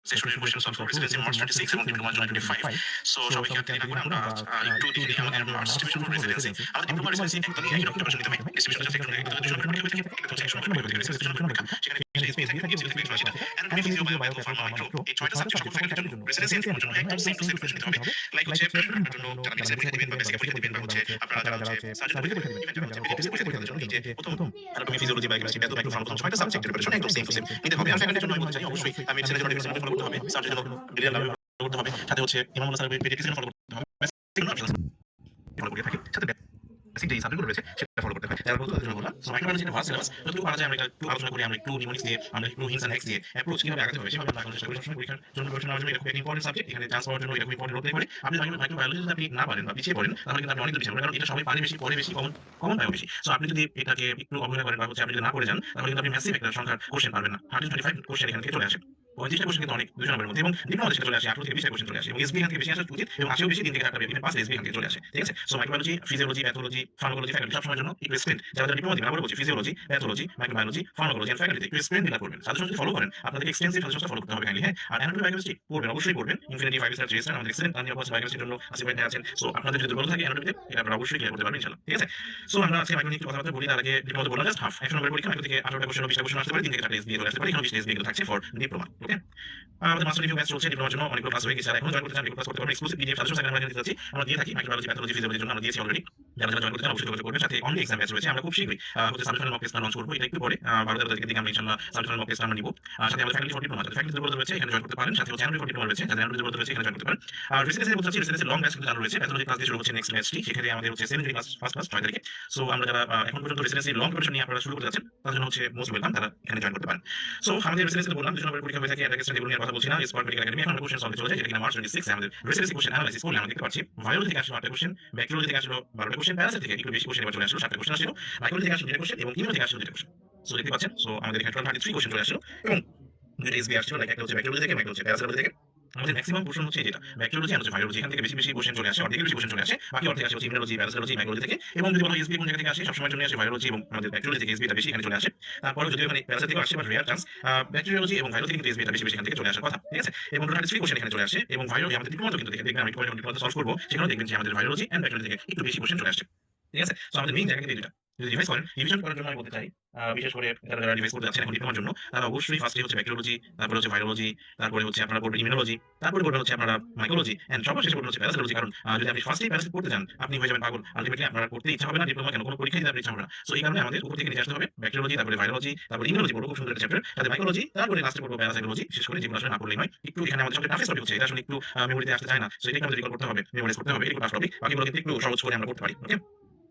সেশনের question solve করব residency March 26 এবং ডিপ্লোমা জুলাই 25। সো সবাইকে দেরি না করে আমরা একটু দেখে নিই আমাদের মার্চ ডিস্ট্রিবিউশন ফর রেসিডেন্সি। আমাদের ডিপ্লোমা রেসিডেন্সি একদমই একই রকম প্রিপারেশন নিতে হবে। ডিস্ট্রিবিউশন হচ্ছে একটু দুজন পরীক্ষা হয়ে থাকে। এটা হচ্ছে 100 নম্বরের পরীক্ষা রেসিডেন্সি 100 নম্বরের পরীক্ষা। সেখানে এসবিএস থাকবে, এমসিকিউ থাকবে, চলে আসে। Anatomy, physio, bio, patho, pharma, micro এই 6টা সাবজেক্ট সকল ফ্যাকাল্টির জন্য রেসিডেন্সি এন্ট্রির জন্য একদম সেম টু সেম প্রিপারেশন নিতে হবে। লাইক হচ্ছে আপনার জন্য যারা বিএসসি পরীক্ষা দিবেন বা বেসিক পরীক্ষা দিবেন বা হচ্ছে আপনারা যারা হচ্ছে সার্জারি পরীক্ষা দিবেন, ইভেন যারা হচ্ছে পেডিয়াট্রিক্স পরীক্ষা দিবেন তাদের জন্য এই যে প্রথম anatomy, physiology, biochemistry, patho, micro, pharma 6টা সাবজেক্টের প্রিপারেশন একদম সেম টু সেম নিতে হবে। আর ফ্যাকাল্টির জন্য আমি বলতে চাই অবশ্যই মেডিসিনের জন্য ডিপ্লোমা ফলো করতে হবে, সার্জারির জন্য ডিলিয়ার লাভ করতে হবে। সাথে হচ্ছে ইমামুল্লাহ স্যার পেডিয়াট্রিক্স ফলো করতে হবে। ফলো করে থাকি। সাথে বেসিক যে সাবজেক্টগুলো রয়েছে সেটা ফলো করতে হয়। যারা বলতো তাদের জন্য বললাম। সো মাইক্রোবায়োলজি যেটা ভার্স্ট সিলেবাস যতটুকু পারা যায় আমরা একটু আলোচনা করি, আমরা একটু নিউমোনিক্স দিয়ে, আমরা একটু হিন্টস এন্ড হ্যাক্স দিয়ে অ্যাপ্রোচ কিভাবে আগাতে হবে সেভাবে আমরা আগানোর চেষ্টা করি। সবসময় পরীক্ষার জন্য প্রিপারেশন নেওয়ার জন্য এটা খুব একটা ইম্পর্টেন্ট সাবজেক্ট। এখানে চান্স পাওয়ার জন্য এটা খুব ইম্পর্টেন্ট রোল প্লে করে। আপনি মাইক্রোবায়োলজি যদি আপনি না পারেন বা পিছিয়ে পড়েন তাহলে কিন্তু আপনি অনেক দূর পিছিয়ে পড়বেন। কারণ এটা সবাই পারে বেশি, পড়ে বেশি, কমন পায়ও বেশি। সো আপনি যদি এটাকে একটু অবহেলা করেন বা হচ্ছে আপনি যদি না পড়ে যান তাহলে কিন্তু আপনি ম্যাসিভ একটা সংখ্যার কোশ্চেন পারবেন না। 125 কোশ্চেন এখান থেকে চলে আসে। 35টা কোশ্চেন কিন্তু অনেক 200 নম্বরের মধ্যে এবং ডিপ্লোমা থেকে চলে আসে 18 থেকে 20টা কোশ্চেন চলে আসে এবং এসবি এখান থেকে বেশি আসা উচিত এবং আসেও বেশি 3 থেকে 4টা ইভেন 5 এসবি এখান থেকে চলে আসে। ঠিক আছে? So microbiology, physiology, pathology, pharmacology, faculty সবসময়ের জন্য একটু এক্সপ্লেইন যারা ডিপ্লোমা দিবেন আবার বলছি physiology, pathology, microbiology, pharmacology and faculty একটু এক্সপ্লেইন দিলা করবেন। সাজেশন যদি ফলো করেন আপনাদেরকে এক্সটেন্সিভ সাজেশনটা ফলো করতে হবে কাইন্ডলি, হ্যাঁ? আর অ্যানাটমি বায়োকেমিস্ট্রি পড়বেন, অবশ্যই পড়বেন। ইনফিনিটি 5 স্টার 3 স্টার আমাদের এক্সেলেন্ট তানভীর আপু বায়োকেমিস্ট্রির জন্য আসিফ ভাই আছেন। সো আপনাদের যদি দুর্বল থাকে অ্যানাটমিতে এটা আপনারা অবশ্যই ক্লিয়ার করতে পারবেন ইনশাআল্লাহ। ঠিক আছে? সো আমরা আজকে মাইক্রো নিয়ে একটু কথাবার্তা বলি। তার আগে ডিপ্লোমাতে বললাম জাস্ট হাফ 100 নম্বরের পরীক্ষা মাইক্রো থেকে 18টা কোশ্চেন 20টা কোশ্চেন আসতে পারে, 3 থেকে 4টা এসবি চলে আসতে পারে। এখানে 20টা এসবি এগুলো থাকছে ফর ডিপ্লোমা। ওকে? আমাদের মাস্টার রিভিউ ব্যাচ চলছে ডিপ্লোমার জন্য অনেকগুলো ক্লাস হয়ে গেছে। আর এখনো জয়েন করতে চান রেগুলার ক্লাস করতে পারবেন। এক্সক্লুসিভ পিডিএফ সাজেশন সেখানে আমরা দিতে যাচ্ছি। আমরা দিয়ে থাকি মাইক্রোবায়োলজি, প্যাথোলজি, ফিজিওলজির জন্য আমরা দিয়েছি অলরেডি। যারা জয়েন করতে চান অবশ্যই যোগাযোগ করবেন। সাথে অনলি এক্সাম ব্যাচ রয়েছে। আমরা খুব শীঘ্রই হচ্ছে সাবজেক্ট মক টেস্ট লঞ্চ করব। এটা একটু পরে 12 তারিখের দিকে আমরা ইনশাআল্লাহ সাবজেক্ট মক টেস্ট আমরা নিব। সাথে আমাদের ফ্যাকাল্টি ফর ডিপ্লোমা যাদের ফ্যাকাল্টি দুর্বলতা রয়েছে এখানে জয়েন করতে পারেন। সাথে হচ্ছে অ্যানাটমি ফর ডিপ্লোমা রয়েছে, যাদের অ্যানাটমি দুর্বলতা রয়েছে এখানে জয়েন করতে পারেন। আর রেসিডেন্সি বলতে চাচ্ছি রেসিডেন্সি লং ব্যাচ কিন্তু চালু রয়েছে। প্যাথোলজি ক্লাস দিয়ে শুরু হচ্ছে নেক্সট ব্যাচটি। সেখানে আমাদের হচ্ছে সেকেন্ডারি ক্লাস ফার্স্ট ক্লাস 6 তারিখে। সো আমরা যারা এখন পর্যন্ত রেসিডেন্সি লং প্রিপারেশন নিয়ে আপনারা শুরু করতে যাচ্ছেন তাদের জন্য হচ্ছে মোস্ট ওয়েলকাম, তারা এখানে জয়েন করতে পারেন। সো আমাদের রেসিডেন্সি বললাম 2 নম্বরের পরীক্ষা হয়ে থাকে অ্যাডাকেস্ট এগুলো নিয়ে কথা বলছি না। স্পট মেডিকেল একাডেমি এখন আমরা কোশ্চেন সলভ চলে যায় যেটা কিনা মার্চ 26 আমাদের রেসিডেন্সি কোশ্চেন অ্যানালাইসিস করলে আমরা দেখতে পাচ্ছি বায়োলজি থেকে আসলো 8টা কোশ্চেন, ব্যাকটেরিয়ালজি থেকে আসলো 12টা কোশ্চেন, প্যারাসাইট থেকে একটু বেশি কোশ্চেন এবার চলে আসলো 7টা কোশ্চেন আসলো, মাইক্রোলজি থেকে আসলো 2টা কোশ্চেন এবং ইমিউনো থেকে আসলো 2টা কোশ্চেন। সো দেখতে পাচ্ছেন। সো আমাদের এখানে টোটাল 33 কোশ্চেন চলে আসলো এবং 2টা এসবি আসছিল, লাইক একটা হচ্ছে ব্যাকটেরিয়ালজি থেকে, একটা হচ্ছে প্যারাসাইট থেকে। আমাদের ম্যাক্সিমাম পোরশন হচ্ছে যেটা ব্যাকটেরিয়ালজি আর হচ্ছে ভাইরোলজি এখান থেকে বেশি কোশ্চেন চলে আসে, অর্ধেকের বেশি কোশ্চেন চলে আসে। বাকি অর্ধেক আসে হচ্ছে ইমিউনোলজি, প্যারাসাইটোলজি, মাইক্রোলজি থেকে। এবং যদি বলা হয় এসবি কোন জায়গা থেকে আসে সবসময়ের জন্য আসে ভাইরোলজি এবং আমাদের ব্যাকটেরিয়ালজি থেকে এসবিটা বেশি এখানে চলে আসে। তারপরেও যদি ওখানে প্যারাসাইট থেকে আসে বাট রেয়ার চান্স ব্যাকটেরিয়ালজি এবং ভাইরোলজি কিন্তু এসবিটা বেশি এখান থেকে চলে আসার কথা। ঠিক আছে? এবং টোটাল 3 কোশ্চেন এখানে চলে আসে এবং ভাইরোলজি আমাদের ডিপ্লোমাতে কিন্তু দেখবেন আমি ডিপ্লোমাতে সলভ করব সেখানেও দেখবেন যে আমাদের ভাইরোলজি এন্ড ব্যাকটেরিয়ালজি থেকে একটু বেশি কোশ্চেন চলে আসছে। ঠিক আছে? সো আমাদের মেইন জায়গা কিন্তু এই দুইটা। যদি রিভাইজ করেন, রিভিশন করার জন্য আমি বলতে চাই বিশেষ করে যারা রিভাইজ করতে যাচ্ছেন এখন ডিপ্লোমার জন্য তারা অবশ্যই ফার্স্টে হচ্ছে ব্যাকটেরিয়ালজি, তারপরে হচ্ছে ভাইরোলজি, তারপরে হচ্ছে আপনারা পড়বেন ইমিউনোলজি, তারপরে পড়বেন হচ্ছে আপনারা মাইক্রোলজি এন্ড সবার শেষে পড়বেন হচ্ছে প্যারাসাইটোলজি। কারণ যদি আপনি ফার্স্টেই প্যারাসাইট পড়তে যান আপনি হয়ে যাবেন পাগল। আলটিমেটলি আপনার পড়তে ইচ্ছা হবে না ডিপ্লোমা, কেন কোনো পরীক্ষাই দিতে আপনার ইচ্ছা হবে না। সো এই কারণে আমাদের উপর থেকে নিচে আসতে হবে ব্যাকটেরিয়ালজি, তারপরে ভাইরোলজি, তারপরে ইমিউনোলজি পড়বো, খুব সুন্দর একটা চ্যাপ্টার। তারপরে মাইক্রোলজি, তারপরে লাস্টে পড়বো প্যারাসাইটোলজি। বিশেষ করে যেগুলো আসলে না পড়লেই নয়। একটু এখানে আমাদের সবচেয়ে টাফেস্ট টপিক হচ্ছে এটা আসলে একটু মেমোরিতে আসতে চায় না। সো এটাকে আমাদের রিকল করতে হবে, মেমোরাইজ করতে হবে। এটা একটু টাফ টপিক। বাকিগুলো কিন্তু একটু সহজ করে আমরা পড়তে পারি। ওকে?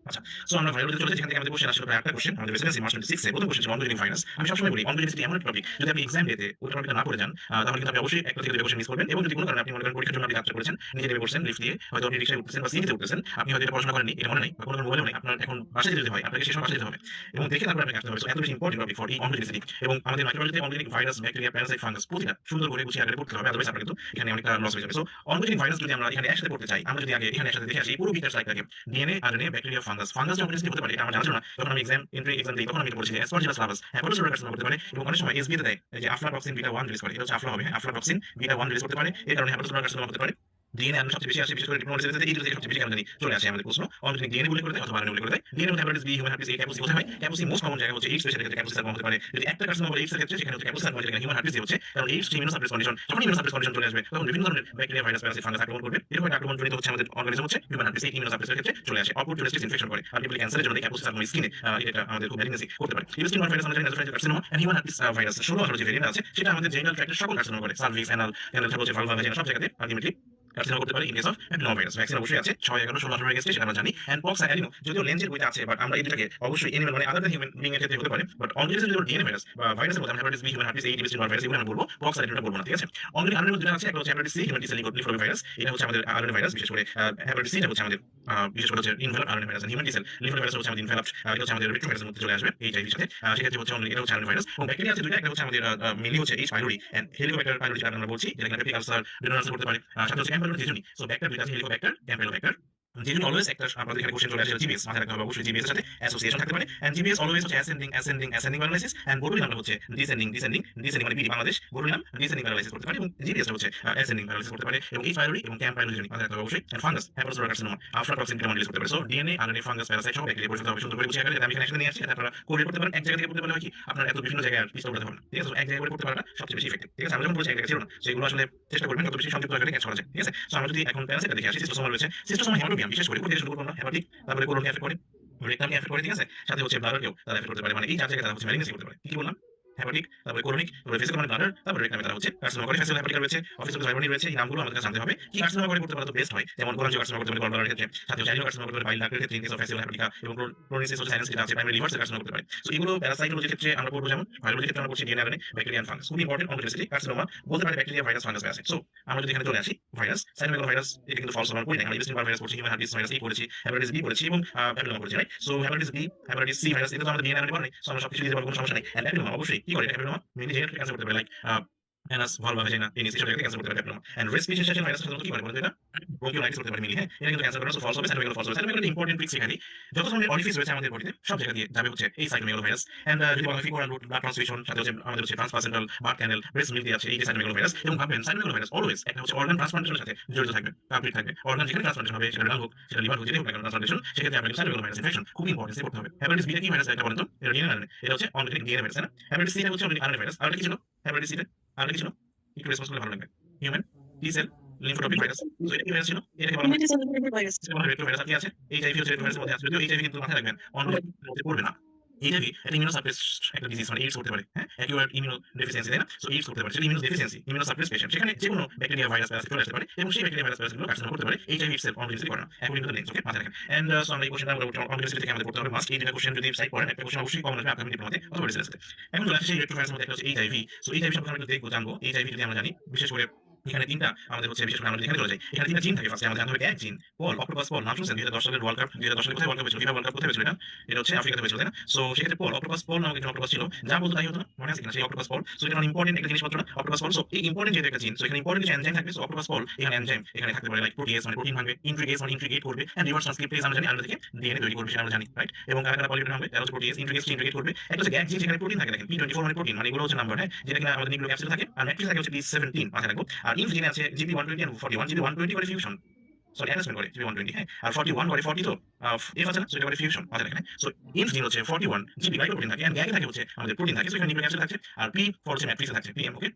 আচ্ছা। সো আমরা ভাইরাল চলে যাই যেখান থেকে আমাদের কোশ্চেন আসলে প্রায় 8টা কোশ্চেন আমাদের রেসিডেন্সি মার্চ 26 এ প্রথম কোশ্চেন ছিল অনগোয়িং ভাইরাস। আমি সবসময় বলি অনগোয়িং এমন একটা টপিক যদি আপনি এক্সাম ডেতে ওই টপিকটা না পড়ে যান তাহলে কিন্তু আপনি অবশ্যই একটা থেকে দুটো কোশ্চেন মিস করবেন এবং যদি কোনো কারণে আপনি মনে করেন পরীক্ষার জন্য আপনি যাত্রা করেছেন, নিজে নেমে পড়ছেন লিফট দিয়ে, হয়তো আপনি রিকশায় উঠতেছেন বা সিএনজিতে উঠতেছেন, আপনি হয়তো এটা পড়াশোনা করেননি, এটা মনে নাই বা কোনো মোবাইলেও নাই, আপনার এখন বাসায় যেতে হয়, আপনাকে সেই সময় বাসায় যেতে হবে এবং দেখে তারপরে আপনাকে আসতে হবে। সো এত বেশি ইম্পর্টেন্ট টপিক ফর এই অনগোয়িং এবং আমাদের মাইক্রোবায়োলজিতে ongoing virus, bacteria, parasite, fungus প্রতিটা সুন্দর করে গুছিয়ে আকারে পড়তে হবে, আদারওয়াইজ আপনার কিন্তু এখানে অনেকটা লস হয়ে যাবে। সো অনগোয়িং ভাইরাস যদি আমরা এখানে একসাথে পড়তে চাই, আমরা যদি আগে এখানে একসাথে দেখে আসি পুরো বিটার সাইকেলটাকে DNA, RNA, bacteria, fungus. Fungus যে অর্গানিজম হতে পারে এটা আমার জানা ছিল না। যখন আমি এক্সাম দেই তখন আমি এটা পড়েছি অ্যাসপারজিলাস ফ্লাভাস। হ্যাঁ, প্রোটোজোয়ার কার্সিনোমা করতে পারে এবং অনেক সময় এসবিতে দেয় যে আফলাটক্সিন বিটা 1 রিলিজ করে। এটা হচ্ছে আফলা হবে, হ্যাঁ, আফলাটক্সিন বিটা 1 রিলিজ করতে পারে। এর কারণে প্রোটোজোয়ার কার্সিনোমা হতে পারে। ডিএনএ আরএনএ সবচেয়ে বেশি আসে, বিশেষ করে ডিপ্লোমা রিসার্চে এই দুটো থেকে সবচেয়ে বেশি কেন জানি চলে আসে আমাদের প্রশ্ন। অনেকে ডিএনএ উল্লেখ করে দেয় অথবা আরএনএ উল্লেখ করে দেয়। ডিএনএ মধ্যে hepatitis B, human hepatitis A, Kaposi কোথায় হয়? ক্যাপুসি মোস্ট কমন জায়গা হচ্ছে এইডস পেশেন্টের ক্ষেত্রে ক্যাপুসি সারকোমা হতে পারে। যদি একটা কার্সিনোমা বলে এইডস এর ক্ষেত্রে সেখানে হচ্ছে ক্যাপুসি সারকোমা যেটা হিউম্যান হেপাটাইটিস হচ্ছে। কারণ এইডস ইমিউনো সাপ্রেস কন্ডিশন। যখন ইমিউনো সাপ্রেস কন্ডিশন চলে আসবে তখন বিভিন্ন ধরনের ব্যাকটেরিয়া, ভাইরাস, প্যারাসাইট, ফাঙ্গাস আক্রমণ করবে। এরকম একটা আক্রমণ জনিত হচ্ছে আমাদের অর্গানিজম হচ্ছে হিউম্যান হেপাটাইটিস ইমিউনো সাপ্রেসের ক্ষেত্রে চলে আসে। অপরচুনিস্টিক ইনফেকশন করে। আলটিমেটলি ক্যান্সারের জন্য ক্যাপুসি সারকোমা স্কিনে এটা আমাদের খুব ম্যালিগনেন্সি করতে পারে। ইউস্টিন ভাইরাস আমরা জানি nasopharyngeal carcinoma and human hepatitis virus 16 যে ভেরিয়েন্ট আছে সেটা আমাদের জেনিটাল ট্র্যাক্টের সকল কার্সিনোমা করে। সার্ভিক্স, অ্যানাল, অ্যানাল হচ্ছে ভালভা, ভ্যাজিনা সব জায়গাতে আলটিমেটলি কার্সিনোমা করতে পারে in case of papilloma virus. Vaccine অবশ্যই আছে 6, 11, 16, 18 এগেইনস্টে সেটা আমরা জানি। এন্ড পক্স আর অ্যাডিনো যদিও লেন্সের বইতে আছে বাট আমরা এই দুটাকে অবশ্যই এনিম্যাল মানে আদার দ্যান হিউম্যান বিং এর ক্ষেত্রে হতে পারে। বাট অনগোয়িং যদি ডিএনএ ভাইরাস বা ভাইরাসের মধ্যে আমরা hepatitis B, human hepatitis A, Epstein virus এগুলো আমরা বলবো, পক্স আর অ্যাডিনোটা বলবো না। ঠিক আছে? অনগোয়িং আরএনএ মধ্যে আছে একটা হচ্ছে hepatitis C, human T cell lymphotropic virus. এটা হচ্ছে আমাদের আরএনএ ভাইরাস, বিশেষ করে হেপাটাইটিস সি টা হচ্ছে আমাদের বিশেষ করে হচ্ছে envelope RNA virus. Human T cell lymphotropic virus হচ্ছে আমাদের ইনভেলপ, এটা হচ্ছে আমাদের রেট্রো ভাইরাসের মধ্যে চলে আসবে এইচআইভির সাথে। সেক্ষেত্রে হচ্ছে অনলি এটা হচ্ছে আরএনএ ভাইরাস এবং ব্যাকটেরিয়া আছে দুইটা, একটা হচ্ছে আমাদের মেইনলি হচ্ছে H pylori and helicobacter pylori যেটা আমরা বলছি, যেটা কিনা পেপটিক আলসার, রিনাল আলসার করতে পারে। সাথে হচ্ছে ক্যাম্পেলোবাক্টার। সো ব্যাকটেরিয়া দুইটা আছে, হেলিকোব্যাক্টার, ক্যাম্পেলোবাক্টার। যেহেতু অলওয়েজ একটা আমাদের এখানে কোশ্চেন চলে আসে জিবিএস মাথায় রাখতে হবে অবশ্যই জিবিএস এর সাথে অ্যাসোসিয়েশন থাকতে পারে এন্ড জিবিএস অলওয়েজ হচ্ছে অ্যাসেন্ডিং প্যারালাইসিস এন্ড বোর্ডুইন আমরা হচ্ছে ডিসেন্ডিং মানে বিডি বাংলাদেশ বোর্ডুইন ডিসেন্ডিং প্যারালাইসিস করতে পারে এবং জিবিএস হচ্ছে অ্যাসেন্ডিং প্যারালাইসিস করতে পারে এবং এই পাইলোরি এবং ক্যাম্প পাইলোজেনিক মাথায় রাখতে হবে অবশ্যই and fungus hepatocellular carcinoma aflatoxin release করতে পারে so DNA RNA fungus parasite সব ব্যাকটেরিয়া পরিচিত হবে সুন্দর করে বুঝিয়ে গেলে আমি এখানে একসাথে নিয়ে আসছি এটা আপনারা কোরিলেট করতে পারেন এক জায়গা থেকে করতে পারলে হয় কি আপনার এত বিভিন্ন জায়গায় আর পিছতে উঠাতে পারবেন ঠিক আছে এক জায়গায় করে করতে পারাটা সবচেয়ে বেশি ইফেক্টিভ ঠিক আছে আমরা যখন বলছি এক জায়গা ছিল না সেগুলো আসলে চেষ্টা করবেন যত বেশি সংক্ষিপ্ত আকারে ক্যাচ করা যায় ঠিক আছে সো আমরা যদি এখন প্যারাসাইটটা দেখে আসি সিস্টোসোমা রয়েছে সিস্টোসোমা হেমাটোবিয়াম বিশেষ করে কোথায় শুরু করবো আমরা হেপাটিক তারপরে কোলন এফেক্ট করে রেকটামকে এফেক্ট করে ঠিক আছে সাথে হচ্ছে ব্লাডারকেও তারা এফেক্ট করতে পারে মানে এই চার জায়গায় তারা হচ্ছে ম্যালিগনেন্সি করতে পারে কি বললাম হেপাটিক তারপরে কোলনিক তারপরে ফেসিক্যাল মানে ব্লাডার তারপরে রেকটামে তারা হচ্ছে কার্সিনোমা করে ফেসিক্যাল হেপাটিক রয়েছে অফিসিয়াল ভাইবনি রয়েছে এই নামগুলো আমাদের কাছে জানতে হবে কি কার্সিনোমা করে করতে পারলে তো বেস্ট হয় যেমন কোলনজিও কার্সিনোমা করতে পারে গলব্লাডারের ক্ষেত্রে সাথে হচ্ছে অ্যাডিনো কার্সিনোমা করতে পারে বাইল ডাক্টের ক্ষেত্রে ইনকেস অফ ফেসিক্যাল হেপাটিকা এবং ক্রোনিসিস হচ্ছে সাইলেন্স যেটা আছে প্রাইমারি লিভার সেল কার্সিনোমা করতে পারে সো এগুলো প্যারাসাইটোলজির ক্ষেত্রে আমরা পড়বো যেমন ভাইরোলজির ক্ষেত্রে আমরা পড়ছি DNA RNA bacteria and fungus খুবই ইম্পর্টেন্ট অনকোলজিস্টি কার্সিনোমা বলতে পারে bacteria virus fungus parasite so আমরা যদি এখানে চলে আসি ভাইরাস সাইনোমেগালো ভাইরাস এটা কিন্তু ফলস আমরা পড়ি না আমরা ইনস্টিন ভাইরাস পড়ছি হিউম্যান হার্পিস ভাইরাস এই পড়েছি হেপাটাইটিস বি পড়েছি এবং প্যাপিলোমা পড়েছি right so hepatitis B hepatitis C virus এটা তো আমাদের ডিএনএ আরএনএ পড়া নেই সো আমরা সবকিছু দিতে পারবো কোনো সমস্যা নেই এন্ড প্যাপিলোমা অবশ্যই কি করে প্যাপিলোমা মেইনলি জেনেটিক ক্যান্সার করতে পারে লাইক অ্যানাস ভালভা ভ্যাজিনা পেনিস এসব জায়গায় ক্যান্সার করতে পারে প্যাপিলোমা এন্ড রেসপিরেশন ভাইরাস সাধারণত কি করে বলতে এটা ব্রঙ্কিওলাইটিস করতে পারে মিলি হ্যাঁ এটা কিন্তু ক্যান্সার করে সো ফলস হবে সাইনোমেগালো ফলস হবে সাইনোমেগালো ইম্পর্টেন্ট ট্রিক্স এখানে যত ধরনের অরিফিস রয়েছে আমাদের বডিতে সব জায়গা দিয়ে যাবে হচ্ছে এই সাইনোমেগালো ভাইরাস এন্ড যদি বলা হয় ফিকোরাল রুট ব্লাড ট্রান্সফিউশন সাথে হচ্ছে আমাদের হচ্ছে ট্রান্সপ্লাসেন্টাল বার্থ ক্যানেল ব্রেস্ট মিল্ক দিয়ে আছে এই যে সাইনোমেগালো ভাইরাস এবং ভাববেন সাইনোমেগালো ভাইরাস অলওয়েজ একটা হচ্ছে অর্গান ট্রান্সপ্লান্টেশনের সাথে জড়িত থাকবে কমপ্লিট থাকবে অর্গান যেখানে ট্রান্সপ্লান্টেশন হবে সেটা রেনাল হোক সেটা লিভার হোক যেটাই হোক না ট্রান্সপ্লান্টেশন সেক্ষেত্রে আপনাকে সাইনোমেগালো ভাইরাস ইনফেকশন খুব ইম্পর্টেন্স করতে হবে হেপাটাইটিস বি কি ভাইরাস এটা বলেন তো এটা ডিএনএ আরএনএ এটা হচ্ছে অনজেনিক ডিএনএ ভাইরাস না হেপাটাইটিস সি হচ্ছে অনজেনিক আরএনএ ভাইরাস আর কি ছিল হেপাটাইটিস সি আর কি ছিল একটু রেসপন্স করলে ভালো লাগবে human T cell lymphotropic virus so এটা কি ভাইরাস ছিল এটাকে বলা হয় যেমন রেট্রো ভাইরাস কি আছে এইচআইভি হচ্ছে রেট্রো ভাইরাসের মধ্যে আছে যদিও এইচআইভি কিন্তু মাথায় রাখবেন অন্য মধ্যে পড়বে না এইচআইভি একটা ইমিউনোসাপ্রেস একটা ডিজিজ মানে এইডস করতে পারে হ্যাঁ অ্যাকিউয়ার্ড ইমিউনো ডেফিসিয়েন্সি তাই না সো এইডস করতে পারে সেটা ইমিউনো ডেফিসিয়েন্সি ইমিউনোসাপ্রেস পেশেন্ট সেখানে যে কোনো ব্যাকটেরিয়া ভাইরাস প্যারাসাইট চলে আসতে পারে এবং সেই ব্যাকটেরিয়া ভাইরাস প্যারাসাইটগুলো কার্সিনোমা করতে পারে এইচআইভি ইটসেলফ অন ডিজিজ করে না অ্যাকর্ডিং টু দ্য নেমস ওকে মাথায় রাখেন এন্ড সো আমরা এই কোশ্চেনটা আমরা অন ডিজিজ থেকে আমাদের পড়তে হবে মাস্ট এই দুটো কোশ্চেন যদি সাইড করেন একটা কোশ্চেন অবশ্যই কমন আসবে আপনি ডিপ্লোমাতে অথবা রিসার্চে এখন চলে আসছে সেই রেট্রো ভাইরাসের মধ্যে একটা হচ্ছে এইচআইভি সো এইচআইভি সম্পর্কে আমরা একটু দেখবো জানবো এইচআইভি যদি আমরা জানি বিশেষ করে এখানে তিনটা আমাদের হচ্ছে বিশেষ করে আমরা এখানে চলে যাই এখানে তিনটা জিন থাকে ফার্স্টে আমাদের জানতে হবে এক জিন পল অক্টোপাস পল নাম শুনছেন 2010 সালের ওয়ার্ল্ড কাপ 2010 সালে কোথায় ওয়ার্ল্ড কাপ হয়েছিল ফিফা ওয়ার্ল্ড কাপ কোথায় হয়েছিল এটা হচ্ছে আফ্রিকাতে হয়েছিল তাই না সো সেক্ষেত্রে পল অক্টোপাস পল নামক একজন অক্টোপাস ছিল যা বলতো তাই হতো না মনে আছে কিনা সেই অক্টোপাস পল সো এটা ইম্পর্টেন্ট একটা জিনিসপত্র না অক্টোপাস পল সো এই ইম্পর্টেন্ট যেহেতু একটা জিন সো এখানে ইম্পর্টেন্ট কিছু এনজাইম থাকবে সো অক্টোপাস পল এখানে এনজাইম এখানে থাকতে পারে লাইক প্রোটিয়েজ মানে প্রোটিন ভাঙবে ইন্ট্রিগেজ মানে ইন্ট্রিগেট করবে এন্ড রিভার্স ট্রান্সক্রিপ্টেজ আমরা জানি আলাদা থেকে ডিএনএ তৈরি করবে সেটা আমরা জানি রাইট এবং কারা পলিপেপটাইড হবে তারা হচ্ছে প্রোটিয়েজ ইন্ট্রিগেট করবে একটা হচ্ছে গ্যাগ জিন যেখানে প্রোটিন থাকে দেখেন P24 মানে প্রোটিন মানে এগুলো হচ্ছে নাম্বার হ্যাঁ যেটা কিনা আমাদের নিউক্লিক অ্যাসিড থাকে আর ম্যাট্রিক্স থাকে হচ্ছে B17 মাথায় রাখবো আর ইনফ জিনে আছে GB120 and 41 GB120 করে ফিউশন সরি অ্যাটাচমেন্ট করে GB120 হ্যাঁ আর 41 করে 40 তো এফ আছে না সো এটা করে ফিউশন মাথায় রাখেন সো ইনফ জিন হচ্ছে 41 জিবি গ্লাইকোপ্রোটিন থাকে এন্ড গ্যাগে থাকে হচ্ছে আমাদের প্রোটিন থাকে সো এখানে নিউক্লিক অ্যাসিড থাকে আর পি ফর হচ্ছে ম্যাট্রিক্সে থাকে পিএম ওকে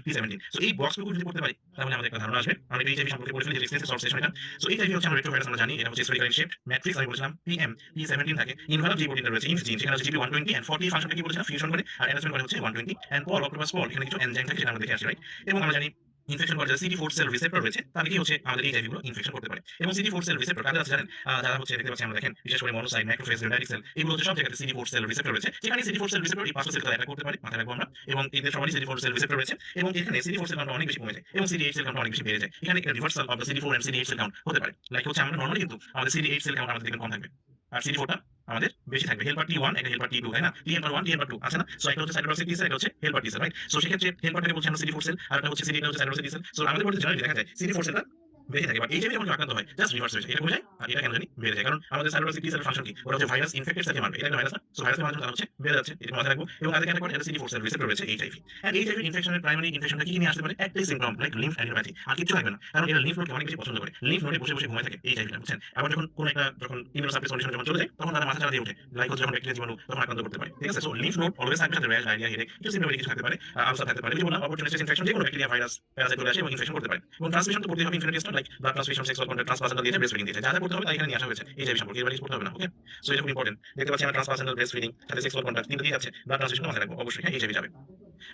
P17 সো এই বক্সগুলো যদি করতে পারি তাহলে আমাদের একটা ধারণা আসবে আমরা এইচআইভি সম্পর্কে পড়ে ফেলি যে এক্সটেন্সিভ সর্ট সেশন এটা সো এইচআইভি হচ্ছে আমরা রেট্রো ভাইরাস আমরা জানি এটা হচ্ছে স্ফেরিক্যাল শেপ ম্যাট্রিক্স আমি বলেছিলাম পিএম P17 থাকে ইনভলভ যে প্রোটিনটা রয়েছে ইনফ জিন সেখানে হচ্ছে GB120 এন্ড 40 ফাংশনটা কি বলেছিলাম ফিউশন করে আর অ্যাটাচমেন্ট করে হচ্ছে 120 এন্ড পল অক্টোপাস পল এখানে কিছু এনজাইম থাকে সেটা আমরা দেখে আসি রাইট এবং আমরা জানি ইনফেকশন করার যে CD4 সেল রিসেপ্টর রয়েছে তাহলে কি হচ্ছে আমাদের এইচআইভি গুলো ইনফেকশন করতে পারে এবং CD4 সেল রিসেপ্টর কাদের আছে জানেন যারা হচ্ছে দেখতে পাচ্ছি আমরা দেখেন বিশেষ করে মনোসাইট ম্যাক্রোফেজ ডেন্ড্রাইটিক সেল এগুলো হচ্ছে সব জায়গাতে CD4 সেল রিসেপ্টর রয়েছে যেখানে CD4 সেল রিসেপ্টর এই পাঁচটা সেল অ্যাটাক করতে পারে মাথায় রাখবো আমরা এবং এদের সবারই CD4 সেল রিসেপ্টর রয়েছে এবং এখানে CD4 সেল কাউন্ট অনেক বেশি কমে যায় এবং CD8 সেল কাউন্ট অনেক বেশি বেড়ে যায় এখানে একটা reversal of the CD4 and CD8 cell count হতে পারে লাইক হচ্ছে আমরা নরমালি কিন্তু আমাদের CD8 সেল কাউন্ট আমাদের দেখবেন কম থাকবে আর CD4 টা আমাদের বেশি থাকবে হেল্পার T1 একটা হেল্পার T2 তাই না T হেল্পার 1 T হেল্পার 2 আছে না সো একটা হচ্ছে সাইটোপ্লাজমিক টি সেল একটা হচ্ছে হেল্পার টি সেল রাইট সো সেক্ষেত্রে হেল্পারটাকে বলছি আমরা CD4 সেল আর একটা হচ্ছে CD এটা হচ্ছে সাইটোপ্লাজমিক টি সেল সো আমাদের বডিতে জেনারেলি দেখা যায় CD4 সেলটা বেশি থাকে বাট এইচআইভি যখন আক্রান্ত হয় জাস্ট রিভার্স হয়ে যায় এটা বোঝায় আর এটা কেন জানি বেড়ে যায় কারণ আমাদের সাইটোপ্লাজমিক টি সেল ফাংশন কি ওটা হচ্ছে ভাইরাস ইনফেক্টেড সেলকে মারবে এটা একটা ভাইরাস না সো ভাইরাসের মাধ্যমে তারা হচ্ছে বেড়ে যাচ্ছে এটা মাথায় রাখবো এবং তাদের ক্যাটাগরি এটা CD4 সেল রিসেপ্টর রয়েছে এইচআইভি এন্ড এইচআইভি ইনফেকশনের প্রাইমারি ইনফেকশনটা কি নিয়ে আসতে পারে একটাই সিম্পটম লাইক লিম্ফ অ্যাডিনোপ্যাথি আর কিছু থাকবে না কারণ এরা লিম্ফ নোডকে অনেক বেশি পছন্দ করে লিম্ফ নোডে বসে বসে ঘুমায় থাকে এইচআইভিটা বুঝছেন আবার যখন ইমিউনোসাপ্রেস কন্ডিশন যখন চলে যায় তখন তারা মাথা চালা দিয়ে ওঠে লাইক হচ্ছে যখন ব্যাকটেরিয়া জীবাণু তখন আক্রান্ত করতে পারে ঠিক আছে সো লিম্ফ নোড অলওয়েজ থাকবে সাথে র্যাশ ডায়রিয়া হেডেক কিছু সিম্পটম কিছু থাকতে পারে আলসার থাকতে পারে যেমন অপরচুনিস্টিক ইনফেকশন যে কোনো ব্যাকটেরিয়া ভাইরাস প্যারাসাইট চলে আসে এবং ইনফেকশন করতে পারে এবং ট্রান্সমিশন তো করতে হবে infinity stone like blood transmission sexual contact transplacental দিয়ে ব্রেস্ট ফিডিং দিয়েছে যা যা করতে হবে তাই এখানে নিয়ে আসা হয়েছে এইচআইভি সম্পর্কে এর বাইরে করতে হবে না ওকে সো এটা খুব ইম্পর্টেন্ট দেখতে পাচ্ছি আমরা ট্রান্সপ্লাসেন্টাল ব্রেস্ট ফিডিং সাথে সেক্সুয়াল কন্টাক্ট তিনটা দিয়ে আছে ব্লাড ট্রান্সমিশন মাথায় রাখবো অবশ্যই হ্যাঁ এইচআইভি যাবে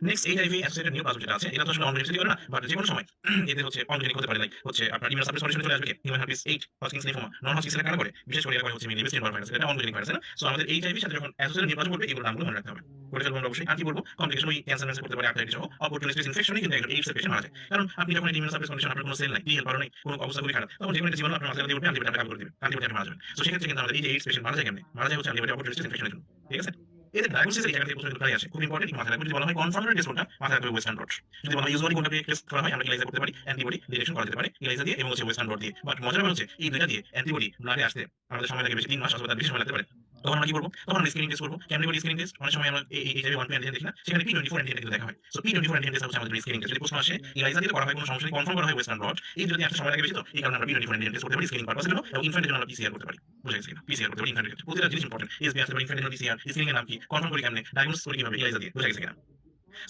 নেক্সট এইচআইভি অ্যাসোসিয়েটেড নিউপ্লাজম যেটা আছে এটা তো আসলে অনজেনিক করে না বাট যে কোনো সময় এদের হচ্ছে অনজেনিক হতে পারে লাইক হচ্ছে আপনার ইমিউনোসাপ্রেস কন্ডিশনে চলে আসবে human herpes 8 Hodgkin's lymphoma non Hodgkin's এর কারণে করে বিশেষ করে এটা হচ্ছে মিনিবাস নিউরোন ভাইরাস এটা অনজেনিক ভাইরাস না সো আমাদের এইচআইভি সাথে যখন অ্যাসোসিয়েটেড নিউপ্লাজম করবে এগুলো নামগুলো মনে রাখতে হবে করে ফেলবো আমরা অবশ্যই আর কি বলবো কমপ্লিকেশন ওই ক্যান্সার করতে পারে অ্যাপটাইটিস সহ অপরচুনিস্টিক ইনফেকশনে কিন্তু একজন এইডস এর পেশেন্ট মারা যায় কারণ আপনি যখন ইমিউনোসাপ্রেস কন্ডিশন আপনার কোনো সেল নাই টি হেল্পার নেই কোনো অবস্থা খুবই খারাপ তখন যেকোনো একটা জীবাণু আপনার মাথায় দিয়ে উঠবে অ্যান্টিবায়োটিক কাজ করে দিবে অ্যান্টিবায়োটিক মারা যাবে সো সেক্ষেত্রে কিন্তু আমাদের এই যে এইডস পেশেন্ট মারা যায় কেমনে মারা যায় হচ্ছে অ্যান্টিবায়োটিক অপরচুনিস্টিক ইনফেকশনের জন্য ঠিক আছে এদের ডায়াগনোসিস এই জায়গা থেকে প্রশ্ন প্রায় আসে, খুব ইম্পর্টেন্ট মাথায় রাখবেন। যদি বলা হয় কনফার্মেটরি টেস্ট কোনটা, মাথায় রাখবে ওয়েস্টার্ন ব্লট। যদি বলা হয় ইউজুয়ালি কোনটাকে টেস্ট করা হয়, আমরা এলিজা করতে পারি, অ্যান্টিবডি ডিটেকশন করা যেতে পারে এলিজা দিয়ে এবং ওয়েস্টার্ন ব্লট দিয়ে। বাট মজার ব্যাপার হচ্ছে এই দুইটা দিয়ে অ্যান্টিবডি ব্লাডে আসতে আমাদের সময় লাগে বেশি 3 মাস অথবা তার বেশি সময় লাগতে পারে। তখন আমরা কি করব? তখন আমরা স্ক্রিনিং টেস্ট করব। কেমনে করি স্ক্রিনিং টেস্ট? অনেক সময় আমরা এই এইচআইভি 1 2 অ্যান্টিজেন দেখি না, সেখানে P24 অ্যান্টিজেন কিন্তু দেখা হয়। সো P24 অ্যান্টিজেন টেস্ট হচ্ছে আমাদের স্ক্রিনিং টেস্ট। যদি প্রশ্ন আসে এলিজা দিয়ে করা হয় কোনো সমস্যা নেই, কনফার্ম করা হয় ওয়েস্টার্ন ব্লট, এই যদি আসতে সময় লাগে বেশি, তো এই কারণে আমরা P24 অ্যান্টিজেন টেস্ট করতে পারি স্ক্রিনিং পারপাসের জন্য, এবং ইনফ্যান্টের জন্য আমরা পিসিআর করতে পারি। বুঝা গেছে কিনা? পিসিআর করতে পারি ইনফ্যান্টের ক্ষেত্রে। প্রতিটা জিনিস ইম্পর্টেন্ট। এসবি আসতে পারে, ইনফ্যান্টের জন্য পিসিআর, স্ক্রিনিং এর নাম কি, কনফার্ম করি কেমনে, ডায়াগনোসিস করি কিভাবে এলিজা দিয়ে। বুঝা গেছে কিনা?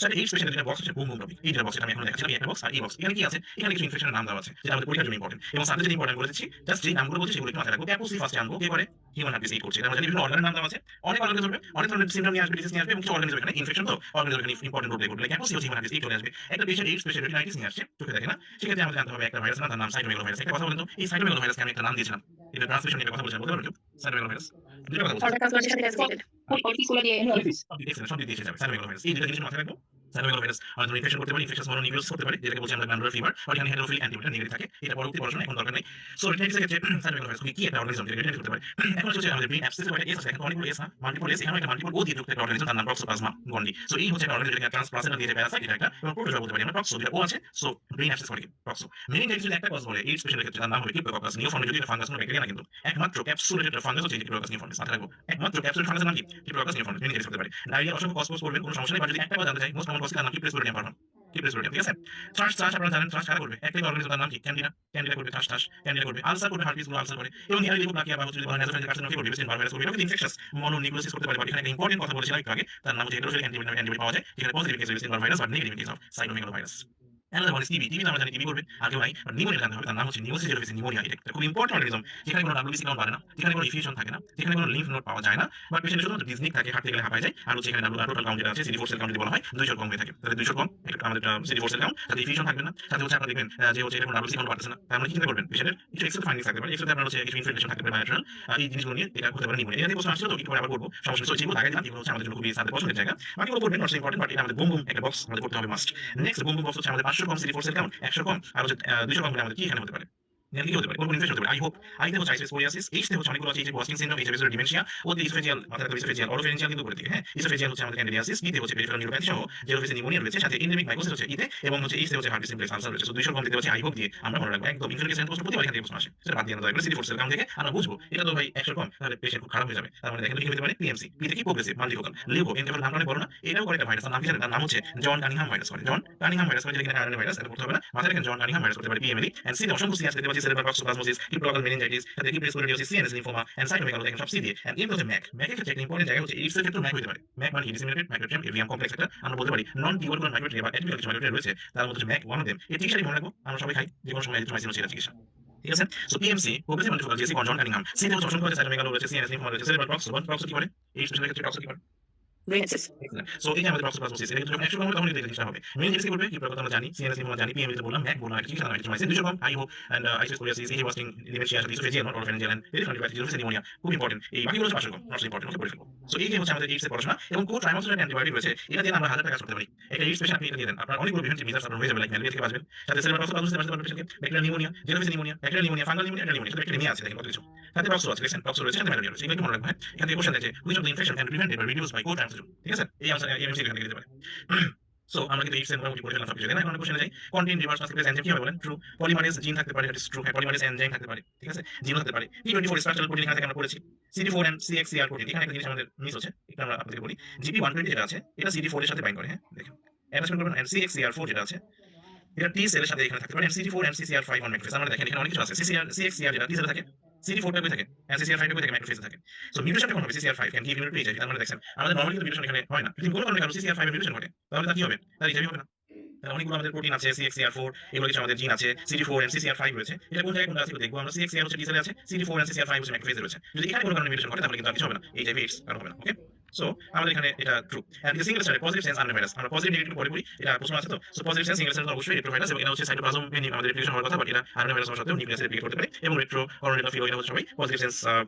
স্যার এই স্পেশাল যেটা বক্স হচ্ছে বুম বুম টপিক। এই যেটা বক্স এটা আমি এখন দেখাচ্ছিলাম, এই একটা বক্স আর এই বক্স। এখানে কি আছে? এখানে কিছু ইনফেকশনের নাম দেওয়া আছে যেটা আমাদের পরীক্ষার জন্য ইম্পর্টেন্ট, এবং স্যারদের যেটা ইম্পর্টেন্ট বলে দিচ্ছি, জাস্ট যেই নামগুলো বলছি সেগুলো একটু মাথায় রাখবো। ক্যাপোসি ফার্স্টে আনবো, কে করে? হিউম্যান হার্পিস এইড করছে। এটা আমরা জানি বিভিন্ন অর্গানের নাম দেওয়া আছে, অনেক অর্গানে ধরবে, অনেক ধরনের সিম্পটম নিয়ে আসবে, ডিজিজ নিয়ে আসবে, এবং কিছু অর্গানিজম এখানে ইনফেকশন, তো অর্গানিজম এখানে ইম্পর্টেন্ট রোল প্লে করবে। ক্যাপোসি হচ্ছে হিউম্যান হার্পিস এইড চলে আসবে। একটা পেশেন্ট এইডস পেশেন্ট রেটিনাইটিস নিয়ে আসছে, চোখে দেখে না, সেক্ষেত্রে আমাদের জানতে হবে একটা ভাইরাস না, তার নাম সাইটোমেগালোভাইরাস। একটা কথা বলেন তো, এই সাইটোমেগালোভাইরাসকে আমি একটা নাম দিয়েছিলাম, এটা ট্রান্সলেশন নিয়ে কথা বলছিলাম, বলতে পারবেন কেউ? সাইটোমেগালোভাইরাস দুটো কথা বলছিলাম। এক্সেলেন্ট, সব দিয়ে এসে যাবে সাইটোমেগালোভাইরাস। এই দুটো জিনিস মাথায় রাখবো। সাইটোমেগালোভাইরাস অনেক ধরনের ইনফেকশন করতে পারে, ইনফেকশাস মনোনিউক্লিওসিস হতে পারে, যেটাকে বলছি আমরা গ্ল্যান্ডুলার ফিভার, আর এখানে হেড্রোফিল অ্যান্টিবডি নেগেটিভ থাকে। এটা পরবর্তী পড়াশোনা, এখন দরকার নেই। সো রেটিনাইটিসের ক্ষেত্রে সাইটোমেগালোভাইরাস কি একটা অর্গানিজম যেটা রেটিনাইটিস করতে পারে। এখন হচ্ছে আমাদের ব্রেইন অ্যাবসেস এর একটা এস আছে, এখন অনেকগুলো এস না, মাল্টিপল এস, এখানে একটা মাল্টিপল ও দিয়ে যুক্ত একটা অর্গানিজম, তার নাম টক্সোপ্লাজমা গন্ডি। সো এই হচ্ছে একটা অর্গানিজম যেটাকে ট্রান্সপ্লাসেন্টা দিয়ে প্যারাসাইট, এটা একটা, এবং প্রোটোজোয়া বলতে পারি আমরা। টক্সো দুটো ও আছে, সো ব্রেইন অ্যাবসেস করে কি টক্সো। মেনিনজাইটিস যদি একটা কজ বলে এইডস পেশেন্টের ক্ষেত্রে, তার নাম হবে ক্রিপ্টোককাস নিওফর্মিস। যদি এটা ফাঙ্গাস কোনো ব্যাকটেরিয়া না, কিন্তু একমাত্র ক্যাপসুলেটেড ফাঙ্গাস হচ্ছে ক্রিপ্টোককাস নিওফর্মিস। মাথায় রাখবো, একমাত্র ক্যাপসুলেটেড ফাঙ্গাসের নাম কি? ক্রিপ্টোককাস নিওফর্মিস। মেনিনজাইটিস হতে পারে। ডায়রিয়া অসংখ্য কজ করবেন, কোনো সমস্যা নেই, বাট যদি একটা কথা জানতে চাই, মোস্ট কমন কজ তার নাম কি? প্রেসবিরিডিয়াম পারফাম। কি প্রেসবিরিডিয়াম, ঠিক আছে? থ্রাশ থ্রাশ আপনারা জানেন, থ্রাশ কারা করবে? একটাই অর্গানিজম, তার নাম কি? ক্যান্ডিডা। ক্যান্ডিডা করবে থ্রাশ থ্রাশ, ক্যান্ডিডা করবে। আলসার করবে, হার্পিস গুলো আলসার করে, এবং নিয়ার লিপোপ্লাকিয়া বা হচ্ছে যদি বলেন নেজোফেঞ্জিয়াল কার্সিনোমা করবে, বেস্টিন ভাইরাস করবে। এটা কিন্তু ইনফেকশাস মনোনিউক্লিওসিস করতে পারে। বাট এখানে একটা ইম্পর্টেন্ট কথা বলেছিলাম একটু আগে, তার নাম হচ্ছে হেড্রোফিল অ্যান্টিবডি পাওয়া যায়, যেখানে positive case Epstein virus, but negative case of cytomegalovirus. Another one is TB. TB আমরা জানি TB করবে, আর কেউ নাই, বাট নিউমোনিয়া জানতে হবে, তার নাম হচ্ছে নিউমোসিস নিউমোনিয়া। এটা একটা খুব ইম্পর্টেন্ট অর্গানিজম, যেখানে কোনো WBC কাউন্ট বাড়ে না, যেখানে কোনো ইনফিউশন থাকে না, যেখানে কোনো লিম্ফ নোড পাওয়া যায় না, বাট পেশেন্টের শুধুমাত্র ডিজনিক থাকে, হাঁটতে গেলে হাঁপায় যায়, আর হচ্ছে এখানে টোটাল কাউন্ট যেটা আছে CD4 সেল কাউন্ট যদি বলা হয় 200 কম হয়ে থাকে, তাহলে 200 কম একটা আমাদের CD4 সেল কাউন্ট, তাতে ইনফিউশন থাকবে না, সাথে হচ্ছে আপনারা দেখবেন যে হচ্ছে এটা কোনো WBC কাউন্ট বাড়তেছে না, তার মানে কি চিন্তা করবেন? পেশেন্টের কিছু এক্সেল ফাইন্ডিংস থাকতে পারে, এক্সেল আপনার হচ্ছে কিছু ইনফেকশন থাকতে পারে বায়োটেরাল, এই জিনিসগুলো নিয়ে এটা হতে পারে নিউমোনিয়া। এটা নিয়ে প্রশ্ন আসছিল, তো একটু পরে আবার বলবো, সমস্যা নেই। সো যেগুলো লাগাই দিলাম, এগুলো হচ্ছে আমাদের জন্য খুবই সাথে পছন্দের জায়গা, বাকিগুলো করবেন নট সো ইম্পর্টেন্ট, বাট এটা আমাদের বুম বুম একটা বক্স আমাদের করতে হবে must. Next boom boom box হচ্ছে আমাদের 500 কম CD4 সেল কাউন্ট, 100 কম, আর হচ্ছে 200 কম হলে আমাদের কি এখানে হতে পারে? কি হতে পারে? কোন ইনফেকশন হতে পারে? আই হোপ আইতে হচ্ছে আইসোস্পোরিয়াসিস, এইচতে হচ্ছে অনেকগুলো আছে, এই যে বস্টিং সিনড্রোম, এইচএফএস এর ডিমেনশিয়া, ও দিয়ে ইসোফেজিয়াল, মাথায় রাখতে ইসোফেজিয়াল, অরোফেরেঞ্জিয়াল কিন্তু করে দিকে, হ্যাঁ? ইসোফেজিয়াল হচ্ছে আমাদের ক্যান্ডিডিয়াসিস, বিতে হচ্ছে পেরিফেরাল নিউরোপ্যাথি সহ জেরোফেসি নিউমোনিয়া রয়েছে, সাথে এন্ডেমিক মাইকোসিস হচ্ছে ইতে, এবং হচ্ছে এইচতে হচ্ছে হার্পিস সিমপ্লেক্স আলসার রয়েছে। সো 200 কম দিতে হচ্ছে আই হোপ দিয়ে আমরা মনে রাখবো একদম। ইনফেকশন সেন্ট প্রশ্ন প্রতিবার এখান থেকে প্রশ্ন আসে, সেটা বাদ দিয়ে আমরা দয়া করে CD4 সেল কাউন্ট থেকে আমরা বুঝবো এটা তো ভাই 100 কম, তাহলে পেশেন্ট খুব খারাপ হয়ে যাবে। তার মানে দেখেন কি হতে পারে? পিএমসি, পিতে কি প্রোগ্রেসিভ মাল্টিফোকাল লিউকো, এনকেফাল নাম অনেক বড় না, এটাও করে একটা ভাইরাস, নাম কি জানেন? তার নাম হচ্ছে জন কানিংহাম ভাইরাস করে। জন কানিংহাম ভাইরাস করে, যেটা কিনা আরএনএ ভাইরাস, এটা করতে হবে না, মাথায় রাখেন জন কানিংহাম ভাইরাস করতে পারে পিএমএলই, এন্ড সি অসংখ্য সি আছে, দেখতে পাচ্ছি সেরেব্রাল টক্সোপ্লাজমোসিস, ক্রিপ্টোককাল মেনিনজাইটিস, সাথে কি প্রেসবিরিডিয়াসিস, সিএনএস লিম্ফোমা, এন্ড সাইটোমেগালো, দেখেন সব সি দিয়ে। এন্ড এর হচ্ছে ম্যাক। ম্যাকের ক্ষেত্রে একটা ইম্পর্টেন্ট জায়গা হচ্ছে এইডস এর ক্ষেত্রে ম্যাক হতে পারে। ম্যাক মানে ডিসেমিনেটেড মাইক্রোট্রিয়াম এভিয়াম কমপ্লেক্স, একটা আমরা বলতে পারি নন টিউবারকুলার মাইক্রোট্রিয়া বা অ্যাটিপিক্যাল কিছু মাইক্রোট্রিয়া রয়েছে, তার মধ্যে হচ্ছে ম্যাক ওয়ান অফ দেম। এই চিকিৎসাটি মনে রাখবো, আমরা সবাই খাই, যে কোনো সময় এরিথ্রোমাইসিন হচ্ছে এটা চিকিৎসা, ঠিক আছে? So PMC progressive multifocal, JC John Cunningham, C তে হচ্ছে অসংখ্য আছে, সাইটোমেগালো রয়েছে, সিএনএস লিম্ফোমা রয়েছে, সেরেব্রাল টক্সো কি করে? এইডস পেশেন্টের ক্ষেত্রে টক্সো কি করে? Brain access. সো এই যে আমাদের টক্সোপ্লাজমোসিস, এটা কিন্তু যখন 100 কম হবে তখন এই জিনিসটা হবে। মেনিনজাইটিস কি করবে? কি প্রকার আমরা জানি, সিএনএস লিম্ফোমা জানি, পিএমএল তো বললাম, ম্যাক বললাম, একটা চিকিৎসা নাম এরিথ্রোমাইসিন। 200 কম আই হোপ, এন্ড আইসোস্পোরিয়াসিস, এই ওয়াস্টিং ডিমেনশিয়া, সাথে oesophageal not oropharyngeal, and peripheral neuropathy, pneumonia খুব ইম্পর্টেন্ট। এই বাকিগুলো হচ্ছে 500 কম, নট সো ইম্পর্টেন্ট, ওকে পড়ে ফেলবো। সো এই যে হচ্ছে আমাদের এইডস এর পড়াশোনা, এবং কো ট্রাইমোক্সিলেট অ্যান্টিবায়োটিক রয়েছে, এটা দিয়ে আমরা 1000 টাকা করতে পারি। একটা এইডস পেশেন্ট আপনি এটা দিয়ে দেন, আপনার অনেকগুলো বিভিন্ন ডিজিজ আপনার হয়ে যাবে, লাইক ম্যালেরিয়া থেকে বাঁচবেন, সাথে সেরেব্রাল টক্সোপ্লাজমোসিস বাঁচতে পারবেন পেশেন্টকে, bacterial pneumonia, jirovecii pneumonia, bacterial pneumonia, fungal pneumonia, এটা নিউমোনিয়া, শুধু একটা নিয়ে আছে, দেখেন কত কিছু। সাথে টক্সো আছে, দেখেন টক্সো রয়েছে, সাথে ম্যালেরিয়া রয়েছে, এগুলো একটু মনে রাখবেন, হ্যাঁ? এখান থেকে কোশ্চেন দেখে which of the infection can prevented বা রিডিউসড বাই কো ট্রাইমোক্সিলেট, ঠিক আছে? এই আনসার এমএমসি এখান থেকে দিতে পারে। সো আমরা কিন্তু এইডস এর মোটামুটি পড়ে ফেললাম সবকিছু। এখন আমরা কোশ্চেনে যাই, কন্টিনিউড রিভার্স ট্রান্সক্রিপ্টেজ এনজাইম কি হবে বলেন? ট্রু। পলিমারেজ জিন থাকতে পারে, এটা ইজ ট্রু। হ্যাঁ, পলিমারেজ এনজাইম থাকতে পারে, ঠিক আছে? জিনও থাকতে পারে। P24 স্ট্রাকচারাল প্রোটিন এখান থেকে আমরা পড়েছি। CD4 এন্ড CXCR প্রোটিন, এখানে একটা জিনিস আমাদের মিস হচ্ছে, একটু আমরা আপনাদেরকে বলি। GP120 যেটা আছে, এটা CD4 এর সাথে বাইন্ড করে, হ্যাঁ? দেখেন অ্যাটাচমেন্ট করবেন, এন্ড CXCR4 যেটা আছে, এটা T সেলের সাথে এখানে থাকতে পারে, and CD4 and CCR5 on macrophage. আমরা দেখেন এখানে অনেক কিছু আছে। CXCR যেটা T সেলে থাকে, CD4 টা কই থাকে, এন্ড CCR5 টা কই থাকে, ম্যাক্রোফেজে থাকে। সো মিউটেশন কোন হবে? CCR5 can give immunity HIV. আমরা দেখছেন আমাদের নরমালি কিন্তু মিউটেশন এখানে হয় না, যদি কোনো কারণে কারো CCR5 এর মিউটেশন ঘটে, তাহলে তার কি হবে? তার এইচআইভি হবে না। তাহলে অনেকগুলো আমাদের প্রোটিন আছে, CXCR4, এগুলো কিছু আমাদের জিন আছে, CD4 এন্ড CCR5 রয়েছে। এটা কোন জায়গায় কোনটা আছে দেখবো আমরা। CXCR হচ্ছে T সেলে আছে, CD4 এন্ড CCR5 হচ্ছে ম্যাক্রোফেজে রয়েছে। যদি এখানে কোনো কারণে মিউটেশন ঘটে, তাহলে কিন্তু আর কিছু হবে না, এইচআইভি এইডস আর হবে না, ওকে? সো আমাদের এখানে এটা true. And single standard positive sense RNA virus, আমরা পজিটিভ নেগেটিভ পরে পড়ি, এটা প্রশ্ন আছে তো। So positive sense single standard অবশ্যই রেট্রোভাইরাস, এবং এটা হচ্ছে সাইটোপ্লাজম মেনি আমাদের রেপ্লিকেশন হওয়ার কথা, বাট এটা আরএনএ ভাইরাস হওয়ার সাথেও নিউক্লিয়াসে রেপ্লিকেট করতে পারে, এবং রেট্রো করোনাল ফিলো, এটা হচ্ছে সবাই পজিটিভ সেন্স,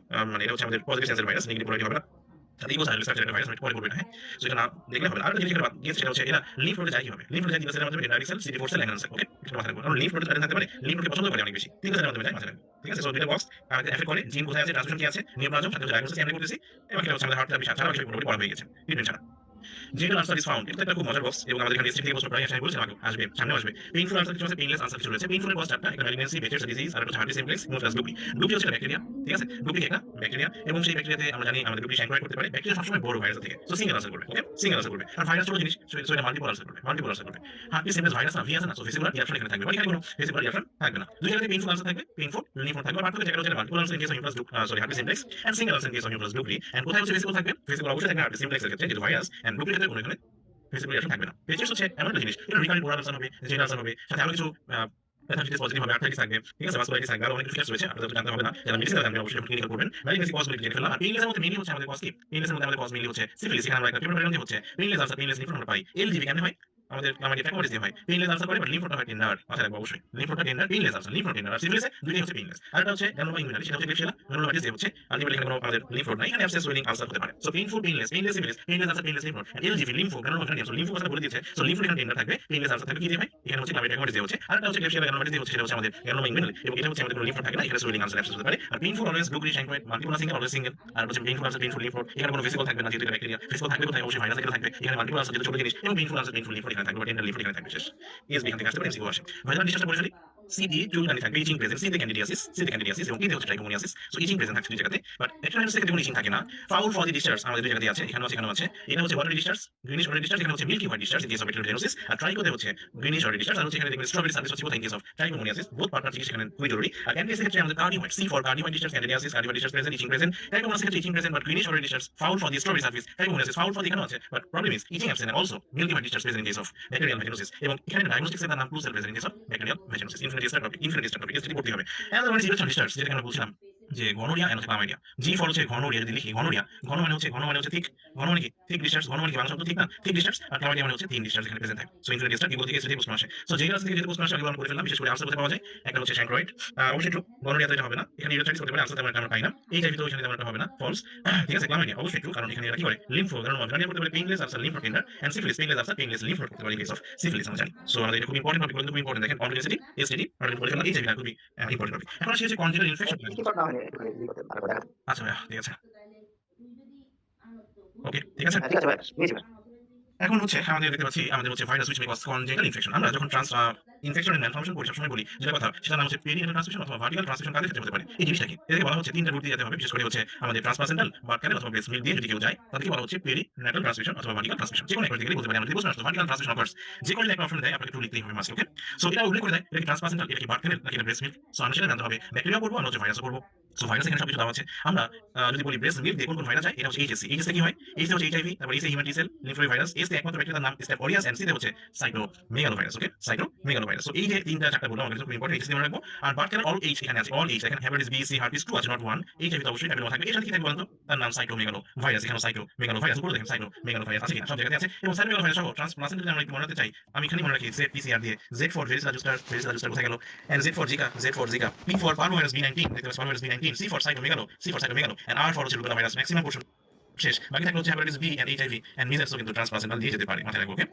মানে এটা হচ্ছে আমাদের পজিটিভ সেন্সের ভাইরাস, নেগেটিভ পোলারিটি হবে না। সাথে ইগো সাইলেন্স স্ট্রাকচার ভাইরাস পরে করবে না, হ্যাঁ? সো এটা না দেখলে হবে না। আরেকটা জিনিস এখানে বাদ গিয়েছে সেটা হচ্ছে এরা লিম্ফ নোডে যায় কিভাবে? লিম্ফ নোডে যায় 3টা সেলের মাধ্যমে dendritic cell, CD4 cell, laminar cell, okay? এটা মাথায় রাখবো। কারণ লিম্ফ নোডে প্যাটার্ন থাকতে পারে, লিম্ফ নোডকে পছন্দ করে অনেক বেশি। 3টা সেলের মাধ্যমে যায় মাথায় রাখবো। ঠিক আছে? সো 2টা বক্স আমাদের এফেক্ট করে জিন কোথায় আছে, ট্রান্সমিশন কি আছে, নিউপ্লাজম সাথে ডায়াগনোসিস আমরা করতেছি এবং এটা হচ্ছে আমাদের হার্ট ছাড়া বাকি সব মোটামুটি পড়া হয়ে গেছে। ট্রিটমেন্ট ছাড়া। General answer is found. এটা একটা খুব মজার বক্স এবং আমাদের এখানে থেকে প্রশ্ন প্রায় আসে, আমি বলেছিলাম আগেও আসবে, সামনেও আসবে। পেইনফুল আনসার কিছু আছে, পেইনলেস আনসার কিছু রয়েছে। পেইনফুল এর বক্স চারটা, একটা ম্যালিগন্যান্সি, বেচেটস ডিজিজ, আর একটা হার্ট সিমপ্লেক্স, হিমোফিলাস গ্লুপি। গ্লুপি হচ্ছে ব্যাকটেরিয়া, ঠিক আছে? গ্লুপি একটা ব্যাকটেরিয়া এবং সেই ব্যাকটেরিয়াতে আমরা জানি আমাদের গ্লুপি সাইক্লোয়েড করতে পারে। ব্যাকটেরিয়া সবসময় বড় ভাইরাস থেকে। সো সিঙ্গেল আনসার করবে, ওকে? সিঙ্গেল আনসার করবে। আর ভাইরাস ছোট জিনিস, সো এটা মাল্টিপল আনসার করবে, মাল্টিপল আনসার করবে। হার্ট সিমপ্লেক্স ভাইরাস না, ভি আছে না, সো ভেসিকুলার রিঅ্যাকশন এখানে থাকবে। মানে এখানে কোনো ভেসিকুলার রিঅ্যাকশন থাকবে না। দুই জায়গাতে পেইনফুল আনসার থাকবে, পেইনফুল লিম্ফ থাকবে। আর পার্থক্য যেটা হচ্ছে multiple answer in case of haemophilus গ্লুপ, সরি হার্ট simplex and single answer in case of haemophilus গ্লুপি। এন্ড কোথায় হচ্ছে ভেসিকুলার থাকবে? ভেসিকুলার অবশ্যই থাকবে হার্ট সিমপ্লেক্সের ক্ষেত্রে যেহেতু ভাইরাস, এন্ড গ্লুপির ক্ষেত্রে কোনো এখানে ফেসিবল রিঅ্যাকশন থাকবে না। পেচেস হচ্ছে এমন একটা জিনিস, এটা রিকারেন্ট ওরাল আলসার হবে, জেনারেল আলসার হবে, সাথে আরো কিছু প্যাথোলজিস্ট পজিটিভ হবে, আর্থ্রাইটিস থাকবে, ঠিক আছে? ভাস্কুলাইটিস থাকবে, আরো অনেক ফিচার্স রয়েছে, আপনাদের জানতে হবে না। যারা মেডিসিন জানবেন অবশ্যই ক্লিনিক্যাল করবেন। ম্যালিগন্যান্সি কজগুলো জেনে ফেললাম। আর পেইনলেসের মধ্যে মেইনলি হচ্ছে আমাদের কজ কি? পেইনলেসের মধ্যে আমাদের কজ মেইনলি হচ্ছে সিফিলিস। এখানে আমরা একটা পেপার প্যাটার্ন হচ্ছে পেইনলেস আলসার, পেইনলেস লিম্ফ আমরা পাই। এলজিভি কেন হয়? আমাদের আমাদের ট্যাকোমাটিস দিয়ে হয়। পেইনলেস আলসার করে বাট লিম্ফ নোডটা হয় টেন্ডার, মাথায় রাখবো অবশ্যই। লিম্ফ নোডটা tender, painless ulcer, lymph node tender. আর সিফিলিসে দুইটাই হচ্ছে পেইনলেস। আরেকটা হচ্ছে গ্রানুলোমা ইনগুইনালি, সেটা হচ্ছে গ্লিপশিলা, গ্রানুলোমাটিস দিয়ে হচ্ছে আলটিমেটলি এখানে কোনো আমাদের লিম্ফ নোড নাই, এখানে অ্যাবসেস সুয়েলিং আলসার হতে পারে। So painful, painless, painless syphilis, painless ulcer, painless lymph node. LGV lympho, granuloma এখানে নেই। সো লিম্ফো কথা বলে দিয়েছে। সো লিম্ফ এখানে টেন্ডার থাকবে, পেইনলেস আলসার থাকবে কি দিয়ে হয়? এখানে হচ্ছে গ্রামের ট্যাকোমাটিস দিয়ে হচ্ছে। আরেকটা হচ্ছে গ্লিপশিলা, গ্রানুলোমাটিস দিয়ে হচ্ছে, সেটা হচ্ছে আমাদের গ্রানুলোমা ইনগুইনালি এবং এটা হচ্ছে আমাদের কোনো লিম্ফ নোড থাকে না, এখানে সুয়েলিং আলসার অ্যাবসেস হতে পারে। আর পেইনফুল অলওয়েজ ব্লু গ্রিন সাইনকয়েড, মাল্টিপল না সিঙ্গেল, অলওয়েজ সিঙ্গেল। আর হচ্ছে painful ulcer, painful lymph node, এখানে কোনো ভেসিকল থাকবে না যেহেতু এটা ব্যাকটেরিয়া। ভেসিকল থাকবে কোথায়? অবশ্যই ভাইরাস এখানে থাকবে। এখানে মাল্টিপল আলসার যেহেতু ছোট জিনিস এবং painful ulcer, painful lymph node এখানে থাকবে, বাট টেন্ডার লিম্ফ নোড এখানে থাকবে। শেষ। ইএসবি এখান থেকে আসতে পারে, এমসিকিউ আসে। ভাইরাল ডিসচার্জটা বলে ফেলি। সিডি চুলকানি থাকবে, ইচিং প্রেজেন্ট, সিতে ক্যান্ডিডিয়াসিস, সিতে ক্যান্ডিডিয়াসিস এবং ইতে হচ্ছে ট্রাইকোমোনিয়াসিস। সো ইচিং প্রেজেন্ট থাকছে দুই জায়গাতে, বাট এক্সট্রাহেন্স থেকে কোনো ইচিং থাকে না। ফাউল ফর দি ডিসচার্জ আমাদের দুই জায়গাতে আছে, এখানেও আছে, এখানেও আছে। এটা হচ্ছে watery discharge, greenish watery discharge, এখানে হচ্ছে milky white discharge in case of ব্যাকটেরিওজেনোসিস। আর ট্রাইকোতে হচ্ছে গ্রিনিশ ওয়াটারি ডিসচার্জ, আর হচ্ছে এখানে দেখবেন স্ট্রবেরি সার্ভিস হচ্ছে কোথায়? In case of trichomoniasis. Both partner চিকিৎসা এখানে খুবই জরুরি। আর ক্যান্ডিডিয়াসিস ক্ষেত্রে আমাদের curdy white, C for curdy white discharge, candidiasis, curdy white discharge present, itching present. Trichomoniasis ক্ষেত্রে itching present but greenish watery discharge, foul for the strawberry service. Trichomoniasis foul for the এখানেও আছে, but problem is itching absent and also milky white discharge present in case of bacterial vaginosis. এবং এখানে diagnostics এর নাম clue cell present in case of bacterial vaginosis. Infinity star topic, infinity star topic ST পড়তে হবে। And মানে serious discharge যেটা আমরা বলছিলাম যে gonorrhoea and chlamydia. G for হচ্ছে গনোরিয়া, যদি লিখি গনোরিয়া, ঘন মানে হচ্ছে থিক, ঘন মানে কি? থিক ডিসচার্জ, ঘন মানে কি? বাংলা শব্দ ঠিক না? Thick discharge. আর ক্লামাইডিয়া মানে হচ্ছে থিন ডিসচার্জ এখানে প্রেজেন্ট থাকে। সো ইনফিনিটি স্টার এগুলো থেকে এসটি প্রশ্ন আসে। সো যেগুলো থেকে যেটা প্রশ্ন আসে এগুলো আমরা করে ফেললাম। বিশেষ করে আনসার কোথায় পাওয়া যায়? একটা হচ্ছে স্যাঙ্ক্রয়েড, অবশ্যই ট্রু। গনোরিয়া তো এটা হবে না, এখানে ইউরেথাইটিস হতে পারে, আনসার তেমন আমরা পাই না। এইচআইভি তো এখানে তেমন একটা হবে না, ফলস। ঠিক আছে? ক্লামাইডিয়া অবশ্যই ট্রু, কারণ এখানে এরা কি করে? লিম্ফো, গ্রানুলোমা করতে পারে, painless ulcer, lymph node tender, and syphilis, painless ulcer, painless lymph node করতে পারে ইন কেস অফ সিফিলিস আমরা জানি। সো আমাদের এটা খুব ইম্পর্টেন্ট টপিক, খুব ইম্পর্টেন্ট। দেখেন অনলিসিটি, এসটিডি আর করে ফেললাম, এইচআইভি না, খুবই ইম্পর্টেন্ট টপিক। এখন আসি হচ্ছে কনজেনিটাল ইনফেকশন। আচ্ছা ভাইয়া, ঠিক আছে। ওকে, ঠিক আছে। ঠিক আছে ভাই, নিয়েছি ভাই। এখন হচ্ছে আমাদের দেখতে পাচ্ছি আমাদের হচ্ছে virus which may cause congenital infection. আমরা যখন ইনফেকশন এন্ড ম্যালফরমেশন করি সবসময় বলি যেটা কথা, সেটা নাম হচ্ছে পেরিনেটাল ট্রান্সমিশন অথবা ভার্টিকাল ট্রান্সমিশন কাদের ক্ষেত্রে হতে পারে। এই জিনিসটা কি? এটাকে বলা হচ্ছে তিনটা রুট দিয়ে যেতে হবে, বিশেষ করে হচ্ছে আমাদের ট্রান্সপ্লাসেন্টাল বা ক্যানেল অথবা ব্রেস্ট মিল্ক দিয়ে যদি কেউ যায় তাদেরকে বলা হচ্ছে পেরিনেটাল ট্রান্সমিশন অথবা ভার্টিকাল ট্রান্সমিশন। যেকোনো একটা দিকে বলতে পারি আমরা, যদি প্রশ্ন আসে ভার্টিকাল ট্রান্সমিশন অফার্স, যে কোনো একটা অপশন দেয় আপনাকে একটু লিখতেই হবে মাস্ট। ওকে, সো এটা উল্লেখ করে দেয় এটা কি ট্রান্সপ্লাসেন্টাল, এটা কি বার্থ ক্যানেল নাকি এটা ব্রেস্ট মিল্ক। সো আমরা সেটা জানতে হবে। ব্যাকটেরিয়া করবো আর হচ্ছে ভাইরাসও করবো। সো ভাইরাস এখানে সবকিছু দেওয়া আছে। আমরা যদি বলি ব্রেস্ট মিল্ক দিয়ে কোন ভাইরাস যায়, এটা হচ্ছে এইচএসসি। এইচএসসি কি হয়? এইচএসসি হচ্ছে এইচআইভি, তারপর HSC human T cell lymphoid virus, এসতে একমাত্র ব্যাকটেরিয়ার নাম স্টেপ অরিয়াস, এন্ড সিতে হচ্ছে সাইটোমেগালোভাইরাস। ওকে, সাইটোমেগালোভাইরাস। সো এই যে তিনটা চারটা বললাম আমাদের খুব ইম্পর্টেন্ট, এইচএসসি মনে রাখবো। আর বার্থ ক্যানেল অল এইচ এখানে আছে, অল এইচ। এখানে হেপাটাইটিস বি, সি, হার্পিস 2 আছে, নট 1। এইচআইভি তো অবশ্যই প্যাপিলোমা থাকবে। এর সাথে কি থাকবে বলতো? তার নাম সাইটোমেগালোভাইরাস। এখানে সাইটোমেগালোভাইরাস উপরে দেখেন সাইটোমেগালোভাইরাস আছে কিনা, সব জায়গাতে আছে। এবং সাইটোমেগালোভাইরাস সহ ট্রান্সপ্লাসেন্টাল আমরা একটু মনে রাখতে চাই, আমি এখানে মনে রাখি জেড পিসিআর দিয়ে। Z for varicella zoster, varicella zoster কোথায় গেল? And Z for Zika, Z for Zika. P for parvovirus বি19, দেখতে পাচ্ছ পারভোভাইরাস বি19। C for cytomegalo, C for cytomegalo. And R for হচ্ছে রুবেলা ভাইরাস। ম্যাক্সিমাম পোরশন শেষ। বাকি থাকলে হচ্ছে hepatitis B and HIV and মিজেলসও কিন্তু ট্রান্সপ্লাসেন্টাল দিয়ে যেতে পারে, মাথায় রাখবো। ওকে,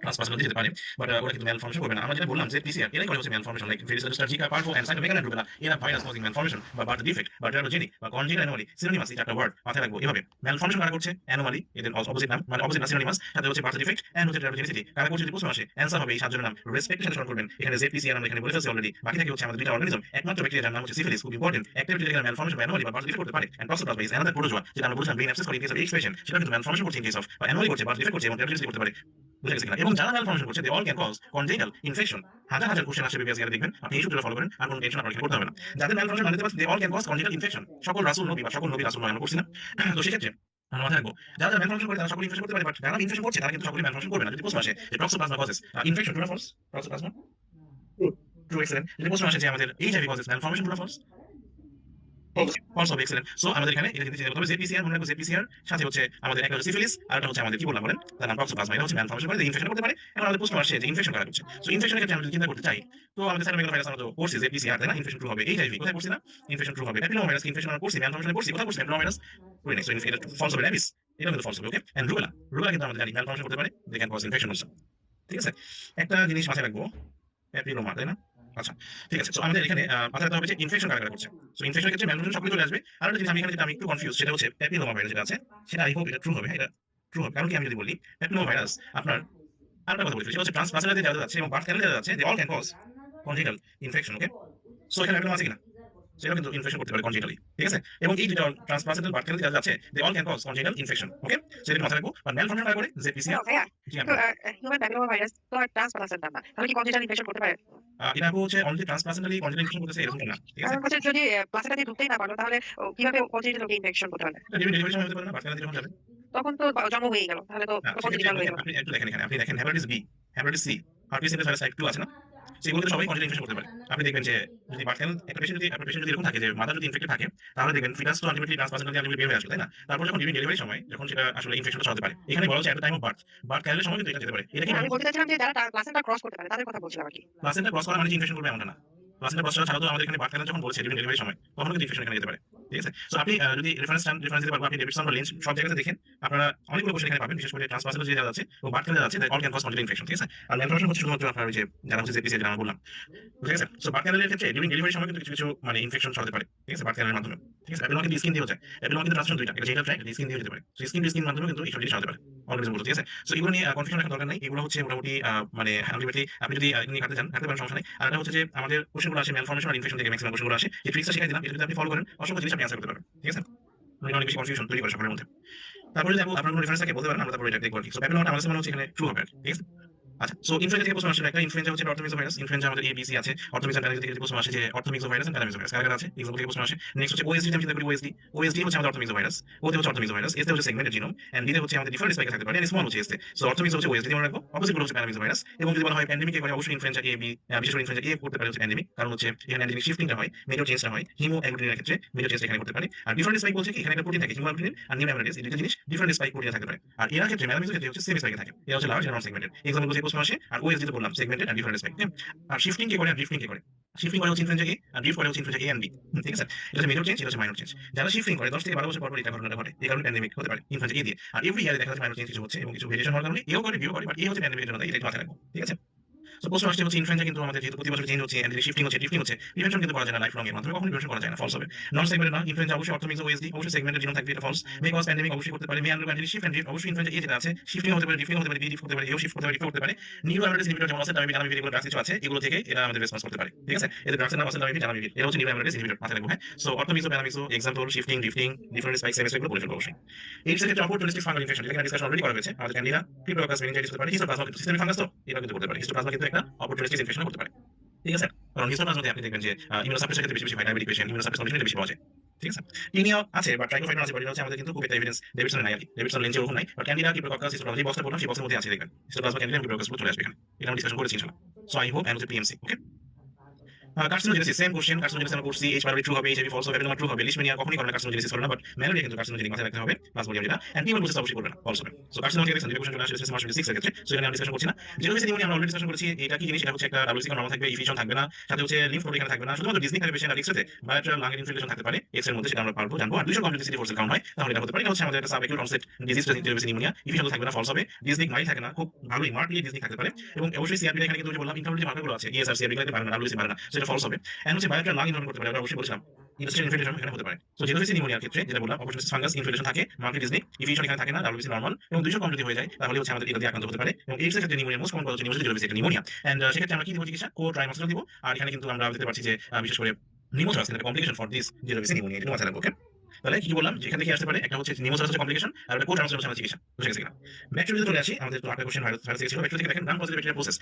ট্রান্সপ্লাসেন্টাল দিয়ে যেতে পারে, বাট ওরা কিন্তু ম্যালফরমেশন করবে না। আমরা যেটা বললাম যে পিসিআর এরাই করে হচ্ছে malformation, like varicella zoster, Zika, parvo and cytomegalo and rubella. এরা ভাইরাস কজিং ম্যালফরমেশন বা বার্থ ডিফেক্ট বা টেরাটোজেনিক বা কনজেনিটাল অ্যানোমালি, সিনোনিমাস, এই চারটা ওয়ার্ড মাথায় রাখবো। এভাবে ম্যালফরমেশন কারা করছে? অ্যানোমালি, এদের অপোজিট নাম, মানে অপোজিট না সিনোনিমাস। সাথে হচ্ছে বার্থ ডিফেক্ট এন্ড হচ্ছে টেরাটোজেনিসিটি। কারা করছে যদি প্রশ্ন আসে অ্যানসার হবে এই সাতজনের নাম, রেসপেক্টের সাথে স্মরণ করবেন। এখানে জেড পিসিআর আমরা এখানে বলে ফেলছি অলরেডি। বাকি থাকে হচ্ছে আমাদের দুইটা অর্গানিজম, একমাত্র ব্যাকটেরিয়ার নাম হচ্ছে সিফিলিস, খুব ইম্পর্টেন্ট। একটা ব্যাকটেরিয়া ম্যালফরমেশন বা অ্যানোমালি বা বার্থ ডিফেক্ট করতে পারে। And toxoplasma is another protozoa, যেটা আমরা বলছিলাম ব্রেইন অ্যাবসেস করে ইন কেস অফ এক্সপ্রেশন, সেটা কিন্তু ম্যালফরমেশন করছে ইন কেস অফ বা অ্যানোমালি করছে, বার্থ ডিফেক্ট করছে এবং টেরাটোজেনিসিটি করতে পারে। বুঝা গেছে কিনা? এবং যারা ম্যালফরমেশন করছে they all can cause congenital infection. হাজার হাজার কোশ্চেন আসবে বিবিএস দেখবেন, আপনি এই সূত্রটা ফলো করেন, আর কোনো টেনশন আপনার এখানে করতে হবে না। যাদের ম্যালফরমেশন মানে they all can cause congenital infection. সকল রাসূল নবী বা সকল নবী রাসূল নয়, আমরা করছি না? তো সেক্ষেত্রে আমরা মাথায় রাখবো যারা ম্যালফরমেশন করে তারা সকলে ইনফেকশন করতে পারে, বাট যারা ইনফেকশন করছে তারা কিন্তু সকলে ম্যালফরমেশন করবে না। যদি প্রশ্ন আসে যে টক্সোপ্লাজমা কজেস ইনফেকশন, ট্রু না ফলস? Toxoplasma true, excellent. যদি প্রশ্ন আসে যে আমাদের এইচআইভি কজেস ম্যালফরমেশন, ট্রু না ফলস? ফলস হবে। এক্সেলেন্ট। সো আমাদের এখানে এটা কিন্তু চিন্তা করতে হবে জেপিসিআর, মনে রাখবো জেপিসিআর সাথে হচ্ছে আমাদের একটা হচ্ছে সিফিলিস আর একটা হচ্ছে আমাদের কি বললাম বলেন? তার নাম টক্সোপ্লাজমা। এটা হচ্ছে ম্যালফরমেশন করে ইনফেকশন করতে পারে। এখন আমাদের প্রশ্ন আসছে যে ইনফেকশন কারা করছে? সো ইনফেকশনের ক্ষেত্রে আমরা যদি চিন্তা করতে চাই, তো আমাদের সাইটোমেগালোভাইরাস আমরা তো পড়ছি জেপিসিআর, তাই না? ইনফেকশন ট্রু হবে। এইচআইভি কোথায় পড়ছি না? ইনফেকশন ট্রু হবে। প্যাপিলোমাভাইরাস ইনফেকশন আমরা পড়ছি, ম্যালফরমেশনে পড়ছি। কোথায় পড়ছি? প্যাপিলোমাভাইরাস পড়ি নাই। সো এটা ফলস হবে। র্যাবিস এটাও কিন্তু ফলস হবে। ওকে? And rubella. রুবেলা কিন্তু আমরা জানি ম্যালফরমেশন করতে পারে। They can cause infection also. ঠিক আছে? একটা জিনিস মাথায় রাখবো, প্যাপিলোমা, তাই না? আচ্ছা, ঠিক আছে। সো আমাদের এখানে মাথায় রাখতে হবে যে ইনফেকশন কারা করছে। সো ইনফেকশনের ক্ষেত্রে ম্যালফরমেশন সবগুলো চলে আসবে। আর একটা জিনিস আমি এখানে যেটা আমি একটু কনফিউজ, সেটা হচ্ছে প্যাপিলোমা ভাইরাস যেটা আছে, সেটা আই হোপ এটা ট্রু হবে। হ্যাঁ, এটা ট্রু হবে। কারণ কি আমি যদি বলি প্যাপিলোমা ভাইরাস আপনার আরেকটা কথা বলি, সেটা হচ্ছে ট্রান্সপ্লাসেন্টাতে যারা যাচ্ছে এবং বার্থ ক্যানালে যারা যাচ্ছে, they all can cause congenital infection. Okay? So এখানে প্যাপিলোমা আছে কিনা? সেটাও কিন্তু ইনফেকশন করতে পারে কনজেনিটালি। ঠিক আছে? এবং এই দুটো ট্রান্সপ্লাসেন্টাল বার্থ ক্যানালে যারা যাচ্ছে, they all can cause congenital infection. Okay? So এটা মাথায় রাখবো। আর ম্যালফরমেশন কারা করে? যে পিসিআর। ভাইয়া, জি তো আপু। হিউম্যান প্যাপিলোমা ভাইরাস তো আর ট্রান্সপ্লাসেন্টার না। তাহলে কি কনজেনিটাল ইনফেকশন করতে পারে? এটা আপু হচ্ছে অনলি ট্রান্সপ্লাসেন্টালি কনজেনিটাল ইনফেকশন করতেছে এরকমটা না। ঠিক আছে? কারণ হচ্ছে যদি প্লাসেন্টা দিয়ে ঢুকতেই না পারলো তাহলে কিভাবে কনজেনিটাল ওকে ইনফেকশন করতে পারবে? এটা ডেলিভারি সময় হতে পারে না? বার্থ ক্যানালে যখন যাবে। তখন তো জন্ম হয়েই গেল। তাহলে তো না, সেক্ষেত্রে কনজেনিটাল হয়ে গেল না। আপনি একটু দেখেন এখানে। আপনি দেখেন hepatitis B, hepatitis C, herpes simplex virus type 2 আছে না? সেগুলোতে সবাই কন্টিনিউ ইনফেকশন করতে পারে। আপনি দেখবেন যে যদি বার্থ ক্যানাল একটা পেশেন্ট যদি আপনার পেশেন্ট যদি এরকম থাকে যে মাদার যদি ইনফেক্টেড থাকে, তাহলে দেখবেন ফিটাস তো আলটিমেটলি ট্রান্সপ্লাসেন্টালি আলটিমেটলি বের হয়ে আসবে, তাই না? তারপর যখন ডিউরিং ডেলিভারির সময় যখন সেটা আসলে ইনফেকশনটা ছড়াতে পারে। এখানে বলা হচ্ছে at the time of birth, birth ক্যানালের সময় কিন্তু এটা যেতে পারে। এটা কি হ্যাঁ, আমি মানুষ বলতে চাচ্ছিলাম যে যারা প্লাসেন্টা ক্রস করতে পারে তাদের কথা বলছিলাম আরকি। প্লাসেন্টা ক্রস করা মানে যে ইনফেকশন করবে এমনটা না। প্লাসেন্টা ক্রস করা ছাড়াও তো আমাদের এখানে বার্থ ক্যানাল যখন বলেছে ডিউরিং ডেলিভারির সময়, তখনও কিন্তু ইনফেকশন এখানে যেতে পারে। ঠিক আছে? সো আপনি যদি রেফারেন্স দিতে পারবো, আপনি ডেভিডসন বা লিঞ্চ সব জায়গাতে দেখেন, আপনারা অনেকগুলো কোয়েশ্চেন এখানে পাবেন। বিশেষ করে ট্রান্সপ্লাসেন্টাল যে যারা আছে এবং বার্থ ক্যানালে যাচ্ছে, all can cause continue infection. ঠিক আছে? আর ম্যালফরমেশন হচ্ছে শুধুমাত্র আপনার ওই যে যারা হচ্ছে জেপিসি যেটা আমরা বললাম। বুঝা গেছে? সো বার্থ ক্যানালের ক্ষেত্রে ডিউরিং ডেলিভারির সময় কিন্তু কিছু মানে ইনফেকশন ছড়াতে পারে। ঠিক আছে? বার্থ ক্যানালের মাধ্যমে। ঠিক আছে? প্যাপিলোমা কিন্তু স্কিন দিয়েও যায়। প্যাপিলোমা কিন্তু ট্রান্সমিশন দুইটা। এটা জেনিটাল ট্র্যাক্ট, এটা স্কিন দিয়েও যেতে পারে। সো স্কিন টু স্কিন মাধ্যমে কিন্তু এইসব জিনিস ছড়াতে পারে অর্গানিজম গুলো। ঠিক আছে? সো এগুলো নিয়ে কনফিউশন রাখার দরকার নাই। এগুলো হচ্ছে মোটামুটি মানে আলটিমেটলি আপনি যদি নিয়ে ঘাটতে চান, ঘাটতে পারেন, সমস্যা নেই। আর এটা হচ্ছে যে আমাদের কোশ্চেনগুলো আসে ম্যালফরমেশন আর ইনফেকশন থেকে ম্যাক্সিমাম কোশ্চেনগুলো আসে। যে ট্রিক্সটা শিখাই দিলাম, এটা যদি আপনি ফলো করেন, অসংখ্য জিনিস আপনি অ্যান্সার করতে পারবেন। ঠিক আছে? এটা অনেক বেশি কনফিউশন তৈরি করে সকলের মধ্যে। তারপরে যদি আপনার কোনো রেফারেন্স থাকে বলতে পারেন, আমরা তারপরে এটা দেখব আরকি। সো প্যাপিলোমাটা আমার কাছে মনে হচ্ছে এখানে ট্রু হবে আরকি। ঠিক আছে? আচ্ছা, সো ইনফ্লুয়েঞ্জা থেকে প্রশ্ন আসলে একটা ইনফ্লুয়েঞ্জা হচ্ছে অর্থোমিক্সোভাইরাস। ইনফ্লুয়েঞ্জা আমাদের এবিসি আছে। অর্থোমিক্স এন্ড প্যারালাইসিস থেকে প্রশ্ন আসে যে অর্থোমিক্সোভাইরাস এন্ড প্যারালাইসিস কারা কারা আছে? এক্সাম্পল থেকে প্রশ্ন আসে। নেক্সট হচ্ছে ওএসডি, আমি চিন্তা করি ওএসডি। ওএসডি হচ্ছে আমাদের অর্থোমিক্সোভাইরাস। ওতে হচ্ছে অর্থোমিক্সোভাইরাস। এতে হচ্ছে সেগমেন্টেড জিনোম এন্ড ডিতে হচ্ছে আমাদের ডিফারেন্ট স্পাইকে থাকতে পারে। এন্ড স্মল হচ্ছে এসতে। সো অর্থোমিক্স হচ্ছে ওএসডি মনে রাখবো। অপোজিট গুলো হচ্ছে প্যারালাইসিস এবং যদি বলা হয় প্যান্ডেমিক এ অবশ্যই ইনফ্লুয়েঞ্জা এ বি, বিশেষ করে ইনফ্লুয়েঞ্জা এ করতে পারে হচ্ছে প্যান্ডেমিক। কারণ হচ্ছে এখানে প্যান্ডেমিক শিফটিংটা হয়, মেজর চেঞ্জটা হয়। হিমো অ্যাগ্লুটিনের ক্ষেত্রে মেজর চেঞ্জটা এখানে করতে পারে। আর ডিফারেন্ট স্পাইক বলছে কি এখানে একটা প্রোটিন থাকে, হিমো অ্যাগ্লুটিন আর নিউ অ্যামিনোডেজ, এই দুটো জিনিস ডিফারেন্ট স্পাইক প্রোটিনে থাকতে পারে। আর এর ক্ষেত্রে ম্যালামিসের ক্ষেত্রে হচ্ছে সেমি স্পাইকে থাকে। এটা হচ্ছে large and non segmented. Example থেকে প্রশ্ন আসে। আর ওএসডি তে বললাম সেগমেন্টেড আর ডিফারেন্ট স্পাইক। আর শিফটিং কে করে আর ড্রিফটিং কে করে? শিফটিং করে হচ্ছে ইনফ্লুয়েঞ্জা এ আর ড্রিফট করে হচ্ছে ইনফ্লুয়েঞ্জা এ এন্ড বি। ঠিক আছে? এটা হচ্ছে মেজর চেঞ্জ, এটা হচ্ছে মাইনর চেঞ্জ। যারা শিফটিং করে 10 থেকে 12 বছর পর এই ঘটনাটা ঘটে। এই কারণে প্যান্ডেমিক হতে পারে ইনফ্লুয়েঞ্জা এ দিয়ে। আর এভরি ইয়ারে দেখা যাচ্ছে মাইনর চেঞ্জ কিছু হচ্ছে এবং কিছু ভেরিয়েশন হওয়ার কারণে এও করে বিও করে, বাট এ হচ্ছে প্যান্ডেমিকের জন্য দায়ী। এটা একটু মাথায় রাখবো। ঠিক আছে? সো প্রশ্ন আসছে হচ্ছে ইনফ্লুয়েঞ্জা কিন্তু আমাদের যেহেতু প্রতি বছর চেঞ্জ হচ্ছে, এন্ড শিফটিং হচ্ছে, ড্রিফটিং হচ্ছে, প্রিভেনশন কিন্তু করা যায় না লাইফ লং এর মাধ্যমে, কখনো প্রিভেনশন করা যায় না, ফলস হবে। নন সেগমেন্টেড না, ইনফ্লুয়েঞ্জা অবশ্যই অর্থোমিক্স ওএসডি অবশ্যই সেগমেন্টেড জিনোম থাকবে, এটা ফলস। মে কজ প্যান্ডেমিক অবশ্যই করতে পারে, মে আন্ডারগো শিফট এন্ড ড্রিফট অবশ্যই ইনফ্লুয়েঞ্জা এ যেটা আছে শিফটিং হতে পারে, ড্রিফটিং হতে পারে, বি ড্রিফট হতে পারে, এও শিফট হতে পারে, ডিফট হতে পারে। নিউ অ্যামিনোডেজ ইনহিবিটর যেমন আছে ডামিভির, ডামিভির এগুলো ড্রাগস কিছু আছে, এগুলো থেকে এরা আমাদের রেসপন্স করতে পারে। ঠিক আছে? এদের ড্রাগসের নাম আছে ডামিভির, ডামিভির। এটা হচ্ছে নিউ অ্যামিনোডেজ ইনহিবিটর, মাথায় রাখবো। হ্যাঁ? So orthomyxo, paramyxo, example shifting, drifting, different spike, semi spike বলে ফেলবো অবশ্যই। এইডস এর ক্ষেত্রে অপরচুনিস্টিক ফাঙ্গাল ইনফেকশন, যেটা ডিসকাশন অলরেডি করা হয়েছে, আমাদের ক্যান্ডিডা, ক্রিপ্টোকাকাস মেনিনজাইটিস হতে পারে, হিস্টোপ্লাজমা কিন্তু সিস্টেমিক ফাঙ্গাস, তো এটা কিন্তু করতে পারে। হিস্টোপ্লাজমা কিন্তু একটা অপরচুনিস্টিক ইনফেকশন করতে পারে। ঠিক আছে? কারণ হিস্টোপ্লাজমাতে আপনি দেখবেন যে ইমিউনোসাপ্রেসর ক্ষেত্রে বেশি হয়, ডায়াবেটিক পেশেন্ট ইমিউনোসাপ্রেসর কন্ডিশনে বেশি পাওয়া যায়। ঠিক আছে? টিনিয়া আছে বা ট্রাইকোফাইটন আছে, বাট এটা হচ্ছে আমাদের কিন্তু খুব একটা এভিডেন্স ডেভিডসন নাই আরকি। ডেভিডসন লেঞ্চে ওরকম নাই। বাট ক্যান্ডিডা, ক্রিপ্টোকাকাস, হিস্টোপ্লাজমা যে বক্সটা বললাম সেই বক্সের মধ্যে আছে দেখবেন। হিস্টোপ্লাজমা, ক্যান্ডিডা, ক্রিপ্টোকাকাস গুলো চলে আসবে এখানে। এটা আমরা ডিসকাশন করেছি ইনশাআল্লাহ। সো আই হোপ এন্ড হচ্ছে PMC. Okay? Carcinogenesis same question. Carcinogenesis আমরা করছি, এইচ পাইলোরি ট্রু হবে, এইচআইভি ফলস হবে, প্যাপিলোমা ট্রু হবে, লিশমেনিয়া কখনোই করে না, কার্সিনোজেনেসিস করে না, বাট ম্যালেরিয়া কিন্তু কার্সিনোজেনিক, মাথায় রাখতে হবে। প্লাজমোডিয়াম যেটা এন্ড পিএল প্রসেস অবশ্যই করবে না, ফলস হবে। সো কার্সিনোজেনিক দেখছেন যে কোশ্চেন চলে আসে মার্চ 26 এর ক্ষেত্রে, সো এটা আমরা ডিসকাশন করছি না। জেনোভিসি নিউমোনিয়া আমরা অলরেডি ডিসকাশন করেছি। এটা কি জিনিস? এটা হচ্ছে একটা ডাব্লিউসি নরমাল থাকবে, ইফিশন থাকবে না, সাথে হচ্ছে লিম্ফ নোড এখানে থাকবে না, শুধুমাত্র ডিজনি থাকবে পেশেন্ট। আর এক্সরেতে বায়োট্রাল লাং ইনফিলট্রেশন থাকতে পারে, এক্স এর মধ্যে, সেটা আমরা পারবো জানবো। আর 200 কমপ্লিট সিডি ফোর্সের কাউন্ট হয়, তাহলে এটা হতে পারে। এটা হচ্ছে আমাদের একটা সাব অ্যাকিউট অনসেট ডিজিজ, জেনোভিসি নিউমোনিয়া। ইফিশন থাকবে না, ফলস হবে। ডিজনিক মাই থাকে না, খুব ভালোই মার্কলি ডিজনিক থাকতে পারে। এবং অবশ্যই সিআরপি এখানে কিন্তু বললাম ইনফ্লামেটরি মার্কারগুলো আছে, ইএসআর সিআরপি গুলোতে পারে না, ডাব্লিউসি পারে না, সেটা ফলস হবে। এন্ড হচ্ছে বায়োট্রাল লাং ইনফেকশন করতে পারে, আমরা অবশ্যই বলেছিলাম। ইনস্টিটিউশন ইনফেকশন এখানে হতে পারে। সো জেনোভিসি নিউমোনিয়ার ক্ষেত্রে যেটা বললাম, অপরচুনিস্টিক ফাঙ্গাস ইনফেকশন থাকে, মার্কলি ডিজনিক, ইফিশন এখানে থাকে না, ডাব্লিউসি নরমাল এবং 200 কম যদি হয়ে যায়, তাহলে হচ্ছে আমাদের এটা দিয়ে আক্রান্ত হতে পারে। এবং এইডস এর ক্ষেত্রে নিউমোনিয়া মোস্ট কমন হচ্ছে জেনোভিসি একটা নিউমোনিয়া। এন্ড সেক্ষেত্রে আমরা কি দিব চিকিৎসা? কো-ট্রাইমোক্সাল দিব। আর এখানে কিন্তু আমরা দেখতে পাচ্ছি যে বিশেষ করে নিউমোথরাক্স একটা কমপ্লিকেশন ফর দিস জেনোভিসি নিউমোনিয়া, এটা মাথায় রাখবো। ওকে? তাহলে কি বললাম যে এখান থেকে আসতে পারে, একটা হচ্ছে নিউমোথরাক্স হচ্ছে কমপ্লিকেশন, আর একটা কো-ট্রাইমোক্সাল হচ্ছে আমাদের চিকিৎসা। বুঝে গেছে কিনা? ব্যাকটেরিয়াতে চলে আসি। আমাদের তো আটটা কোশ্চেন ভাইরাস থেকে ছিল। ব্যাকটেরিয়া থেকে দেখেন gram positive bacteria process.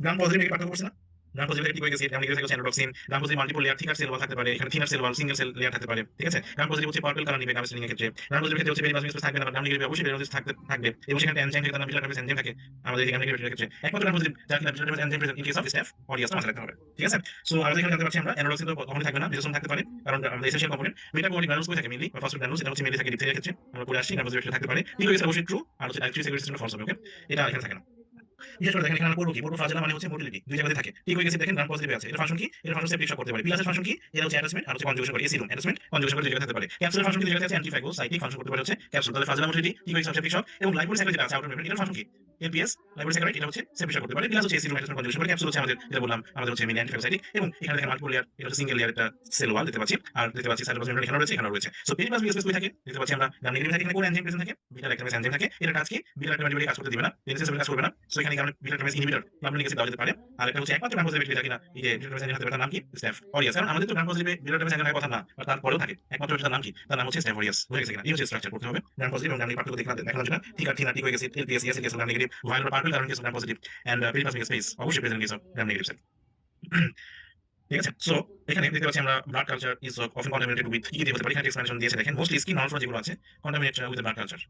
Gram positive এর পার্থক্য করছে না? গ্রাম পজিটিভ থেকে কি হয়ে গেছে গ্রাম নেগেটিভ থেকে হচ্ছে অ্যান্ড্রোক্সিন gram positive multiple layer thicker cell wall থাকতে পারে এখানে thinner cell wall single cell layer থাকতে পারে ঠিক আছে গ্রাম পজিটিভ হচ্ছে পার্পল কালার নিবে গ্রাম সেলিং এর ক্ষেত্রে গ্রাম পজিটিভ ক্ষেত্রে হচ্ছে পেরিপ্লাজমিক স্পেস থাকবে না গ্রাম নেগেটিভ অবশ্যই পেরিপ্লাজমিক থাকবে এবং সেখানে এনজাইম থাকে তার নাম বিটারটামেস এনজাইম থাকে আমাদের এই গ্রাম নেগেটিভ ক্ষেত্রে একমাত্র গ্রাম পজিটিভ যার কিনা বিটারটামেস enzyme present in case of staph aureus মাথায় রাখতে হবে ঠিক আছে সো আমাদের এখানে জানতে পারছি আমরা অ্যান্ড্রোক্সিন তো কখনোই থাকবে না বিজোসম থাকতে পারে কারণ আমাদের এসেনশিয়াল কম্পোনেন্ট মেটা কোয়ালি গ্রানুলস করে থাকে মেইনলি বা ফার্স্ট গ্রানুলস এটা হচ্ছে মেইনলি থাকে ডিপথেরিয়া ক্ষেত্রে আমরা পড়ে আসছি গ্রাম পজিটিভ থাকতে পারে ঠিক আছে অবশ্যই ট্রু আর হচ্ছে অ্যাকচুয়ালি সেগ্রেগেশন ফলস হবে ওকে এটা এখানে থাকে না বিশেষ করে দেখেন এখানে আমরা পড়বো কি পড়বো ফ্লাজেলা মানে হচ্ছে মোটিলিটি দুই জায়গাতে থাকে ঠিক হয়ে গেছে দেখেন গ্রাম পজিটিভ আছে এর ফাংশন কি এর ফাংশন সেপটিক করতে পারে পিলাসের ফাংশন কি এর হচ্ছে অ্যাটাচমেন্ট আর হচ্ছে কনজুগেশন করে এসি রুম অ্যাটাচমেন্ট কনজুগেশন করে দুই জায়গাতে থাকতে পারে ক্যাপসুলের ফাংশন কি দুই জায়গাতে আছে অ্যান্টিফাইগোসাইটিক ফাংশন করতে পারে হচ্ছে ক্যাপসুল তাহলে ফ্লাজেলা মোটিলিটি ঠিক হয়ে গেছে সেপটিক শক এবং লাইপোসাইক্রাইড যেটা আছে আউটার মেমব্রেন এর ফাংশন কি এলপিএস লাইপোসাইক্রাইড এটা হচ্ছে সেপটিক করতে পারে পিলাস হচ্ছে এসি রুম অ্যাটাচমেন্ট কনজুগেশন করে ক্যাপসুল হচ্ছে আমাদের যেটা বললাম আমাদের হচ্ছে মেইন অ্যান্টিফাইগোসাইটিক এবং এখানে দেখেন মাল্টিপল লেয়ার এটা হচ্ছে সিঙ্গেল লেয়ার একটা সেল ওয়াল দেখতে পাচ্ছি আর দেখতে পাচ্ছি সাইটোপ্লাজম মেমব্রেন এখানে রয়েছে সো পেরিপ্লাজমিক স্পেস থাকে দেখতে পাচ্ছি আমরা গ্রাম নেগেটিভ থাকে এখানে কোন এনজাইম প্রেজেন্ট থাকে বিটা ল্যাকটেমেস এনজাইম থাকে এটা কাজ কি বিটা ল্যাকটেমেস কাজ করতে দিবে না পেনিসিস কাজ করবে না সো এখানে কারণে বিটা ল্যাকটেমেস ইনহিবিটর গ্রাম নেগেটিভ দেওয়া যেতে পারে আর এটা হচ্ছে একমাত্র গ্রাম পজিটিভ যেটা কিনা এই যে বিটা ল্যাকটেমেস এনজাইম হাতে নাম কি স্টেফ অরিয়াস কারণ আমাদের তো গ্রাম পজিটিভ বিটা ল্যাকটেমেস এনজাইমের কথা না আর তারপরেও থাকে একমাত্র এটার নাম কি তার নাম হচ্ছে স্টেফ অরিয়াস বুঝে গেছে কিনা এই হচ্ছে স্ট্রাকচার করতে হবে গ্রাম পজিটিভ এবং গ্রাম নেগেটিভ পার্থক্য দেখানো যেটা ঠিক আর ঠিক হয়ে গেছে এলপিএস এস case gram negative violet purple কারণ case gram positive and periplasmic space অবশ্যই present case gram negative cell ঠিক আছে সো এখানে দেখতে পাচ্ছি আমরা blood culture is often contaminated with কি হতে পারে এখানে এক্সপ্লেনেশন দিয়েছে দেখেন মোস্টলি স্কিন নন যেগুলো আছে কন্টামিনেটেড উইথ ব্লাড কালচার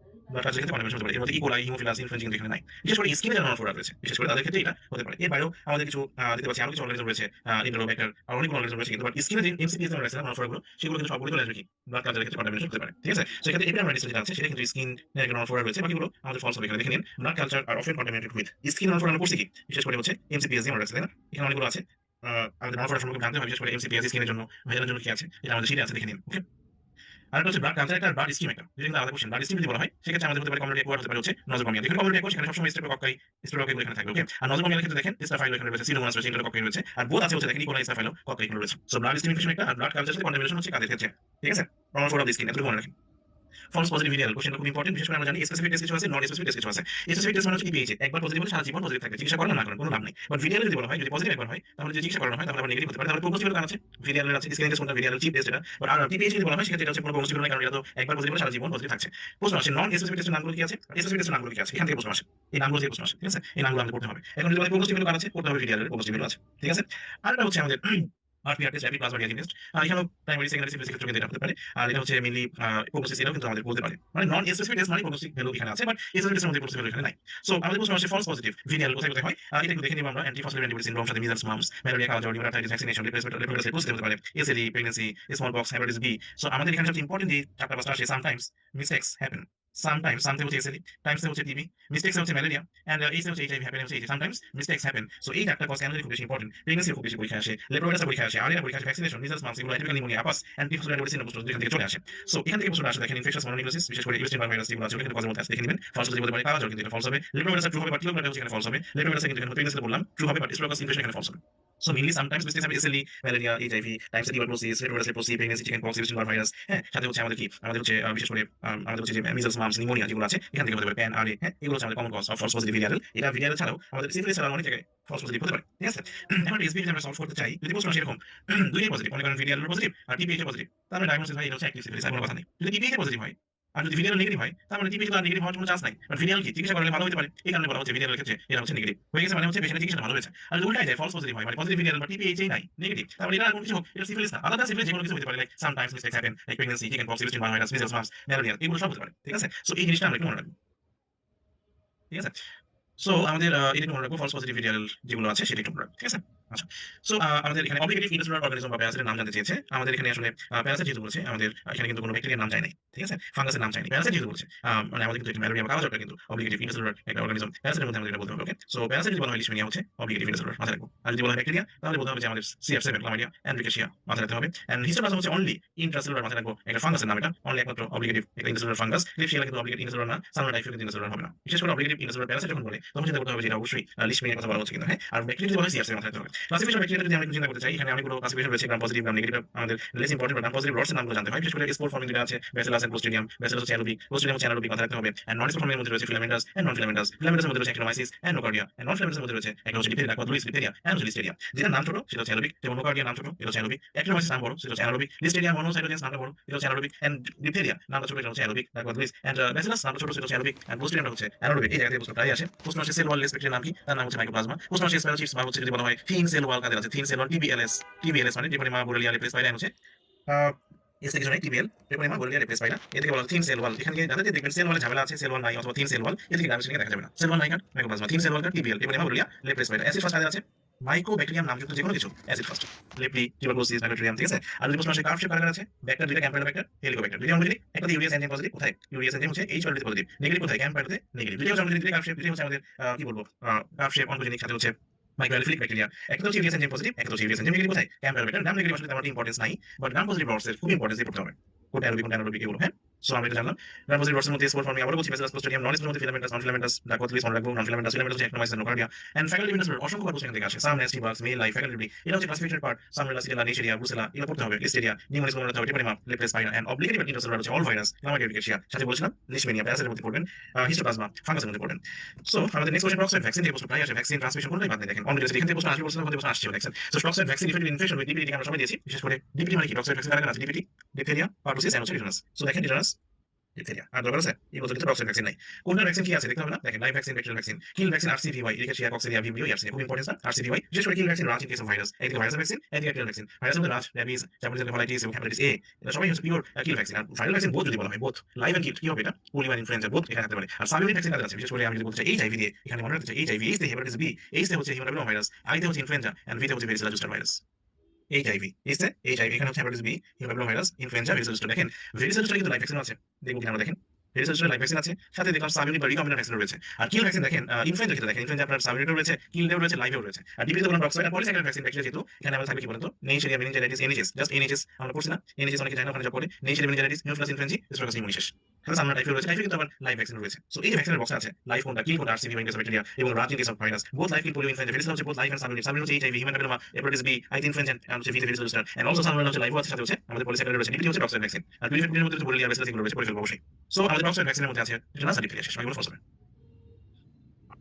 ক্ষেত্রে কন্টামিনেশন হতে পারে এর মধ্যে ইকোলাই হিমোফিলাস ইনফ্লুয়েঞ্জিং এখানে নাই বিশেষ করে স্কিনে যারা নন রয়েছে বিশেষ করে তাদের ক্ষেত্রে এটা হতে পারে এর বাইরেও আমাদের কিছু দেখতে পাচ্ছি আরো কিছু অর্গানিজম রয়েছে ইন্টারোব্যাক্টার আর অনেক অর্গানিজম রয়েছে কিন্তু বাট স্কিনে যে এমসিপিএস রয়েছে নন গুলো সেগুলো কিন্তু সবগুলো চলে আসবে কি ব্লাড কালচারের ক্ষেত্রে কন্টামিনেশন হতে পারে ঠিক আছে সেক্ষেত্রে এপিডার্মাইটিস যেটা আছে সেটা কিন্তু স্কিন এর নন রয়েছে বাকিগুলো আমাদের ফলস হবে এখানে দেখে নিন ব্লাড কালচার আর often contaminated with skin non আমরা করছি কি বিশেষ করে হচ্ছে এমসিপিএস যে রয়েছে তাই না এখানে অনেকগুলো আছে আমাদের নন সম্পর্কে জানতে হবে বিশেষ করে এমসিপিএস স্কিনের জন্য ভাইরাল জন্য কি আছে এটা আমাদের শিটে আছে দেখে নিন ওকে আর হচ্ছে ব্লাড কালচার একটা ব্লাড স্টিম একটা যদি আলাদা কোশ্চেন ব্লাড স্টিম যদি বলা হয় সেক্ষেত্রে আমাদের হতে পারে কমিউনিটি অ্যাকোয়ার হতে পারে হচ্ছে নজোকমিয়া দেখেন কমিউনিটি অ্যাকোয়ার সেখানে সবসময় স্ট্রেপ্টোকক্কাই স্ট্রেপ্টোকক্কাই এখানে থাকবে ওকে আর নজোকমিয়ার ক্ষেত্রে দেখেন স্টাফাইলো এখানে রয়েছে সিডোমোনাস রয়েছে ইন্টারকক্কাই রয়েছে আর বোথ আছে হচ্ছে দেখেন ইকোলাই স্টাফাইলো কক্কাই এখানে রয়েছে সো ব্লাড স্টিম ইনফেকশন একটা আর ব্লাড কালচার সাথে কন্টামিনেশন হচ্ছে কাদের ক্ষেত্রে ঠিক আছে প্রমাণ ফর অফ স্কিন এতটুকু মনে রাখেন ফলস পজিটিভ ভিরিয়াল কোশ্চেনটা খুব ইম্পর্টেন্ট বিশেষ করে আমরা জানি স্পেসিফিক টেস্ট কিছু আছে নন স্পেসিফিক টেস্ট কিছু আছে স্পেসিফিক টেস্ট মানে হচ্ছে পিএইচ একবার পজিটিভ হলে সারা জীবন পজিটিভ থাকবে চিকিৎসা করেন না করেন কোনো লাভ নেই বাট ভিরিয়াল যদি বলা হয় যদি পজিটিভ একবার হয় তাহলে যদি চিকিৎসা করানো হয় তাহলে আবার নেগেটিভ হতে পারে তাহলে প্রোগনোস্টিক কারণ আছে ভিরিয়ালের আছে স্ক্রিনিং টেস্ট কোনটা ভিরিয়াল চিপ টেস্ট এটা বাট আর পিএইচ যদি বলা হয় সেক্ষেত্রে এটা হচ্ছে কোনো প্রোগনোস্টিক নয় কারণ এটা তো একবার পজিটিভ হলে সারা জীবন পজিটিভ থাকছে প্রশ্ন আসে নন স্পেসিফিক টেস্টের নামগুলো কি আছে স্পেসিফিক টেস্টের নামগুলো কি আছে এখান থেকে প্রশ্ন আসে এই নামগুলো থেকে প্রশ্ন আসে ঠিক আছে এই নামগুলো আমাদের পড়তে হবে এখন যদি প্রোগনোস্টিক কারণ আছে পড়তে হবে ভিরিয়ালের প্রোগনোস্টিক আছে ঠিক আছে আর এটা হচ্ছে আমাদের RPR test rapid plasma reaction test এখানেও প্রাইমারি সেকেন্ডারি সিভিল ক্ষেত্রে কিন্তু এটা হতে পারে আর এটা হচ্ছে মেইনলি প্রোগনোস্টিক এটাও কিন্তু আমাদের বলতে পারে মানে নন স্পেসিফিক টেস্ট মানে প্রোগনোস্টিক ভ্যালু এখানে আছে বাট স্পেসিফিক টেস্টের মধ্যে প্রোগনোস্টিক ভ্যালু এখানে নাই সো আমাদের প্রশ্ন আসছে ফলস পজিটিভ ভিরিয়াল কোথায় কোথায় হয় এটা একটু দেখে নিব আমরা অ্যান্টি ফসফেট অ্যান্টিবডি সিনড্রোম সাথে measles mumps malaria colour pneumonia vaccination replacement cell হতে পারে SLE pregnancy small pox hepatitis B so আমাদের এখানে সবচেয়ে ইম্পর্টেন্ট যে চারটা পাঁচটা আসে sometimes mistakes happen sometimes something হচ্ছে এসএলই টাইমস হচ্ছে টিবি মিস্টেকস হচ্ছে ম্যালেরিয়া এন্ড এইচ হচ্ছে এইচআইভি হ্যাপেন হচ্ছে H sometimes mistakes happen so এই চারটা কজ কেন খুব বেশি ইম্পর্টেন্ট প্রেগন্যান্সি খুব বেশি পরীক্ষা আসে লেপ্রোভাইরাস পরীক্ষা আসে আরিয়া পরীক্ষা আসে ভ্যাকসিনেশন মিজলস মাম্পস এগুলো অ্যান্টিভাইরাল নিউমোনিয়া আপাস অ্যান্ড টিফুস অ্যান্ড মেডিসিন প্রশ্ন এখান থেকে চলে আসে সো এখান থেকে প্রশ্ন আসে দেখেন ইনফেকশাস মনোনিউক্লিওসিস বিশেষ করে ইউস্টিন ভাইরাস যেগুলো আছে ওখানে কজের মধ্যে আছে দেখে নেবেন ফার্স্ট যদি বলতে পারি কাজ কিন্তু এটা ফলস হবে লেপ্রোভাইরাস ট্রু হবে বাট টিলোগ্রাফ হচ্ছে এখানে ফলস হবে লেপ্রোভাইরাস কিন্তু এখানে প্রেগন্যান্সি বললাম ট্রু হবে বাট স্ট্রোকাস ইনফেকশন এখানে ফলস হবে সো মেইনলি সামটাইমস মিস্টেকস হবে SLE malaria HIV times tuberculosis লেপ্রোভাইরাস লেপ্রোসি প্রেগন্যান্সি চিকেন পক্স ইউস্টিন ভাইরাস হ্যাঁ সাথে হচ্ছে আমাদের কি আমাদের হচ্ছে বিশেষ করে আমাদের হচ্ছে যে মিজলস মাম্পস নিউমোনিয়া যেগুলো আছে এখান থেকে হতে পারে প্যান আরএ হ্যাঁ এগুলো হচ্ছে আমাদের common cause of false positive ভিরিয়াল এটা ভিরিয়াল ছাড়াও আমাদের সিফিলিস ছাড়াও অনেক জায়গায় ফলস পজিটিভ হতে পারে ঠিক আছে এখন এসবি যদি আমরা সলভ করতে চাই যদি প্রশ্ন আসে এরকম দুইটাই পজিটিভ মনে করেন ভিরিয়াল পজিটিভ আর টিপিএইচ পজিটিভ তাহলে ডায়াগনোসিস হয় এটা হচ্ছে অ্যাক্টিভ সিফিলিস আর কোনো কথা নেই যদি টিপিএইচ পজিটিভ হয় আর যদি ভিরিয়াল নেগেটিভ হয় তার মানে টিপিএইচ আর নেগেটিভ হওয়ার কোনো চান্স নাই বাট ভিরিয়াল কি চিকিৎসা করলে ভালো হতে পারে এই কারণে বলা হচ্ছে ভিরিয়ালের ক্ষেত্রে এটা হচ্ছে নেগেটিভ হয়ে গেছে মানে হচ্ছে পেশেন্টের চিকিৎসা ভালো হয়েছে আর যদি উল্টাই যায় ফলস পজিটিভ হয় মানে পজিটিভ ভিরিয়াল বা টিপিএইচই নাই নেগেটিভ তার মানে এটা আর কোনো কিছু হোক এটা সিফিলিস না আলাদা সিফিলিস যেকোনো কিছু হতে পারে like sometimes mistakes happen like pregnancy chicken pox ইউস্টিন ভাইরাস মিজলস মাম্পস ম্যালেরিয়া এগুলো সব হতে পারে ঠিক আছে সো এই জিনিসটা আমরা একটু মনে রাখবো ঠিক আছে সো আমাদের এটা মনে রাখবো ফলস পজিটিভ ভিরিয়াল যেগুলো আছে সেটা একটু মনে রাখবো ঠিক আছে আচ্ছা সো আমাদের এখানে অবলিগেটিভ ইন্টারসেলুলার অর্গানিজম বা প্যারাসাইটের নাম জানতে চেয়েছে আমাদের এখানে আসলে প্যারাসাইট যেহেতু বলেছে আমাদের এখানে কিন্তু কোনো ব্যাকটেরিয়ার নাম চাই নাই ঠিক আছে ফাঙ্গাসের নাম চাইনি প্যারাসাইট যেহেতু বলেছে মানে আমাদের কিন্তু ম্যালেরিয়া বা কালাজ্বরটা কিন্তু অবলিগেটিভ ইন্টারসেলুলার একটা অর্গানিজম প্যারাসাইটের মধ্যে আমাদের এটা বলতে হবে ওকে সো প্যারাসাইট যদি বলা হয় লিশমিনিয়া হচ্ছে অবলিগেটিভ ইন্টারসেলুলার মাথায় রাখবো আর যদি বলা হয় ব্যাকটেরিয়া তাহলে বলতে হবে যে আমাদের CF7 ক্লামাইডিয়া এন্ড রিকেশিয়া মাথায় রাখতে হবে এন্ড হিস্টোপ্লাজম হচ্ছে অনলি ইন্ট্রাসেলুলার মাথায় রাখবো একটা ফাঙ্গাসের নাম এটা অনলি একমাত্র অবলিগেটিভ একটা ইন্টারসেলুলার ফাঙ্গাস লিশমিনিয়া কিন্তু অবলিগেটিভ ইন্টারসেলুলার না সালমোনেলা টাইফি কিন্তু ইন্টারসেলুলার হবে না বিশেষ করে অবলিগেটিভ ইন্টারসেলুলার প্যারাসাইট যখন বলে তখন চিন্তা করতে হবে যে এটা অবশ্যই লিশমিনিয়ার কথা বলা হচ্ছে কিন্তু হ্যাঁ আর ব্যাকটেরিয়া যদি বলা হয় CF7 মাথায় রাখতে হবে ক্লাসিফিকেশন ব্যাকটেরিয়া যদি আমরা চিন্তা করতে চাই এখানে অনেকগুলো ক্লাসিফিকেশন রয়েছে গ্রাম পজিটিভ গ্রাম নেগেটিভ আমাদের less important gram positive roads এর নামগুলো জানতে হয় বিশেষ করে স্পোর ফর্মিং যেটা আছে ব্যাসিলাস এন্ড ক্লোস্ট্রিডিয়াম ব্যাসিলাস হচ্ছে অ্যানোবিক ক্লোস্ট্রিডিয়াম হচ্ছে অ্যানোবিক মাথায় রাখতে হবে এন্ড নন স্পোর ফর্মিং এর মধ্যে রয়েছে ফিলামেন্টাস এন্ড নন ফিলামেন্টাস ফিলামেন্টাসের মধ্যে রয়েছে অ্যাক্টিনোমাইসিস এন্ড নোকার্ডিয়া এন্ড নন ফিলামেন্টাসের মধ্যে রয়েছে একটা হচ্ছে ডিপথেরিয়া অথবা লিস্টেরিয়া এন্ড হচ্ছে লিস্টেরিয়া যেটা নাম ছোট সেটা হচ্ছে অ্যানোবিক যেমন নোকার্ডিয়া নাম ছোট এটা হচ্ছে অ্যানোবিক অ্যাক্টিনোমাইসিস নাম বড় সেটা হচ্ছে অ্যানোবিক লিস্টেরিয়া মনোসাইটোজেন্স নামটা বড় এটা হচ্ছে অ্যানোবিক এন্ড ডিপথেরিয়া নামটা ছোট এটা হচ্ছে অ্যানোবিক তারপর লিস্ট এন্ড ব্যাসিলাস নামটা ছোট সেটা হচ্ছে অ্যানোবিক এন্ড ক্লোস্ট্রিডিয়াম হচ্ছে অ্যানোবিক এই জায়গা থেকে প্রশ্ন প্রায় আসে প্রশ্ন আসে সেল ওয়াল রেসপেক্টে নাম কি তার নাম হচ্ছে মাইকোপ্লাজমা প্রশ্ন আসে স্পাইরোচিপস বা হচ্ছে যদি বলা হয় ফিন সেল ওয়াল কাদের আছে? থিন সেল ওয়াল টিবিএলএস মানে ট্রিপোনিমা বোরেলিয়া রিপ্লেস বাইরা হচ্ছে এস থেকে জন্য টিবিএল ট্রিপোনিমা বোরেলিয়া রিপ্লেস বাইরা এদিকে বলা থিন সেল ওয়াল। এখানে যাদের দেখবেন সেল ওয়ালে ঝামেলা আছে, সেল ওয়াল নাই অথবা থিন সেল ওয়াল, এদিকে ডায়াবেটিস দেখা যাবে না। সেল ওয়াল নাই কার মাইকোপ্লাজমা, থিন সেল ওয়াল কার টিবিএল ট্রিপোনিমা বোরেলিয়া রিপ্লেস বাইরা। অ্যাসিড ফাস্ট কাদের আছে? মাইকোব্যাকটেরিয়াম নামযুক্ত যে কোনো কিছু অ্যাসিড ফাস্ট, লেপ্টি টিউবারকুলোসিস ব্যাকটেরিয়াম, ঠিক আছে। আর যদি প্রশ্ন আসে কার্ভ শেপ কাদের আছে? ব্যাক্টেরিয়া দুইটা, ক্যাম্পাইলোব্যাক্টার হেলিকোব্যাক্টার। যদি আমরা যদি একটা ইউরিয়াস এনজাইম পজিটিভ কোথায়? ইউরিয়াস এনজাইম হচ্ছে H পজিটিভ, নেগেটিভ কোথায়? ক্যাম্পাইলোতে নেগেটিভ। দুইটা হচ্ছে আমাদের কার্ভ শেপ, দুইটা হচ্ছে আমাদের কি বলবো কার্ভ শেপ অনকোজেনিক, সাথে হচ্ছে মাইক্রোঅ্যালিফিলিক ব্যাকটেরিয়া। একটা হচ্ছে ইউরিয়াস এনজাইম পজিটিভ, একটা হচ্ছে ইউরিয়াস এনজাইম নেগেটিভ কোথায়? ক্যাম্পাইলোব্যাক্টার। নাম নেগেটিভ আসলে তেমন ইম্পর্টেন্স নাই, বাট নাম পজিটিভ রডসের খুব ইম্পর্টেন্স দিয়ে পড়তে হবে। কোনটা অ্যারোবিক কোনটা অ্যানারোবিক এগুলো, হ্যাঁ। সো আমরা এটা জানলাম। গ্রাম পজিটিভ রডসের মধ্যে স্পোর ফর্মিং আবার বলছি, বেসিলাস ক্লোস্ট্রিডিয়াম, নন স্পোর মধ্যে ফিলামেন্টাস, নন ফিলামেন্টাস, ডাকোথলিস, মনে রাখবো। নন ফিলামেন্টাস ফিলামেন্টাস হচ্ছে অ্যাক্টিনোমাইসিস, নোকার্ডিয়া এন্ড ফ্যাকাল্টি লিমিনাসের অসংখ্য বার এখান থেকে আসে। সাম নেস্টি বাগস, মেল লাইফ, ফ্যাকাল্টি লিবি, এটা হচ্ছে ক্লাসিফিকেশন পার্ট। সামরেলা, সিটেলা, নেশিয়া, ব্রুসেলা এগুলো পড়তে হবে। লিস্টেরিয়া, নিউমোনিস মনে রাখতে হবে, টিপোনিমা, লেপ্রেস পাইরা এন্ড অবলিগেটিভ ইন্টারসেলুলার হচ্ছে অল ভাইরাস, ক্লামাইডিয়া, রিকেশিয়া, সাথে বলছিলাম লিশমেনিয়া, প্যারাসাইটের মধ্যে পড়বেন, হিস্টোপ্লাজমা, ফাঙ্গাসের মধ্যে পড়বেন। সো আমাদের নেক্সট কোশ্চেন প্রক্সিড ভ্যাকসিন থেকে প্রশ্ন প্রায় আসে, ভ্যাকসিন ট্রান্সমিশন কোনটাই বাদ নেই। দেখেন অনলি এখান থেকে প্রশ্ন আসবে, প্রশ্ন আসছে দেখছেন। সো প্রক্সিড vaccine different infection with DPT আমরা সবাই দিয়েছি, বিশেষ করে ডিপিটি মানে কি? প্রক্সিড ভ্যাকসিন কারা আছে? ডিপিটি, ডিপথেরিয়া, পারটুসিস এন্ড হচ্ছে টিটানাস। সো দেখেন টিটানাস, ডিপথেরিয়া আর দরকার আছে এই বছর কিন্তু প্রক্সিড ভ্যাকসিন নাই। কোনটা ভ্যাকসিন কি আছে দেখতে হবে না? দেখেন live vaccine, bacterial vaccine, kill vaccine আরসিভিওয়াই, রিকেশিয়া, কক্সিডিয়া, ভিভিও, ইয়ারসিয়া খুব ইম্পর্টেন্ট স্যার। আরসিভিওয়াই বিশেষ করে কিল ভ্যাকসিন, রাজ ইন কেস অফ ভাইরাস, এদিকে ভাইরাস ভ্যাকসিন, এদিকে ব্যাকটেরিয়াল ভ্যাকসিন। ভাইরাসের মধ্যে রাজ, র্যাবিস, জাপানিজ এনকেফালাইটিস এবং হেপাটাইটিস এ, এটা সবাই হচ্ছে পিওর কিল ভ্যাকসিন। আর ভাইরাল ভ্যাকসিন বোথ যদি বলা হয়, বোথ লাইভ এন্ড কিল কি হবে? এটা পোলিও এন্ড ইনফ্লুয়েঞ্জা বোথ এখানে থাকতে পারে। আর সাবইউনিট ভ্যাকসিন কাদের আছে? বিশেষ করে আমি যদি বলতে চাই এইচআইভি দিয়ে, এখানে মনে রাখতে চাই এইচআইভি, এইচ তে হেপাটাইটিস বি, এইচ তে হচ্ছে হিমোগ্লোবিন ভাইরাস, আই তে হচ্ছে ইনফ্লুয়েঞ্জা এন্ড ভি তে হচ্ছে ভেরিসেলা জুস্টার ভাইরাস। এইচআইভি এসে এইচআইভি এখানে হচ্ছে hepatitis B, haemoglobin virus, influenza, varicella zoster. দেখেন ভেরিসেলা জুস্টার কিন্তু লাইভ ভ্যাকসিন আছে, দেখবো কিনা আমরা। দেখেন ভেরিসেলা লাইভ ভ্যাকসিন আছে, সাথে দেখলাম সাবইউনিট বা রিকম্বিনেন্ট ভ্যাকসিন রয়েছে। আর কিল ভ্যাকসিন দেখেন ইনফ্লুয়েঞ্জা ক্ষেত্রে দেখেন ইনফ্লুয়েঞ্জা আপনার সাবইউনিটও রয়েছে, কিলও রয়েছে, লাইভেও রয়েছে। আর ডিপিতে বললাম টক্সয়েড আর পলিস্যাকারাইড ভ্যাকসিন ব্যাকটেরিয়া যেহেতু এখানে আমরা থাকবে কি বলেন তো? নেইশেরিয়া, মেনিনজাইটিস, এনএইচএস, জাস্ট এনএইচএস আমরা পড়ছি না? এনএইচএস অনেকে জানে না, ওখানে যা পড়ে নেইশেরিয়া, মেনিনজাইটিস, নিউফিলাস ইনফ্লুয়েঞ্জি, স্ট্রোকাস নিউমোনিয়াস। তাহলে আমরা টাইফয়েড রয়েছে, টাইফয়েড কিন্তু আবার লাইভ ভ্যাকসিন রয়েছে। সো এই যে ভ্যাকসিনের বক্স আছে, লাইভ কোনটা কিল কোনটা? আরসিভি ইনকেস অফ ব্যাকটেরিয়া এবং রাজ in case of virus, both live kill polio influenza. Varicella হচ্ছে both live and subunit, subunit হচ্ছে HIV, human papilloma, hepatitis B, I তে ইনফ্লুয়েঞ্জা এন্ড হচ্ছে ভি তে varicella zoster and also subunit হচ্ছে লাইভও আছে, সাথে হচ্ছে আমাদের পলিস্যাকারাইড রয়েছে। ডিপিটি হচ্ছে টক্সয়েড ভ্যাকসিন। আর পিরিফেরাল মধ্যে হচ্ছে বোরেলিয়া, বেসিলাস এগুলো রয়েছে, পরিফেরল অবশ্যই। সো আমাদের টক্সয়েড ভ্যাকসিনের মধ্যে আছে টিটানাস আর ডিপথেরিয়া, শেষ এগুলো ফলস হবে।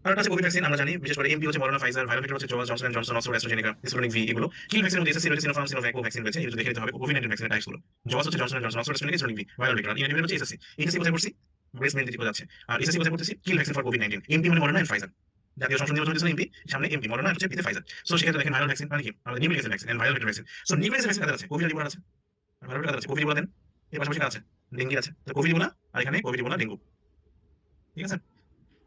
আর একটা আছে কোভিড ভ্যাকসিন আমরা জানি, বিশেষ করে এমপি হচ্ছে মডার্না, ফাইজার, ভাইরাল ভেক্টর হচ্ছে Johnson and Johnson, Oxford AstraZeneca, Sputnik V এগুলো। কিল ভ্যাকসিনের মধ্যে এসএসসি রয়েছে, সিনোফার্ম, সিনোভ্যাক ভ্যাকসিন রয়েছে, এগুলো দেখে নিতে হবে। কোভিড-19 ভ্যাকসিনের টাইপসগুলো জস হচ্ছে Johnson and Johnson, Oxford AstraZeneca, Sputnik V, viral vector. Inactive হচ্ছে এসএসসি। এসএসসি কোথায় পড়ছি? ব্রেস্ট মিল্ক দিকে যাচ্ছে। আর এসএসসি কোথায় পড়তেছি? কিল ভ্যাকসিন ফর কোভিড-19। এমপি মানে মডার্না এন্ড ফাইজার, জাতীয় সংসদ নির্বাচন হয়েছিল এমপি, সামনে এমপি, মডার্না হচ্ছে পিতে ফাইজার। সো সেক্ষেত্রে দেখেন ভাইরাল ভ্যাকসিন মানে কি? আমাদের nucleic acid vaccine and viral vector vaccine. So nucleic acid vaccine কাদের আছে? কোভিড ইবোলা আছে, আর ভাইরাল ভেক্টর কাদের আছে? কোভিড ইবোলা দেন, এর পাশাপাশি কার আছে? ডেঙ্গি আছে। তো কোভিড ইবোলা আর এখানে কোভিড ইবোলা, ডেঙ্গু, ঠিক আছে।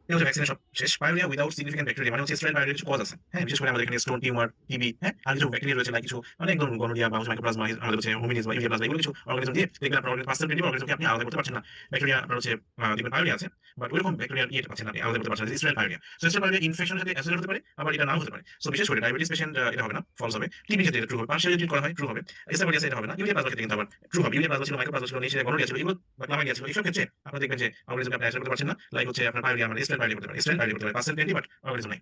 এই হচ্ছে ভ্যাকসিনের সব শেষ। পায়োরিয়া উইদাউট সিগনিফিকেন্ট ব্যাকটেরিয়া মানে হচ্ছে স্টেরাইল পায়োরিয়া কিছু কজ আছে, হ্যাঁ। বিশেষ করে আমাদের এখানে স্টোন টিউমার, টিবি, হ্যাঁ। আর কিছু ব্যাকটেরিয়া রয়েছে, লাইক কিছু অনেক ধরুন গনোরিয়া বা মাইক্রোপ্লাজমা, আমাদের হচ্ছে হোমিনিস বা ইউরিয়া প্লাজমা, এগুলো কিছু অর্গানিজম দিয়ে দেখবেন আপনার অর্গানিজম পার্সেল ক্রিয়েটিভ অর্গানিজমকে আপনি আলাদা করতে পারছেন না। ব্যাকটেরিয়া আপনার হচ্ছে দেখবেন পায়োরিয়া আছে, বাট ওইরকম ব্যাকটেরিয়ার ইয়ে পাচ্ছেন না, আপনি আলাদা করতে পারছেন না। Sterile pyorrhoea, so sterile pyorrhoea ইনফেকশনের সাথে অ্যাসোসিয়েটেড হতে পারে, আবার এটা নাও হতে পারে। সো বিশেষ করে ডায়াবেটিস পেশেন্ট এটা হবে না, ফলস হবে। টিবি ক্ষেত্রে এটা ট্রু হবে, পার্শিয়ালি ট্রিট করা হয়, ট্রু হবে। এসএফডিএস এটা হবে না। ইউরিয়া প্লাজমা ক্ষেত্রে কিন্তু আবার ট্রু হবে। ইউরিয়া প্লাজমা ছিল, মাইক্রোপ্লাজমা ছিল, নেশিয়া, গনোরিয়া ছিল, এগুলো বা ক্লামাইডিয়া ছিল, এইসব ক্ষেত্রে আপনি দেখবেন যে অর্গানিজমকে আপনি অ্যাসোসিয়েট করতে পারছেন না। লাইক হচ্ছে আপনার পায়োরিয়া মানে স্টেরাইল পায়োরিয়া করতে পারে, স্টেরাইল পায়োরিয়া করতে পারে, পার্সেল ক্রিয়েটিভ বাট অর্গানিজম নাই।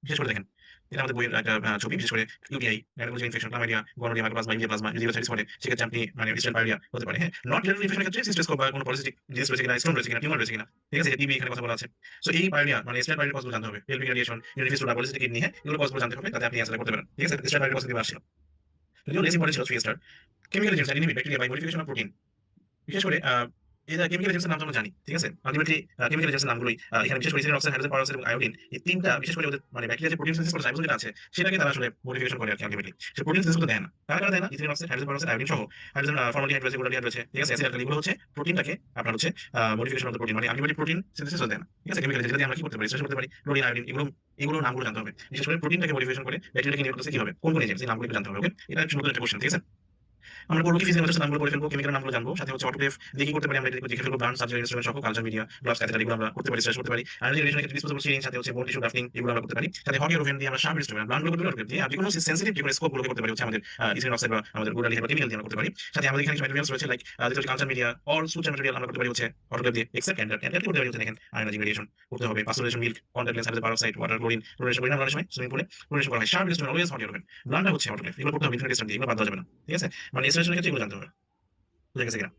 বিশেষ করে দেখেন এটা আমাদের বইয়ের একটা ছবি, বিশেষ করে UTI, gynaecology infection, chlamydia, gonorrhoea, mycoplasma, urea plasma যদি সার্ভিস করে, সেক্ষেত্রে আপনি মানে স্টেরাইল পায়োরিয়া হতে পারে, হ্যাঁ। নট রিলেটেড ইনফেকশনের ক্ষেত্রে সিস্টেস্কোপ বা কোনো পলিসিস্টিক ডিজিজ রয়েছে কিনা, স্টোন রয়েছে কিনা, টিউমার রয়েছে কিনা, ঠিক আছে, টিবি এখানে কথা বলা আছে। সো এই পায়োরিয়া মানে স্টেরাইল পায়োরিয়া কজগুলো জানতে হবে। Pelvic radiation, urine fistula, polycystic kidney, হ্যাঁ, এগুলো কজগুলো জানতে হবে, তাতে আপনি অ্যান্সার করতে পারেন, ঠিক আছে। স্টেরাইল পায়োরিয়া কজ দিতে আসছিল। যদিও লেস ইম্পর্টেন্ট ছিল 3 star. Chemical agents inhibit bacteria by modification of protein, বিশেষ করে এটা কেমিক্যাল এজেন্টসের নাম আমরা জানি, ঠিক আছে। আলটিমেটলি কেমিক্যাল এজেন্টসের নামগুলোই এখানে বিশেষ করে ইথিলিন অক্সাইড, হাইড্রোজেন পারঅক্সাইড এবং আয়োডিন, এই তিনটা বিশেষ করে ওদের মানে ব্যাকটেরিয়া যে প্রোটিন সিনথেসিস করে রাইবোজোম যেটা আছে সেটাকে তারা আসলে মডিফিকেশন করে আর কি। আলটিমেটলি সে প্রোটিন সিনথেসিস করতে দেয় না। কারা দেয় না? Ethylene oxide, hydrogen peroxide, iodine সহ, হাইড্রোজেন ফর্মালডিহাইড রয়েছে, গ্লুটারিয়াড রয়েছে, ঠিক আছে। অ্যাসিড অ্যালকালি এগুলো হচ্ছে প্রোটিনটাকে আপনার হচ্ছে মডিফিকেশন অফ দ্য প্রোটিন মানে আলটিমেটলি প্রোটিন সিনথেসিস হতে দেয় না, ঠিক আছে। কেমিক্যাল এজেন্ট আমরা কি করতে পারি? স্পেশাল করতে পারি ক্লোরিন, আয়োডিন, এগুলো নামগুলো জানতে হবে। বিশেষ করে প্রোটিনটাকে মডিফিকেশন করে ব্যাকটেরিয়াকে নির্মাণ করতে কি হবে, কোন এজেন্ট, এই নামগুলো জানতে হবে, ওকে। এটা একটা নতুন একটা কোশ্চেন, ঠিক আছে। আমরা পড়বো কি ফিজিক্যাল নামগুলো পড়ে ফেলবো, কেমিক্যাল নামগুলো জানবো, সাথে হচ্ছে অটোক্লেভ দিয়ে কি করতে পারি আমরা এটা দেখে ফেলবো। ব্রান্ড সার্জারি ইনস্ট্রুমেন্ট সহ কালচার মিডিয়া, গ্লাভস, ক্যাথেটার এগুলো আমরা করতে পারি, স্ট্রেস করতে পারি। আর রেডিয়েশনের ক্ষেত্রে ডিসপোজেবল সিরিঞ্জ, সাথে হচ্ছে বোন টিস্যু গ্রাফটিং এগুলো আমরা করতে পারি। সাথে হকি ওভেন দিয়ে আমরা শার্প ইনস্ট্রুমেন্ট ব্রান্ডগুলো করতে পারি, দিয়ে আর যেকোনো সেনসিটিভ যেকোনো স্কোপগুলোকে করতে পারি হচ্ছে আমাদের ইথিলিন অক্সাইড বা আমাদের গ্লুটারিয়াড বা কেমিক্যাল দিয়ে আমরা করতে পারি। সাথে আমাদের এখানে ম্যাটেরিয়ালস রয়েছে লাইক যেটা হচ্ছে culture media all suture material আমরা করতে পারি হচ্ছে অটোক্লেভ দিয়ে, এক্সেপ্ট ক্যান্ডার করতে পারি হচ্ছে দেখেন আয়নাইজিং রেডিয়েশন করতে হবে, pasteurization milk, contact lens, hydrogen peroxide, water, chlorine, chlorination করি না আমরা সময় সুইমিং পুলে ক্লোরিনেশন করা হয়। শার্প ইনস্ট্রুমেন্ট অলওয়েজ হকি ওভেন, ব্রান্ডটা হচ্ছে অটোক্লেভ, এগুলো করতে হবে ইনফিনিটি স্টার দিয়ে, এগুলো বাদ দেওয়া যাবে না, ঠিক আছে। মানে ইনস্ট্রাকশনের ক্ষেত্রে এগুলো জানতে হবে, বুঝা গেছে কিনা?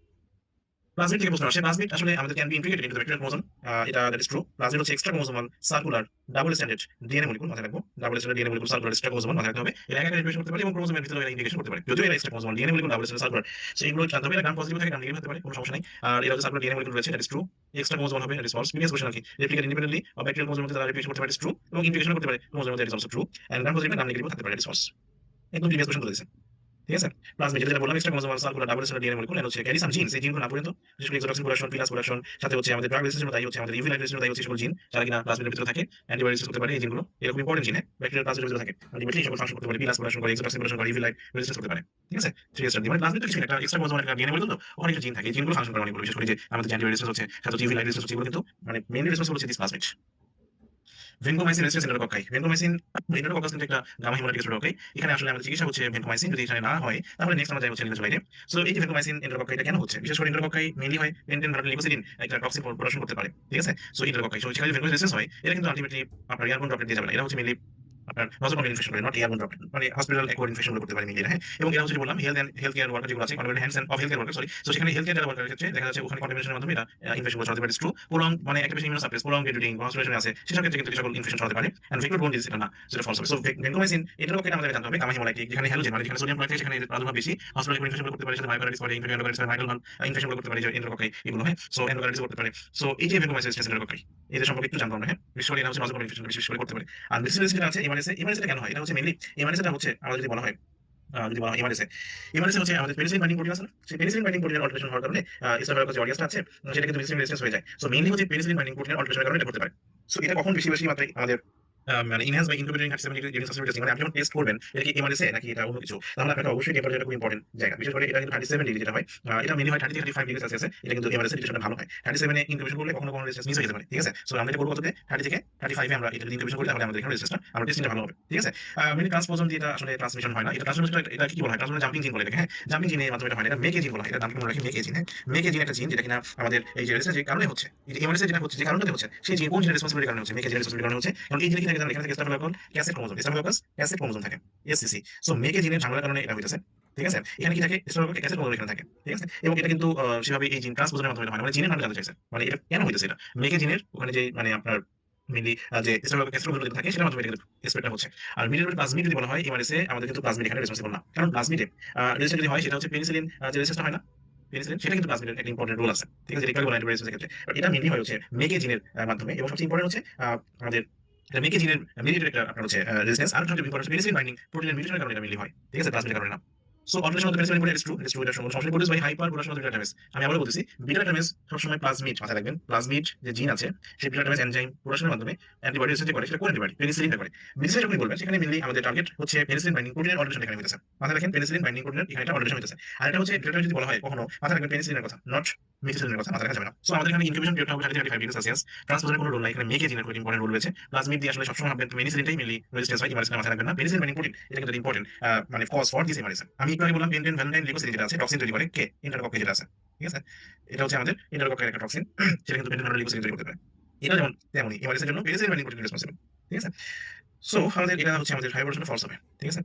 প্লাজমিড থেকে প্রশ্ন আসে। প্লাজমিড আসলে আমাদের can be integrated into the bacterial chromosome. এটা দ্যাট ইজ ট্রু। প্লাজমিড হচ্ছে extra chromosomal circular double standard DNA molecule, মাথায় রাখবো। Double standard DNA molecule circular extra chromosomal, মাথায় রাখতে হবে। এরা একা একা ইন্টিগ্রেশন করতে পারে এবং ক্রোমোজোমের ভিতরে এরা ইন্টিগ্রেশন করতে পারে। যদিও এরা extra chromosomal DNA molecule double standard circular, so এগুলো জানতে হবে। এরা গ্রাম পজিটিভ থাকে, গ্রাম নেগেটিভ হতে পারে, কোনো সমস্যা নাই। আর এরা যে সার্কুলার ডিএনএ মলিকুল রয়েছে that is true. Extra chromosomal হবে that is false. Previous question আর কি, রেপ্লিকেট ইন্ডিপেন্ডেন্টলি অফ ব্যাকটেরিয়াল ক্রোমোজোমের মধ্যে তারা রেপ্লিকেশন করতে পারে, ট্রু। এবং ইন্টিগ্রেশন করতে পারে ক্রোমোজোমের মধ্যে that is also true. And gram positive gram negative থাকতে পারে দ্যাট ইজ ফলস। একদম প্রিভিয়াস কোশ্চেন বলে দিয়েছে, ঠিক আছে? প্লাজমিড যেটা বললাম extra chromosomal circular double standard DNA molecule, and হচ্ছে ক্যারি সাম জিনস। এই জিনগুলো না পর্যন্ত বিশেষ করে এক্সোটক্সিন প্রোডাকশন, পিলাস প্রোডাকশন, সাথে হচ্ছে আমাদের ড্রাগ রেজিস্ট্যান্স দায়ী হচ্ছে, আমাদের ইউভি লাইট রেজিস্ট্যান্স দায়ী হচ্ছে সকল জিন, যারা কিনা প্লাজমিডের ভিতরে থাকে, অ্যান্টিবডি রেজিস্ট করতে পারে। এই জিনগুলো এরকম ইম্পর্টেন্ট জিন, ব্যাকটেরিয়াল প্লাজমিডের ভিতরে থাকে, আলটিমেটলি সকল ফাংশন করতে পারে, পিলাস প্রোডাকশন করে, এক্সোটক্সিন প্রোডাকশন করে, ইউভি লাইট রেজিস্ট্যান্স করতে পারে, ঠিক আছে? 3 স্টার দিয়ে মানে প্লাজমিড তো কিছু না, একটা এক্সট্রা ক্রোমোজোমাল একটা ডিএনএ মলিকুল, তো ওখানে কিছু জিন থাকে, এই জিনগুলো ফাংশন করে অনেকগুলো, বিশেষ করে যে আমাদের অ্যান্টিবডি রেজিস্ট্যান্স হচ্ছে, সাথে ইউভি লাইট রেজিস্ট্যান্স হচ্ছে, এগুলো কিন্তু মানে মেইনলি রেসপন্সিবল হচ্ছে দিস প্লাজমিড। ভেনকোমাইসিন রেজিস্ট্যান্স এন্টারোকক্কাই। ভেনকোমাইসিন এন্টারোকক্কাস কিন্তু একটা গামা হিমোলাইটিক এন্টারোকক্কাই। এখানে আসলে আমাদের চিকিৎসা হচ্ছে ভেনকোমাইসিন, যদি এখানে না হয় তাহলে নেক্সট আমরা যাই হচ্ছে লিনোজোলাইডে। সো এই যে ভেনকোমাইসিন এন্টারোকক্কাইটা কেন হচ্ছে? বিশেষ করে এন্টারোকক্কাই মেইনলি হয় পেন্টেন ভার্নাল লিকোসিডিন, একটা টক্সিন প্রোডাকশন করতে পারে, ঠিক আছে? সো এন্টারোকক্কাই, সো সেখানে ভেনকোমাইসিন রেজিস্ট্যান্স হয়, এটা কিন্তু আলটিমেটলি আপনার এয়ারবোর্ন ড্রপলেট দিয়ে যাবে না। এরা হচ্ছে মেইনলি আপনার নজোকন্ডাইল ইনফেকশন করে, নট এয়ারবোর্ন ড্রপলেট, মানে হসপিটাল অ্যাকোয়ার্ড ইনফেকশন গুলো করতে পারে মিলিয়ে, হ্যাঁ? এবং এরা হচ্ছে যে বললাম হেলথ কেয়ার ওয়ার্কার যেগুলো আছে, convent hands of health care worker, sorry. So সেখানে হেলথ কেয়ার যারা ওয়ার্কারের ক্ষেত্রে দেখা যাচ্ছে ওখানে কন্টামিনেশনের মাধ্যমে এরা ইনফেকশন গুলো ছড়াতে পারে, ট্রু। প্রলং মানে একটা বেশি ইমিউনোসাপ্রেস, প্রলং ডেডিং বা হসপিটালে আছে, সেসব ক্ষেত্রে কিন্তু সকল ইনফেকশন ছড়াতে পারে। এন্ড ভেক্টর বোর্ন ডিজিজ এটা না, সেটা ফলস হবে। সো ভেনকোমাইসিন এটাও কেন আমাদের জানতে হবে, গামা হিমোলাইটিক, যেখানে হ্যালোজেন মানে যেখানে সোডিয়াম ক্লোরাইড সেখানে প্রাদুর্ভাব বেশি, হসপিটাল ইনফেকশন করতে পারে, সাথে মাইক্রোরাইটিস করে, ইনফেকশন করে, মাইক্রোল ইনফেকশন করতে পারে, যে এন্টারোকক্কাই এগুলো, হ্যাঁ? সো এন্টারোকক্কাইটিস করতে পারে। সো এই যে ভেনকোমাইসিন রেজিস্ট্যান্স এন্টারোকক্কাই, এদের সম্পর্কে একটু জানবো আমরা, হ্যাঁ? বিশেষ করে এটা হচ্ছে নজোকন্ডাইল ইনফেকশন বিশেষ করে করতে পারে। আর মেডিসিন যেটা আছে এমআরএসএ, এমআরএসএ কেন হয়? এটা হচ্ছে মেইনলি এমআরএসএটা হচ্ছে আমাদের যদি বলা হয় এমআরএসএ, এমআরএসএ হচ্ছে আমাদের পেনিসিলিন বাইন্ডিং প্রোটিন আছে না? সেই পেনিসিলিন বাইন্ডিং প্রোটিনের অল্টারেশন হওয়ার কারণে স্টাফিলোকোকাস যে অডিয়াসটা আছে, সেটা কিন্তু মেডিসিন রেজিস্ট্যান্স হয়ে যায়। সো মেইনলি হচ্ছে পেনিসিলিন বাইন্ডিং প্রোটিনের অল্টারেশনের কারণে এটা করতে পারে। সো এটা কখন বেশি মাত্রায় আমাদের মানে ইনহ্যান্স বা ইনকিউবেটিং 37 ডিগ্রি সাসপেন্ড, মানে আপনি যখন টেস্ট করবেন এটা কি এমআরএসএ নাকি এটা অন্য কিছু, তাহলে আপনাকে অবশ্যই টেম্পারেচারটা খুব ইম্পর্টেন্ট জায়গা। বিশেষ করে এটা কিন্তু 37 ডিগ্রি যেটা হয়, এটা মেইনলি হয় 30 থেকে 35 ডিগ্রি সেলসিয়াসে, এটা কিন্তু এমআরএসএ ডিটেকশনটা ভালো হয়। 37 এ ইনকিউবেশন করলে কখনো রেজিস্ট্যান্স মিস হয়ে যেতে পারে, ঠিক আছে? সো আমরা এটা করব কততে, 30 থেকে 35 এ আমরা এটা যদি ইনকিউবেশন করি তাহলে আমাদের এখানে রেজিস্ট্যান্সটা আমরা টেস্টিংটা ভালো হবে, ঠিক আছে? মেইনলি ট্রান্সপোজন দিয়ে এটা আসলে ট্রান্সমিশন হয় না, এটা ট্রান্সমিশন, এটা কি বলা হয়, ট্রান্সমিশন জাম্পিং জিন বলে এটাকে, হ্যাঁ? জাম্পিং জিনের মাধ্যমে এটা হয় না, এটা মেকে জিন বলা হয়, এটা নাম কি মনে রাখি, মেকে জিন, হ্যাঁ? মেকে জিন একটা জিন যেটা কিনা আমাদের এই যে রেজিস্ট্যান্স যে কারণে হচ্ছে, এই যে এমআরএসএ যেটা হচ্ছে যে কারণটাতে হচ্ছে, সেই জিন কোন জিনের রেসপন্সিবিলিটি কারণে হচ্ছে, মেকে জিনের রেসপন্সিবিলিটি কারণে হচ্ছে। কারণ এই জিনে কি থাকে জানেন, এখানে থেকে স্টাফিলোকোকাস ক্যাসেট ক্রোমোজোম, স্টাফিলোকোকাস ক্যাসেট ক্রোমোজোম থাকে, এসসিসি। সো মেকে জিনের ঝামেলার কারণে এটা হইতেছে, ঠিক আছে? এখানে কি থাকে, স্টাফিলোকোকাস ক্যাসেট ক্রোমোজোম এখানে থাকে, ঠিক আছে? এবং এটা কিন্তু সেভাবে এই জিন ট্রান্সপোজনের মাধ্যমে হয় না, মানে জিনের নামটা জানতে চাইছে, মানে এটা কেন হইতেছে, এটা মেকে জিনের ওখানে যে মানে আপনার মেইনলি যে স্টাফিলোকোকাস ক্যাসেট ক্রোমোজোম থাকে সেটার মাধ্যমে এটা কিন্তু স্প্রেডটা হচ্ছে। আর মিডিয়াল প্লাজমিড যদি বলা হয় এমআরএসএ, আমাদের কিন্তু প্লাজমিড এখানে রেসপন্সিবল না, কারণ প্লাজমিডে রেজিস্ট্যান্স যদি হয় সেটা হচ্ছে পেনিসিলিন যে রেজিস্ট্যান্সটা হয় না, পেনিসিলিন সেটা কিন্তু প্লাজমিডের একটা ইম্পর্টেন্ট রোল আছে, ঠিক আছে? যেটা বলা হয় অ্যান্টিবায়োটিক্সের ক্ষেত্রে, বাট এটা মেইনলি হয় হচ্ছে মেকে জিনের মাধ্যমে। এবং সবচেয়ে ইম্পর্টেন্ট হচ্ছে আমাদের এটা মেকে জিনের মিডিয়েটেড একটা আপনার হচ্ছে রেজিস্ট্যান্স। আর সবচেয়ে ইম্পর্টেন্ট পেনিসিলিন বাইন্ডিং প্রোটিনের মিউটেশনের কারণে এটা মেইনলি হয়, ঠিক আছে? প্লাজমিডের কারণে না। So alteration of the penicillin protein is true, এটা সমস্যা produce by hyper production of beta গ্লুটামেজ। আমি আবারও বলতেছি, বিটা গ্লুটামেজ সবসময় প্লাজমিড, মাথায় রাখবেন, প্লাজমিড যে জিন আছে সেই বিটা গ্লুটামেজ এনজাইম প্রোডাকশনের মাধ্যমে অ্যান্টিবডি রিসার্চ করে, সেটা কোন অ্যান্টিবডি, পেনিসিলিনটা করে। মেডিসিন যখন বলবেন সেখানে মেইনলি আমাদের টার্গেট হচ্ছে পেনিসিলিন বাইন্ডিং প্রোটিনের অল্টারেশন এখানে হইতেছে, মাথায় রাখেন, পেনিসিলিন বাইন্ডিং প্রোটিনের এখানে একটা অল্টারেশন হইতেছে। আর এটা হচ্ছে গ্লুটামেজ যদি বলা হয় কখনো, মাথায় রাখবেন পেনিসিলিনের কথা, নট মেথিসিলিনের কথা, মাথায় রাখা যাবে না। সো আমাদের এখানে ইনকিউবেশন পিরিয়ডটা হবে 30 থেকে 35 ডিগ্রি সেলসিয়াস, ট্রান্সপোজের কোনো রোল নাই, এখানে মেকে জিনের খুব ইম্পর্টেন্ট রোল রয়েছে। প্লাজমিড দিয়ে আসলে সবসময় ভাববেন পেনিসিলিনটাই মেইনলি রেজিস্ট্যান্স হয়, এমআরএসএ মাথায় রাখবেন না। পেনিসিলিন বাইন্ডিং প্রোটিন এটা কিন্তু ইম্পর্টেন্ট মানে কজ ফর দিস এমআরএসএ। আমি একটু আগে বললাম পেন্টেন ভ্যালেন্টাইন লিকোসিডিন যেটা আছে টক্সিন তৈরি করে, কে এন্টারোকক্কাই যেটা আছে, ঠিক আছে? এটা হচ্ছে আমাদের এন্টারোকক্কাইয়ের একটা টক্সিন, সেটা কিন্তু পেন্টেন ভ্যালেন্টাইন লিকোসিডিন তৈরি করতে পারে। এটা যেমন তেমনই এমআরএসএ এর জন্য পেনিসিলিন বাইন্ডিং প্রোটিন রেসপন্সিবল, ঠিক আছে? সো আমাদের এটা হচ্ছে আমাদের হাইপারটেনশন ফলস হবে, ঠিক আছে?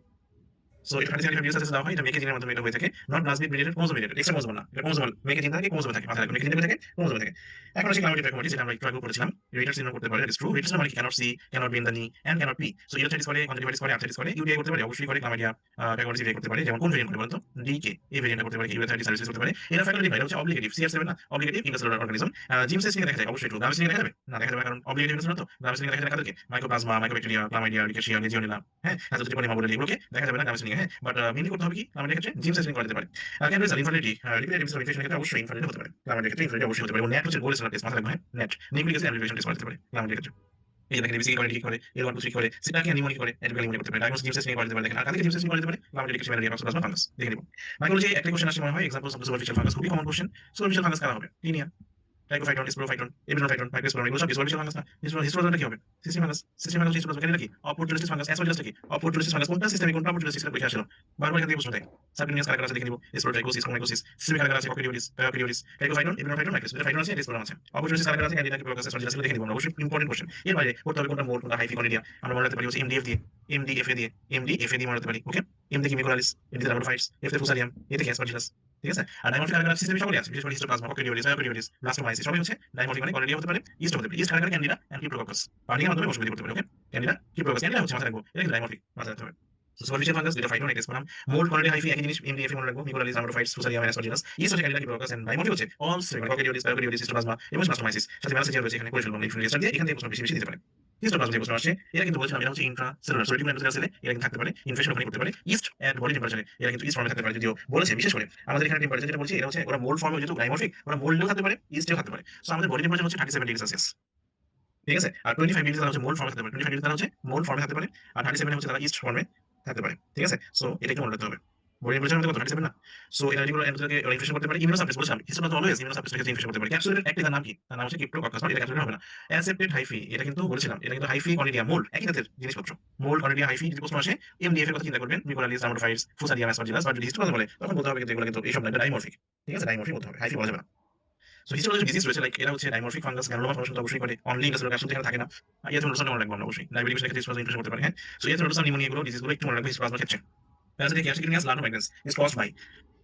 সো এটা 30 থেকে 35 ডিগ্রি দেওয়া হয়, এটা মেকে জিনের মাধ্যমে এটা হয়ে থাকে, not plasmid mediated, chromosome mediated, extra chromosome না, এটা ক্রোমোজোমাল, মেকে জিন থাকে ক্রোমোজোমে থাকে, মাথায় রাখবেন, মেকে জিন থাকে ক্রোমোজোমে থাকে। এখন আসি ক্লামাইড রেকমেন্ড, যেটা আমরা একটু আগে পড়েছিলাম, রিটার সিনড্রোম করতে পারে, that is true. Reiter syndrome মানে কি, can't see, can't be in the knee and can't pee. So ইরাইটিস করে, কনজুগেটিস করে, আর্থ্রাইটিস করে, ইউটিআই করতে পারে, অবশ্যই করে ক্লামাইডিয়া, প্যাগোডিস করতে পারে। যেমন কোন ভেরিয়েন্ট করে বলতো, ডিকে, এই ভেরিয়েন্টটা করতে পারে, ইউরাইটিস সার্ভিস করতে পারে। এরা ফ্যাকাল্টি ভাই, এটা হচ্ছে অব্লিগেটিভ, সিআর7 না, অব্লিগেটিভ ইনভাসিকুলার অর্গানিজম। জিমসেস নিয়ে দেখা যায়, অবশ্যই ট্রু। গ্রামস নিয়ে দেখা যাবে না, দেখা যাবে, কারণ অব্লিগেটিভ ইনভাসিকুলার তো গ্রামস নিয়ে দেখা যায় কাদেরকে, মাইকোপ্লাজমা, মাইকোব্যাকটেরিয়া, ক্লামাইডিয়া, রিকেশিয়া, লিজিওনেলা, হ্যাঁ, তাহলে ট্রিপোনিমা বলে এগুলোকে দেখা যাবে না গ্রামস নিয়ে, হ্যাঁ? বাট মেইনলি করতে হবে কি, ক্লামাইডিয়ার ক্ষেত্রে জিমসেস নিয়ে করা যেতে পারে। ক্যান রেজাল্ট ইনফার্টিলিটি, রিপিটেড ইনফেকশনের ক্ষেত্রে অবশ্যই ইনফার্টিলিটি হতে পারে, ক্লামাইডিয়ার ক্ষেত্রে ইনফার্টিলিটি অবশ্যই হতে পারে। এবং নেট হচ্ছে গোল্ড স্ট্যান্ডার্ড টেস্ট, মাথায় রাখবেন, হ্যাঁ? নেট নিউক্লিক অ্যাসিড অ্যামিলোজেশন টেস্ট করা যেতে পারে ক্লামাইডিয়ার ক্ষেত্রে। এই যে দেখেন এবিসি করে, কি করে, L1 2 3 করে, সেটাকে নিউমোনিক করে, অ্যান্টিবায়োটিক নিউমোনিক করতে পারে, ডায়াগনোস্টিক জিমসেস নিয়ে করা যেতে পারে। দেখেন আর কাদেরকে জিমসেস নিয়ে করা যেতে পারে, ক্লামাইডিয়া, রিকেশিয়া, ম্যালেরিয়া, টক্সোপ্লাজমা, ফাঙ্গাস, দেখে নিব। মাইক্রোলজি একটা কোশ্চেন আসে মনে হয়, examples of the superficial fungus, খুবই কমন কোশ্চেন। সুপারফিশিয়াল ফাঙ্গাস কারা হবে, টিনিয়া, ট্রাইকোফাইটন, স্পোরোফাইটন, এপিডোফাইটন, মাইক্রোস্পোরম, এগুলো সব সুপারফিশিয়াল ফাঙ্গাস না। হিস্টোপ্লাজমটা কি হবে, সিস্টেম ফাঙ্গাস, সিস্টেম ফাঙ্গাস, হিস্টোপ্লাজম কেন কি, অপরচুনিস্টিস ফাঙ্গাস, অ্যাসপারজিলাসটা কি, অপরচুনিস্টিস ফাঙ্গাস, কোনটা সিস্টেমিক কোনটা অপরচুনিস্টিস, সেটা দেখে আসলো বারবার এখান থেকে প্রশ্ন দেয়। সাবলিনিয়াস কারা কারা আছে দেখে নিব, স্পোরোটাইকোসিস, কোমাইকোসিস, সিস্টেমিক কারা কারা আছে, কপিডিওডিস, প্যারাপিডিওডিস, ট্রাইকোফাইটন, এপিডোফাইটন, মাইক্রোস্পোরম আছে, এপিডোফাইটন আছে, অপরচুনিস্টিস কারা কারা আছে, ক্যান্ডিডা, কিউপাকাস, অ্যাসপারজিলাস, এগুলো দেখে নিব আমরা, অবশ্যই ইম্পর্টেন্ট কোশ্চেন। এর বাইরে পড়তে হবে কোনটা মোড, কোনটা হাইফিকনিডিয়া, আমরা মনে রাখতে পারি হচ্ছে এমডিএফ দিয়ে, এমডিএফএ দিয়ে, এমডিএফএ দিয়ে মনে রাখতে পারি, ওকে? এম থেকে মিকোলারিস, এম থেকে রামোফাইটস, এফ থেকে ফুসারিয়াম, এ থেকে অ্যাসপারজিলাস, ঠিক আছে? আর ডাইমরফিক কারাগার সিস্টেমে সকলেই আছে। বিশেষ করে হিস্টোপ্লাজমা, ককটেরিওলিস, বায়োকটেরিওলিস, ব্লাস্টোমাইসিস সবই হচ্ছে ডাইমরফিক মানে গনোরিয়া হতে পারে, ইস্ট হতে পারে। ইস্ট কারাগারে ক্যান্ডিডা এন্ড ক্রিপ্টোকক্কাস। পানির মাধ্যমে বংশবৃদ্ধি করতে পারে। ওকে? ক্যান্ডিডা, ক্রিপ্টোকক্কাস। ক্যান্ডিডা হচ্ছে মাথায় রাখবো। এটা কিন্তু ডাইমরফিক। মাথায় রাখতে হবে। সুপারফিশিয়াল ফাঙ্গাস যেটা ফাইটোনেটিস বললাম। মোল্ড, কর্নেলিয়া হাইফি একই জিনিস, এমডিএফ মনে রাখবো। মিকোলারিস, রামাটোফাইটস, ফুসারিয়া, অ্যাসপারজিলাস। ইস্ট হচ্ছে ক্যান্ডিডা, ক্রিপ্টোকক্কাস এন্ড ডাইমরফিক হচ্ছে অল সেভেন ককটেরিওলিস, বায়োকটেরিওলিস, হিস্টোপ্লাজমা এবং ব্লাস্টোমাইসিস। সাথে ব্যালান্সিয়া রয়েছে এখানে করে ফেলবো। ইনফ্লুয়েন্স দিয়ে এখান থেকে প্রশ্ন বেশি বেশি দিতে পারে। হিস্টোপ্লাজমা যে প্রশ্ন আসছে, এরা কিন্তু বলেছিলাম এটা হচ্ছে ইন্ট্রাসেলুলার সলিড এন্ডোথেলিয়াল সেলে এরা কিন্তু থাকতে পারে, ইনফেকশন ওখানে করতে পারে। ইস্ট এন্ড বডি টেম্পারেচারে এরা কিন্তু ইস্ট ফর্মে থাকতে পারে। যদিও বলেছে বিশেষ করে আমাদের এখানে টেম্পারেচার যেটা বলছি, এটা হচ্ছে ওরা মোল্ড ফর্মে যেহেতু ডাইমরফিক, ওরা মোল্ডেও থাকতে পারে, ইস্টেও থাকতে পারে। সো আমাদের বডি টেম্পারেচার হচ্ছে 37 ডিগ্রি সেলসিয়াস। ঠিক আছে? আর 25 ডিগ্রি তারা হচ্ছে মোল্ড ফর্মে থাকতে পারে। 25 ডিগ্রি তারা হচ্ছে মোল্ড ফর্মে থাকতে পারে। আর 37 হচ্ছে তারা ইস্ট ফর্মে থাকতে পারে। ঠিক আছে? সো এটা একটু মনে রাখতে হবে। বডি টেম্পারেচার মধ্যে কত 37 না? সো এটা যেগুলো এন্ডোথেলিয়ালকে ইনফেকশন করতে পারে। ইমিউনোসাপ্রেস বলেছিলাম। হিস্টোপ্লাজমা অলওয়েজ ইমিউনোসাপ্রেসের ক্ষেত্রে ইনফেকশন করতে পারে। ক্যাপসুলেটেড একটি তার নাম কি? তার নাম হচ্ছে ক্রিপ্টোকক্কাস। এটা ক্যাপসুলেটেড হবে না। অ্যাসেপ্টেড হাইফি এটা কিন্তু বলেছিলাম। এটা কিন্তু হাইফি, কর্নেলিয়া, মোল্ড একই জাতের জিনিসপত্র। মোল্ড, কর্নেলিয়া, হাইফি যদি প্রশ্ন আসে, এমডিএফ এর কথা চিন্তা করবেন। মিকোলারিস, রামাটোফাইটস, ফুসারিয়া, অ্যাসপারজিলাস। আর যদি হিস্টোপ্লাজমা বলে তখন বলতে হবে কিন্তু এগুলো কিন্তু এইসব না, এটা ডাইমরফিক। ঠিক আছে? ডাইমরফিক বলতে হবে। হাইফি বলা যাবে না। সো হিস্টোলজির ডিজিজ রয়েছে লাইক এরা হচ্ছে ডাইমরফিক ফাঙ্গাস, গ্রানুলোমা ফর্মেশন তো অবশ্যই করে। অনলি ইন্ডাস্ট্রিয়াল ক্যাপসুল যেখানে থাকে না। ইয়াথ্রোনোডোসাল মনে রাখবো আমরা অবশ্যই। ডায়াবেটিক পেশেন্টের ক্ষেত্রে হিস্টোপ্লাজমা ইনফেকশন করতে পারে। হ্যাঁ? সো ইয়াথ্রোনোডোসাল নিউমোনিয়া এগুলো ডিজিজগুলো একটু মনে রাখবো হিস্টোপ্লাজমার ক্ষেত্রে। প্যারাসিটিক ক্যাপসিকুলাস লার্নোমাইগ্রেন্স ইজ কজড বাই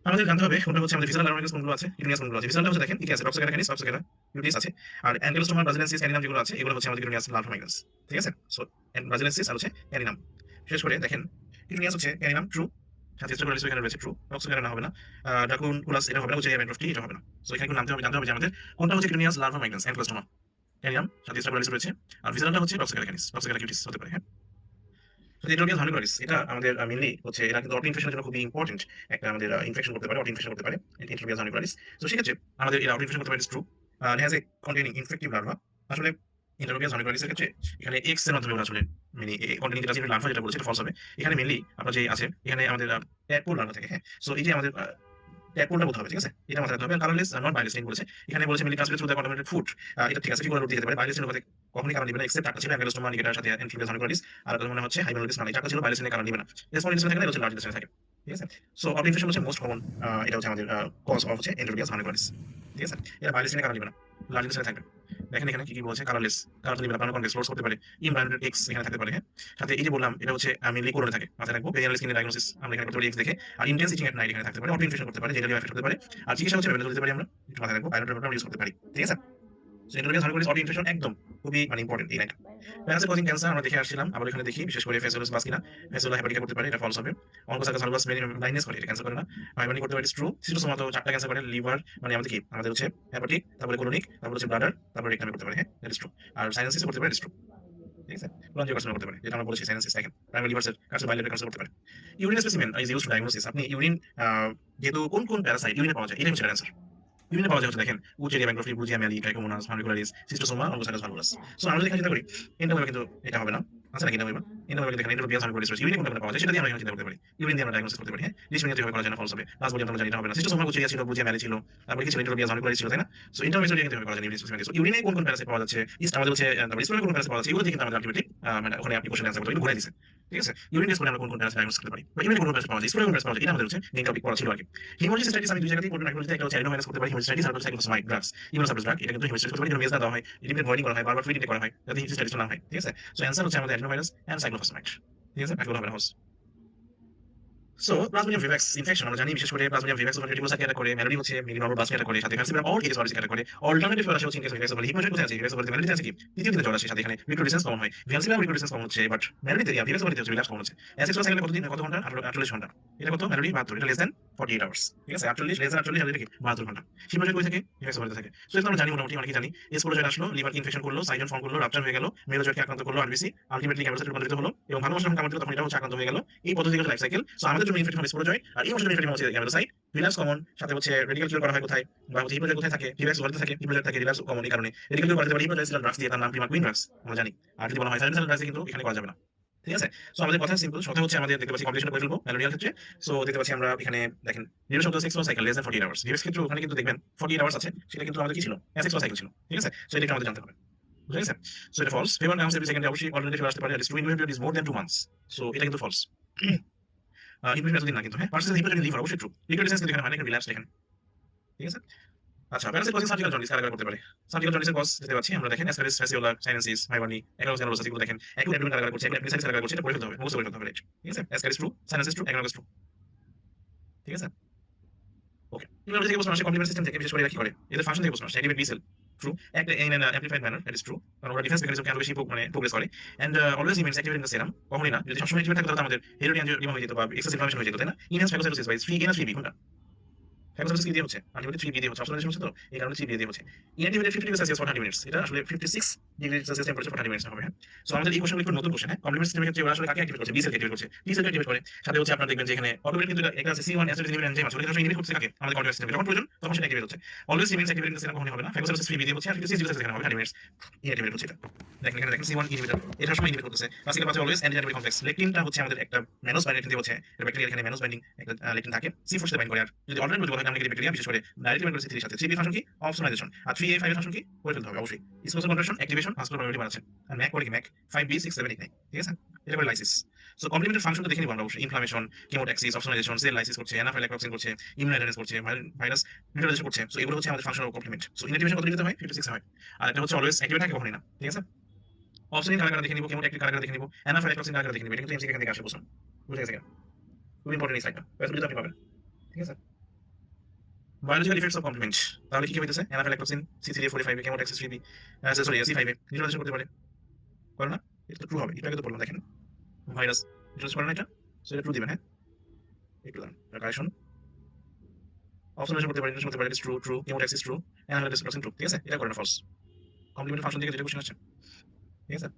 আমাদের জানতে হবে কোনটা হচ্ছে আমাদের ভিসারাল লার্নোমাইগ্রেন্স কোনগুলো আছে, কিউনিয়াস কোনগুলো আছে। ভিসারালটা হচ্ছে দেখেন কি কি আছে, টক্সিকারা ক্যানিস, টক্সিকারা কিউটিস আছে। আর অ্যানকেলোস্টোমা ব্রাজিলিয়ানসিস ক্যানিনাম যেগুলো আছে এগুলো হচ্ছে আমাদের কিউনিয়াস লার্নোমাইগ্রেন্স। ঠিক আছে? সো ব্রাজিলিয়ানসিস আর হচ্ছে ক্যানিনাম। বিশেষ করে দেখেন কিউনিয়াস হচ্ছে ক্যানিনাম ট্রু, সাথে স্ট্রোকোলারিস এখানে রয়েছে ট্রু, টক্সিকারা না হবে না। ড্রাকুনকুলাস এটা হবে না, হচ্ছে এভেন্ট অফ টি এটা হবে না। সো এখানে কোন নামতে হবে জানতে হবে যে আমাদের কোনটা হচ্ছে কিউনিয়াস লার্নোমাইগ্রেন্স, অ্যানকেলোস্টোমা, ক্যানিনাম, সাথে স্ট্রোকোলারিস রয়েছে। আর ভিসারালটা হচ্ছে টক্সিকারা ক্যানিস, টক্সিকারা কিউটিস হতে পারে। হ্যাঁ? এন্ডোথেলিয়াল হার্নিকোলাইটিস এটা আমাদের মেইনলি হচ্ছে এরা কিন্তু অটো ইনফেকশনের জন্য খুবই ইম্পর্টেন্ট একটা আমাদের ইনফেকশন করতে পারে, অটো ইনফেকশন করতে পারে এন্ডোথেলিয়াল হার্নিকোলাইটিস। তো সেক্ষেত্রে আমাদের এরা অটো ইনফেকশন করতে পারে true, has a containing infective larva. আসলে এন্ডোথেলিয়াল হার্নিকোলাইটিস এর ক্ষেত্রে এখানে এক্স এর মাধ্যমে ওরা আসলে মানে কন্টেইনিং যেটা আছে লার্ভা যেটা বলেছে এটা ফলস হবে। এখানে মেইনলি আমরা যে আছে এখানে আমাদের ট্যাডপোল লার্ভা থাকে। হ্যাঁ? সো এই যে আমাদের ট্যাডপোলটা বলতে হবে। ঠিক আছে? এটা মাথায় রাখতে হবে। কালারলেস নট বাইলেসিন বলেছে। এখানে বলেছে mainly transmitted through the contaminated food. এটা ঠিক আছে, ফিগুলার রুট দিতে পারে। বাইলেসিন হতে কখনোই কারণ দিবে না, এক্সেপ্ট একটা ছিল অ্যাঙ্গেলোস্টোমা নিগেটার সাথে এন্ডোথেলিয়াল হার্নিকোলাইটিস। আর একটা মনে হচ্ছে হাইমেনোলিটিস মানে চারটা ছিল বাইলেসিনের কারণ দিবে না। স্মল ইন্টেস্টাইন থাকে না, এটা হচ্ছে লার্জ ইন্টেস্টাইন থাকে। ঠিক আছে? সো অটো ইনফেকশন হচ্ছে মোস্ট কমন, এটা হচ্ছে আমাদের কজ অফ হচ্ছে এন্ডোথেলিয়াল হার্নিকোলাইটিস। ঠিক আছে? এটা বাইলেসিনের কারণ দিবে না, লার্জ ইন্টেস্টাইন থাকবে। দেখেন এখানে কি কি বলছে, কালারলেস, কালার তো দিবে না, কনভেক্স ফ্লোরস করতে পারে, ইমব্রান্ডেড এক্স এখানে থাকতে পারে। হ্যাঁ? সাথে এই যে বললাম এটা হচ্ছে মেইনলি কোলনে থাকে, মাথায় রাখবো। পেরিয়াল স্কিনের ডায়াগনোসিস আমরা এখানে করতে পারি এক্স দেখে। আর ইন্টেন্স ইচিং এট নাইট এখানে থাকতে পারে, অটো ইনফেকশন করতে পারে, জেনারেলি এফেক্ট হতে পারে। আর চিকিৎসা হচ্ছে ভেবেলে দিতে পারি আমরা, একটু মাথায় রাখবো, পাইলোটোপ্রাম ইউজ করতে পারি। ঠিক আছে? সো এন্ডোথেলিয়াল হার্নিকোলাইটিস অটো ইনফেকশন একদম খুবই মানে ইম্পর্টেন্ট এই লাইনটা। প্যারাসাইট কজিং ক্যান্সার আমরা দেখে আসছিলাম, আবার এখানে দেখি বিশেষ করে ফেসোলাস বাসকিনা, ফেসোলা হেপাটিকা করতে পারে, এটা ফলস হবে। অনকোসাকাস ভালগাস ব্লাইন্ডনেস করে, এটা ক্যান্সার করে না। হাইপারনিক করতে পারে, ট্রু। সিস্টোসোমা তো চারটা ক্যান্সার করে, লিভার মানে আমাদের কি আমাদের হচ্ছে হেপাটিক, তারপরে কোলোনিক, তারপরে হচ্ছে ব্লাডার, তারপরে রেকটামে করতে পারে। হ্যাঁ? That is true. আর সাইনোসিস করতে পারে, ট্রু। ঠিক আছে? কলঞ্জিওকার্সিনোমা করতে পারে, যেটা আমরা বলেছি সাইনোসিস দেখেন। প্রাইমারি লিভার সেল কার্সিনো বাইলেটরি ক্যান্সার করতে পারে। Urine specimen is used to diagnosis. আপনি ইউরিন যেহেতু কোন কোন প্যারাসাইট ইউরিনে পাওয়া যায় এটাই হচ্ছে অ্যান্সার। ইউরিনে পাওয়া যায় হচ্ছে দেখেন উচেরিয়া ব্যাংক্রোফি, ব্রুজিয়া ম্যালি, ট্রাইকোমোনাস, হার্নিকুলারিস, সিস্টোসোমা, অনকোসাকাস ভালগাস। সো আমরা যদি এখানে চিন্তা করি এন্ডোমেমে কিন্তু এটা হবে না, আছে নাকি এন্ডোমেমে? এন্ডোমেমে দেখেন এন্ডোমেবিয়াস হার্নিকুলারিস রয়েছে। ইউরিনে কোনটা পাওয়া যায় সেটা দিয়ে আমরা এখানে চিন্তা করতে পারি। ইউরিন দিয়ে আমরা ডায়াগনোসিস করতে পারি। হ্যাঁ? লিশমিনিয়া যেভাবে করা যায় না, ফলস হবে। লাস্ট বডি আমরা জানি এটা হবে না। সিস্টোসোমা উচেরিয়া ছিল, ব্রুজিয়া ম্যালি ছিল, তারপরে কি ছিল এন্ডোমেবিয়াস হার্নিকুলারিস ছিল, তাই না? সো ইন্টারমেসোরিয়া কিন্তু এভাবে করা যায় না, ইউরিন। সো ইউরিনে কোন কোন প্যারাসাইট পাওয়া যাচ্ছে, ইস্ট আমাদের হচ্ছে তারপরে স্প্লেনে কোন প্যারাসাইট পাওয়া যাচ্ছে, এগুলো দিয়ে কিন্তু আমাদের আলটিমেটলি মানে ওখানে আপনি কোশ্চেন অ্যান্সার করতে পারেন, ঘুরাই দিছে। ঠিক আছে? ইউরিন টেস্ট করে আমরা কোন কোন প্যারাসাইট ডায়াগনোসিস করতে পারি, বা ইউরিনে কোন কোন প্যারাসাইট পাওয়া যায়, স্প্লেনে কোন প্যারাসাইট পাওয়া যায়, এটা আমাদের হচ্ছে মেইন টপিক পড়া ছিল আরকি। হিমোলাইসিস আমি দুই জায়গাতেই পড়ব, নাইট্রোলজিতে একটা হচ্ছে অ্যাডিনোভাইরাস করতে পারি, হিমোলাইসিস আর হচ্ছে সাইক্লোফোসমাইড ড্রাগস, ইমিউনোসাপ্রেস ড্রাগ, এটা কিন্তু হিমোলাইসিস করতে পারি, এটা মেজনা দেওয়া হয়, লিমিটেড ভয়েডিং করা হয়, বারবার ফ্রি ডিটেক্ট করা হয়, যাতে হিমোলাইসিস না হয়। ঠিক আছে? সো অ্যান্সার হচ্ছে আমাদের অ্যাডিনোভাইরাস এন্ড সাইক্লোফোসমাইড। ঠিক আছে? এগুলো হবে না হোস। সো প্লাজমোডিয়াম ভিভাক্স ইনফেকশন আমরা জানি, বিশেষ করে প্লাজমোডিয়াম ভিভাক্স ওভার রেটিকুলাস অ্যাটাক করে, মেলোডি হচ্ছে মিলি নরমাল বাসকে অ্যাটাক করে, সাথে ফ্যান্সিবাম অল কেস ভাইরাস অ্যাটাক করে। অল্টারনেটিভ ভাইরাস হচ্ছে ইনকেস ভিভাক্স ওভার হিমোজয়েড কোথায় আছে, ভিভাক্স ওভার মেলোডি আছে কি তৃতীয় দিকে জ্বর আসে, সাথে এখানে রিক্রুডেসেন্স কমন হয়, ভ্যান্সিবাম রিক্রুডেসেন্স কমন হচ্ছে, বাট মেলোডিতে ভিভাক্স ওভার হচ্ছে রিল্যাপস কমন হচ্ছে। অ্যাসিড সাইকেলে কত দিন কত ঘন্টা 48 ঘন্টা, এটা কত মেলোডি 72, এটা লেস দ্যান 48 আওয়ার্স। ঠিক আছে? 48 লেস দ্যান 48 আর এটা কি 72 ঘন্টা। হিমোজয়েড কই থাকে, ভিভাক্স ওভার থাকে। সো এটা আমরা জানি, মোটামুটি অনেকেই জানি। স্পোরোজয়েড আসলো, লিভার ইনফেকশন করলো, সাইজন ফর্ম করলো, রাপচার হয়ে গেল, মেলোজয়েডকে আক্রান্ত করলো আরবিসি, আলটিমেটলি ক্যান্সারে রূপান্তরিত হলো এবং ভালো মশলা কামড় দিল, তখন এটা হচ্ছে আক্রান্ত হয়ে গেল। এই পদ্ধতি হচ্ছে লাইফ সাইকেল। সো আমাদের জন্য ইনফেকশন হবে স্পোরোজয়েড, আর এই মশলা ইনফেকশন হচ্ছে গ্যামেটোসাইট, রিল্যাপস কমন, সাথে হচ্ছে রেডিক্যাল কিউর করা হয় কোথায়, বা হচ্ছে হিমোজয়েড কোথায় থাকে, ভিভাক্স ওভারতে থাকে, হিমোজয়েড থাকে, রিল্যাপস কমন, এই কারণে রেডিক্যাল কিউর করতে পারে হিমোজয়েড ড্রাগস দিয়ে, তার নাম প্রিমাকুইন ড্রাগস আমরা জানি। আর যদি বলা হয় সাইলেন্সার ড্রাগস কিন্তু এখানে করা যাবে না। ঠিক আছে? সো আমাদের কথা সিম্পল, কথা হচ্ছে আমাদের দেখতে পাচ্ছি কমপ্লিকেশন করে ফেলবো ম্যালোরিয়াল ক্ষেত্রে। সো দেখতে পাচ্ছি আমরা এখানে দেখেন duration of 6 cycle less than 48 hours. Vivax ক্ষেত্রে ওখানে কিন্তু দেখবেন 48 আওয়ার্স আছে, সেটা কিন্তু আমাদের কি ছিল, 6 সাইকেল ছিল। ঠিক আছে? সো এটা আমাদের জানতে হবে। বুঝা গেছে? সো এটা ফলস। ফেভার নামস এভরি সেকেন্ডে অবশ্যই অল্টারনেটিভ আসতে পারে, is two inhibitor is more than 2 months. So এটা কিন্তু ফলস। ইনহিবিটর এতদিন না কিন্তু, হ্যাঁ পার্সেন্ট ইনহিবিটর লিভার অবশ্যই ট্রু। রিক্রুডেসেন্স কিন্তু এখানে হয় না, এখানে রিল্যাপস দেখেন। ঠিক আছে? আচ্ছা, প্যারাসাইট কজিং সার্জিক্যাল জন্ডিস কারাগার করতে পারে। সার্জিক্যাল জন্ডিসের কজ দেখতে পাচ্ছি আমরা, দেখেন অ্যাসকারিস ফ্যাসিওলা সাইনেসিস হাইবারনি এগারোস গ্যানোলোসাস, এগুলো দেখেন একটু অ্যাবডোমেন কারাগার করছে, একটু অ্যাপেন্ডিসাইটিস কারাগার করছে, এটা পড়ে ফেলতে হবে, মুখস্থ করে ফেলতে হবে। রাইট? ঠিক আছে? অ্যাসকারিস ট্রু, সাইনেসিস ট্রু, এগারোস ট্রু। ঠিক আছে? ওকে, ইমিউনোলজি থেকে প্রশ্ন আসে কমপ্লিমেন্ট সিস্টেম থেকে, বিশেষ করে এরা কি করে, এদের ফাংশন থেকে প্রশ্ন আসে। Activate B cell, true. Act in an amplified manner, that is true. কারণ ওরা ডিফেন্স মেকানিজমকে আরো বেশি প্রোগ্রেস করে। And always remains activate in the serum, কখনোই না। যদি সবসময় অ্যাক্টিভেট থাকে তাহলে আমাদের হেরোডিয়ানজিওডিমা হয়ে যেত বা এক্সেসিভ ইনফ্লামেশন হয়ে যেত, তাই না? ইনহ্যান্স ফ্যাগোসাইটোসিস বাই 3A না 3B কোনটা? ফ্যাগোসাইটোসিস কি দিয়ে হচ্ছে? আলটিমেটলি 3B দিয়ে হচ্ছে। অবজারভেশন হচ্ছে তো, এই কারণে 3B দিয়ে হচ্ছে। Inactivated 50 degree Celsius for 30 minutes. এটা আসলে 56 degree Celsius temperature for 30 minutes হবে, হ্যাঁ। সো আমাদের এই কোশ্চেনগুলো একটু নতুন কোশ্চেন, হ্যাঁ। কমপ্লিমেন্ট সিস্টেমের ক্ষেত্রে ওরা আসলে কাকে অ্যাক্টিভেট করছে? বি সেল অ্যাক্টিভেট করছে। টি সেল অ্যাক্টিভেট করে। সাথে হচ্ছে আপনারা দেখবেন যে এখানে অটোমেটিক কিন্তু একটা আছে C1 অ্যাসিড ইনহিবিটর এনজাইম আছে। ওটা আসলে ইনহিবিট করছে কাকে? আমাদের কমপ্লিমেন্ট সিস্টেমে। যখন প্রয়োজন তখন সেটা অ্যাক্টিভেট হচ্ছে। Always remains activate in the serum কখনোই হবে না। ফ্যাগোসাইটোসিস 3B দিয়ে হচ্ছে আর 56 ডিগ্রি সেলসিয়াস এখানে হবে 30 মিনিটস। ইনঅ্যাক্টিভেট হচ্ছে এটা। দেখেন এখানে দেখেন C1 ইনহিবিটর। এটা সবসময় ইনহিবিট করতেছে। ক্লাসিক্যাল পাশে অলওয়েজ অ্যান্টি অ্যান্টিবডি কমপ্লেক্স। লেকটিনটা হচ্ছে আমাদের একটা ম্যানোস বাইন্ডিং দিয়ে হচ্ছে। এটা ব্যাকটেরিয়া এখানে ম্যানোস বাইন্ডিং একটা লেকটিন থাকে। C4 সাথে বাইন্ড করে। আর যদি অল্টারনেট বলতে হয় আমরা কি ব্যাকটেরিয়া বিশেষ করে ডাইরেক্টলি বাইন্ড করে C3 এর সাথে। 3B ফাংশন কি? অপসোনাইজেশন। আর 3A 5 এর ফাংশন কি? করে ফেলতে হবে অবশ্যই। স্কোসল কনভার্সন, অ্যাক্টিভেশন, ভাস্কুলার পারমিটিভ বাড়াচ্ছে। আর ম্যাক করে কি? ম্যাক 5B 6 7 8 9, ঠিক আছে? এটা করে লাইসিস। সো কমপ্লিমেন্টারি ফাংশন তো দেখে নিব আমরা অবশ্যই। Inflammation, chemotaxis, opsonization, cell lysis করছে, অ্যানাফাইলাক্টোক্সিন করছে, ইমিউনোজেনেস করছে, ভাইরাস নিউট্রালাইজেশন করছে। সো এগুলো হচ্ছে আমাদের ফাংশনাল কমপ্লিমেন্ট। সো ইনঅ্যাক্টিভেশন কত ডিগ্রিতে হয়? 56 এ হয়। আর একটা হচ্ছে অলওয়েজ অ্যাক্টিভেট থাকে কখনোই না, ঠিক আছে? অপসোনিন কারা দেখে নিব, কেমোট্যাক্টিক কারা দেখে নিব, অ্যানাফাইলাক্টোক্সিন কারা দেখে নিব। এটা কিন্তু এমসিকিউ এখান থেকে আসে প্রশ্ন। বুঝে গেছে কিনা? খুব ইম্পর্টেন্ট এই সাইডটা। ব্যাস আপনি পাবেন, ঠিক আছে? Biological effects of complement. তাহলে কি কি হইতেছে? Anaphylatoxin C3A45 A, chemotaxis 3B sorry C5 A neutralization করতে পারে। করে না? এটা তো ট্রু হবে। একটু আগে তো বললাম দেখেন। ভাইরাস নিউট্রালাইজ করে না এটা? সো এটা ট্রু দিবেন, হ্যাঁ? একটু দাঁড়ান। কারেকশন। অপশনাইজেশন করতে পারে, নিউট্রালাইজেশন করতে পারে, true, true, chemotaxis true, anaphylatoxin true, ঠিক আছে? এটা করে না ফলস। কমপ্লিমেন্ট ফাংশন থেকে যেটা কোশ্চেন আসছে, ঠিক আছে?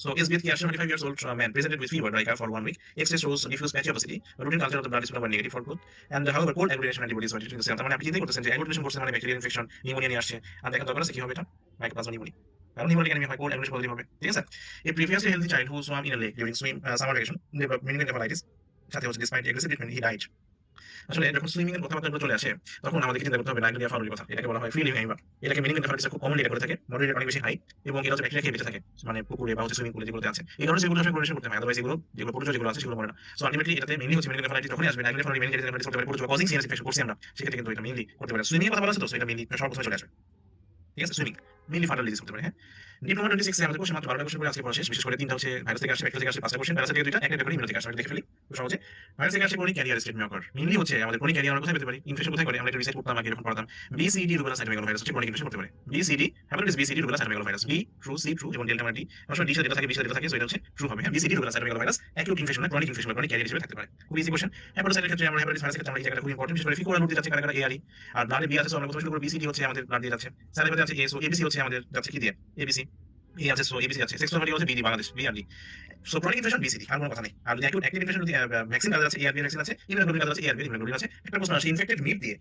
So, is with Kiasha, 25 years old man, presented with fever, Rika, for 1 week. X-ray shows diffuse patchy opacity. Routine culture of the blood is proven negative for growth. And however, cold agglutination antibodies are detected in the cell. মানে আপনি চিন্তা করতেছেন যে agglutination করছে মানে bacterial infection, pneumonia নিয়ে আসছে। আর দেখা দরকার আছে কি হবে এটা? Mycoplasma pneumonia. কারণ নিউমোনিক অ্যানিমিয়া হয়, কোল্ড agglutination পজিটিভ হবে। ঠিক আছে? A previously healthy child who swam in a lake during summer vacation developed meningoencephalitis. সাথে হচ্ছে despite aggressive treatment, he died. আসলে যখন সুইমিং এর কথাবার্তা চলে আসে তখন আমাদেরকে চিন্তা করতে হবে নাইজেরিয়া ফাউলের কথা। এটাকে বলা হয় ফ্রি লিভিং অ্যানিমাল। এটাকে মেনিনগোএনসেফালাইটিস খুব কমনলি এটা করে থাকে। মডারেট অনেক বেশি হাই এবং এটা হচ্ছে ব্যাকটেরিয়া খেয়ে বেঁচে থাকে। মানে পুকুরে বা হচ্ছে সুইমিং পুলে যেগুলোতে আছে। এই ধরনের যেগুলো আসলে কোরিলেশন করতে হয়। আদারওয়াইজ এগুলো যেগুলো প্রোটোজোয়া যেগুলো আছে সেগুলো মরে না। সো আলটিমেটলি এটাতে মেইনলি হচ্ছে মেনিনগোএনসেফালাইটিস যখনই আসবে নাইজেরিয়া ফাউলের মেনিনগোএনসেফালাইটিস করতে পারে প্রোটোজোয়া কজিং সিএনএস ইনফেকশন করছি আমরা। সেক্ষেত্রে কিন্তু এটা মেইনলি করতে পারে। সুইমিং এর কথা বলা আছে তো, সো এটা মেইনলি সর্বপ্রথমে চলে আসবে। ঠিক আছে? সুইমিং মেইনলি ফাটাল ডিজিজ করতে পারে, হ্যাঁ। ডিপ্লোমা 26 এ আমাদের কোশ্চেন মাত্র 12টা কোশ্চেন করে আজকে পড়া শেষ। বিশেষ করে 3টা হচ্ছে ভাইরাস থেকে আসে, ব্যাকটেরিয়া থেকে আসে, 5টা কোশ্চেন ভাইরাস থেকে 2টা, একটা করে ইমিউনো থেকে আসে। আমরা দেখে ফেলি খুব সহজে। ভাইরাস থেকে আসে ক্রনিক ক্যারিয়ার স্টেট মিওকার। মেইনলি হচ্ছে আমাদের ক্রনিক ক্যারিয়ার আমরা কোথায় পেতে পারি? ইনফেকশন কোথায় করে? আমরা একটা রিসার্চ করতাম আগে যখন পড়াতাম। BCD রুবেলা সাইটোমেগালোভাইরাস হচ্ছে ক্রনিক ইনফেকশন করতে পারে। BCD hepatitis BCD rubella cytomegalovirus. B true, C true এবং ডেল্টা মানে D। আমরা ডি সাথে ডেল্টা থাকে, B সাথে ডেল্টা থাকে, সো এটা হচ্ছে ট্রু হবে, হ্যাঁ। BCD rubella cytomegalovirus acute infection না ক্রনিক ইনফেকশন বা ক্রনিক ক্যারিয়ার হিসেবে থাকতে পারে। খুব ইজি কোশ্চেন। হেপাটাইটিসের ক্ষেত্রে আমরা হেপাটাইটিস ভাইরাসের ক্ষেত্রে আমরা এই জায়গাটা খুব ইম্পর্টেন্ট। বিশেষ করে ফিকো রুট দিয়ে যাচ্ছে কারা ARE আর ব্লাডে B আছে, সো আমরা প্রথমে শুরু করব BCD হচ্ছে আমাদের ব্লাড দিয়ে যাচ্ছে। স্যালাইভাতে আছে A, সো ABC হচ্ছে আমাদের যাচ্ছে কি দিয়ে? ABC এ আছে, সো এবিসি আছে। সেক্সুয়াল হচ্ছে BD Bangladesh, BRD. So chronic infection BCD, আর কোনো কথা নেই। আর যদি অ্যাকিউট অ্যাক্টিভ ইনফেকশন যদি ভ্যাকসিন কাজ আছে, এআরবি ভ্যাকসিন আছে, ইমিউনোগ্লোবিন কাজ আছে, এআরবি ইমিউনোগ্লোবিন আছে। একটা প্রশ্ন আসে ইনফেক্টেড মিট দিয়ে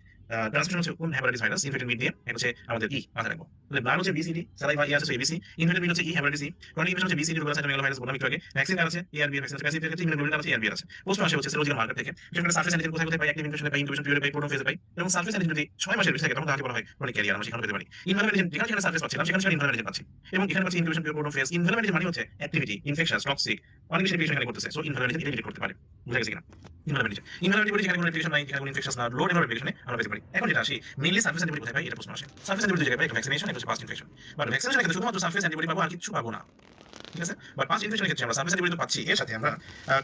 ট্রান্সমিশন হচ্ছে কোন হেপাটাইটিস ভাইরাস? ইনফেক্টেড মিট দিয়ে এটা হচ্ছে আমাদের ই, মাথায় রাখবো। তাহলে ব্লাড হচ্ছে বিসিডি, স্যালাইভা ই আছে, সো এবিসি। ইনফেক্টেড মিট হচ্ছে ই, হেপাটাইটিস ই। ক্রনিক ইনফেকশন হচ্ছে বিসিডি রুবেলা সাইটোমেগালোভাইরাস বললাম একটু আগে। ভ্যাকসিন কাজ আছে, এআরবি ভ্যাকসিন আছে, প্যাসিভ ক্ষেত্রে ইমিউনোগ্লোবিন কাজ আছে, এআরবি আছে। প্রশ্ন আসে হচ্ছে সেরোলজিক্যাল মার্কার থেকে। বিশেষ করে সারফেস অ্যান্টিজেন কোথায় কোথায় পাই? অ্যাক্টিভ ইনফেকশনে পাই, ইনকিউবেশন পিরিয়ডে পাই, প্রোটোফেজে পাই। এবং সারফেস অ্যান্টিজেন যদি 6 মাসের বেশি থাকে তখন তাকে বলা হয় ক্রনিক ক্যারিয়ার, আমরা সেখানে পেতে পারি। ইনভ্যালভ অ্যান্টিজেন যেখানে সারফেস পাচ্ছিলাম সেখানে ইনভ্যালভ অ্যান্টিজেন পাচ্ছি। এবং এখানে পাচ্ছি ইনকিউবেশন পিরিয়ড, প্রোটোফেজ। ইনভ্যালভ অ্যান্টিজেন মানে হচ্ছে অ্যাক্টিভিটি, ইনফেকশাস, টক্সিক, অনেক বেশি রেডিয়েশন এখানে করতেছে। সো ইনভ্যালভ অ্যান্টিজেন এটা ডিলিট করতে পারে। বুঝা গেছে কিনা? ইনভ্যালভ অ্যান্টিজেন যেখানে কোনো রেডিয়েশন নাই, যেখানে কোনো ইনফেকশাস না, লো লেভেল রেডিয়েশনে আমরা পেতে পারি। এখন যেটা আসি মেইনলি সারফেস অ্যান্টিবডি কোথায় পাই? এটা প্রশ্ন আসে। সারফেস অ্যান্টিবডি জায়গায় পাই একটা ভ্যাকসিনেশন, এটা হচ্ছে পাস্ট ইনফেকশন। বাট ভ্যাকসিনেশনের ক্ষেত্রে শুধুমাত্র সারফেস অ্যান্টিবডি পাবো, আর কিছু পাবো না। ঠিক আছে? বাট পাস্ট ইনফেকশনের ক্ষেত্রে আমরা সারফেস অ্যান্টিবডি তো পাচ্ছি, এর সাথে আমরা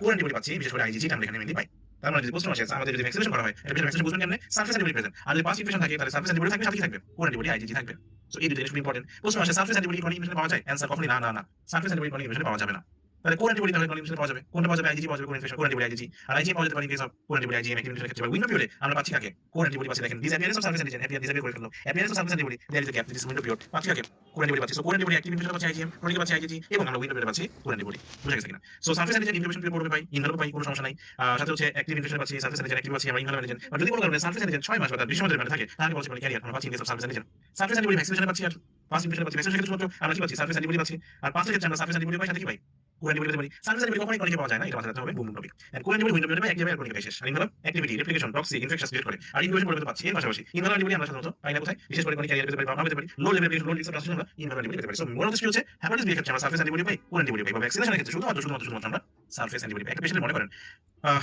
কোর অ্যান্টিবডি পাচ্ছি, বিশেষ করে আইজিজি টা আমরা এখানে মেইনলি পাই। তার মানে যদি প্রশ্ন আসে আমাদের যদি ভ্যাকসিনেশন করা হয়, এটা ভ্যাকসিনেশন বুঝবেন কেমনে? Surface antibody present. আর যদি পাস্ট ইনফেকশন থাকে তাহলে সারফেস অ্যান্টিবডি থাকবে, সাথে কি থাকবে? কোর অ্যান্টিবডি, আইজিজি থাকবে। সো এই দুটো জিনিস খুব ইম্পর্টেন্ট। প্রশ্ন আসে সারফেস অ্যান্টিবডি ক্রনিক ইনফেকশনে পাওয়া যায়? অ্যানসার কখনোই না, না, না। সারফেস অ্যান্টিবডি ক্রনিক ইনফেকশনে পাওয়া যাবে না। তাহলে কোর অ্যান্টিবডি তাহলে ক্রনিক ইনফেকশনে পাওয়া যাবে। কোনটা পাওয়া যাবে? আইজিজি পাওয়া যাবে core infection, core antibody IgG. আর আইজিজি পাওয়া যেতে পারে in case of core antibody IgG active ইনফেকশনের ক্ষেত্রে। উইন্ডো পিরিয়ডে আমরা পাচ্ছি কাকে? কোর অ্যান্টিবডি পাচ্ছি। দেখেন disappearance of surface antigen, disappear করে ফেললো। Appearance of surface antibody, there is a gap, this is window period. পাচ্ছি কাকে? কোর অ্যান্টিবডি পাচ্ছি। So core antibody active infection পাচ্ছি আইজিএম, ক্রনিক পাচ্ছি আইজিজি এবং আমরা উইন্ডো পিরিয়ডে পাচ্ছি কোর অ্যান্টিবডি। বুঝা গেছে কিনা? So surface antigen infection period পড়বে পাই, ইনভ্যালভ পাই, কোনো সমস্যা নাই। সাথে হচ্ছে অ্যাক্টিভ ইনফেকশন পাচ্ছি, সারফেস অ্যান্টিজেন অ্যাক্টিভ পাচ্ছি, আমরা ইনভ্যালভ অ্যান্টিজেন। আর যদি কোনো কারণে সারফেস অ্যান্টিজেন 6 মাস বা তার বেশি সময়ের মধ্যে থাকে তাহলে বলছি ক্যারিয়ার আমরা পাচ্ছি in case of surface antigen. Surface antibody ভ্যাকসিনেশনে পাচ্ছি আর পাস্ট ইনফেকশনে পাচ্ছি। ভ্যাকসিনেশনের ক্ষেত্রে শুধুমাত্র আমরা কি পাচ্ছি? সারফেস অ্যান্টিবডি পাচ্ছি। আর পাস্টের ক্ষেত্রে আমরা সারফেস অ্যান্টিবডি পাই, সাথে কি পাই? কোর অ্যান্টিবডি পেতে পারি। সারফেস অ্যান্টিবডি কখনোই ক্রনিকে পাওয়া যায় না, এটা মাথায় রাখতে হবে, বুম টপিক। আর কোর অ্যান্টিবডি উইন্ডো পিরিয়ডে পাই, এক জায়গায় ক্রনিকে পাই শেষ। আর involve activity, replication, toxic, infectious create করে। আর ইনকিউবেশন পরিবর্তন পাচ্ছি এর পাশাপাশি। ইনভ্যালভ অ্যান্টিবডি আমরা সাধারণত পাই না কোথায়? বিশেষ করে ক্রনিক ক্যারিয়ার পেতে পারি বা আমরা পেতে পারি low level radiation, low risk of transmission আমরা ইনভ্যালভ অ্যান্টিবডি পেতে পারি। সো মোরাল হচ্ছে হেপাটাইটিস বি এর ক্ষেত্রে আমরা সারফেস অ্যান্টিবডি পাই, কোর অ্যান্টিবডি পাই। বা ভ্যাকসিনেশনের ক্ষেত্রে শুধুমাত্র আমরা সারফেস অ্যান্টিবডি পাই। একটা পেশেন্ট মনে করেন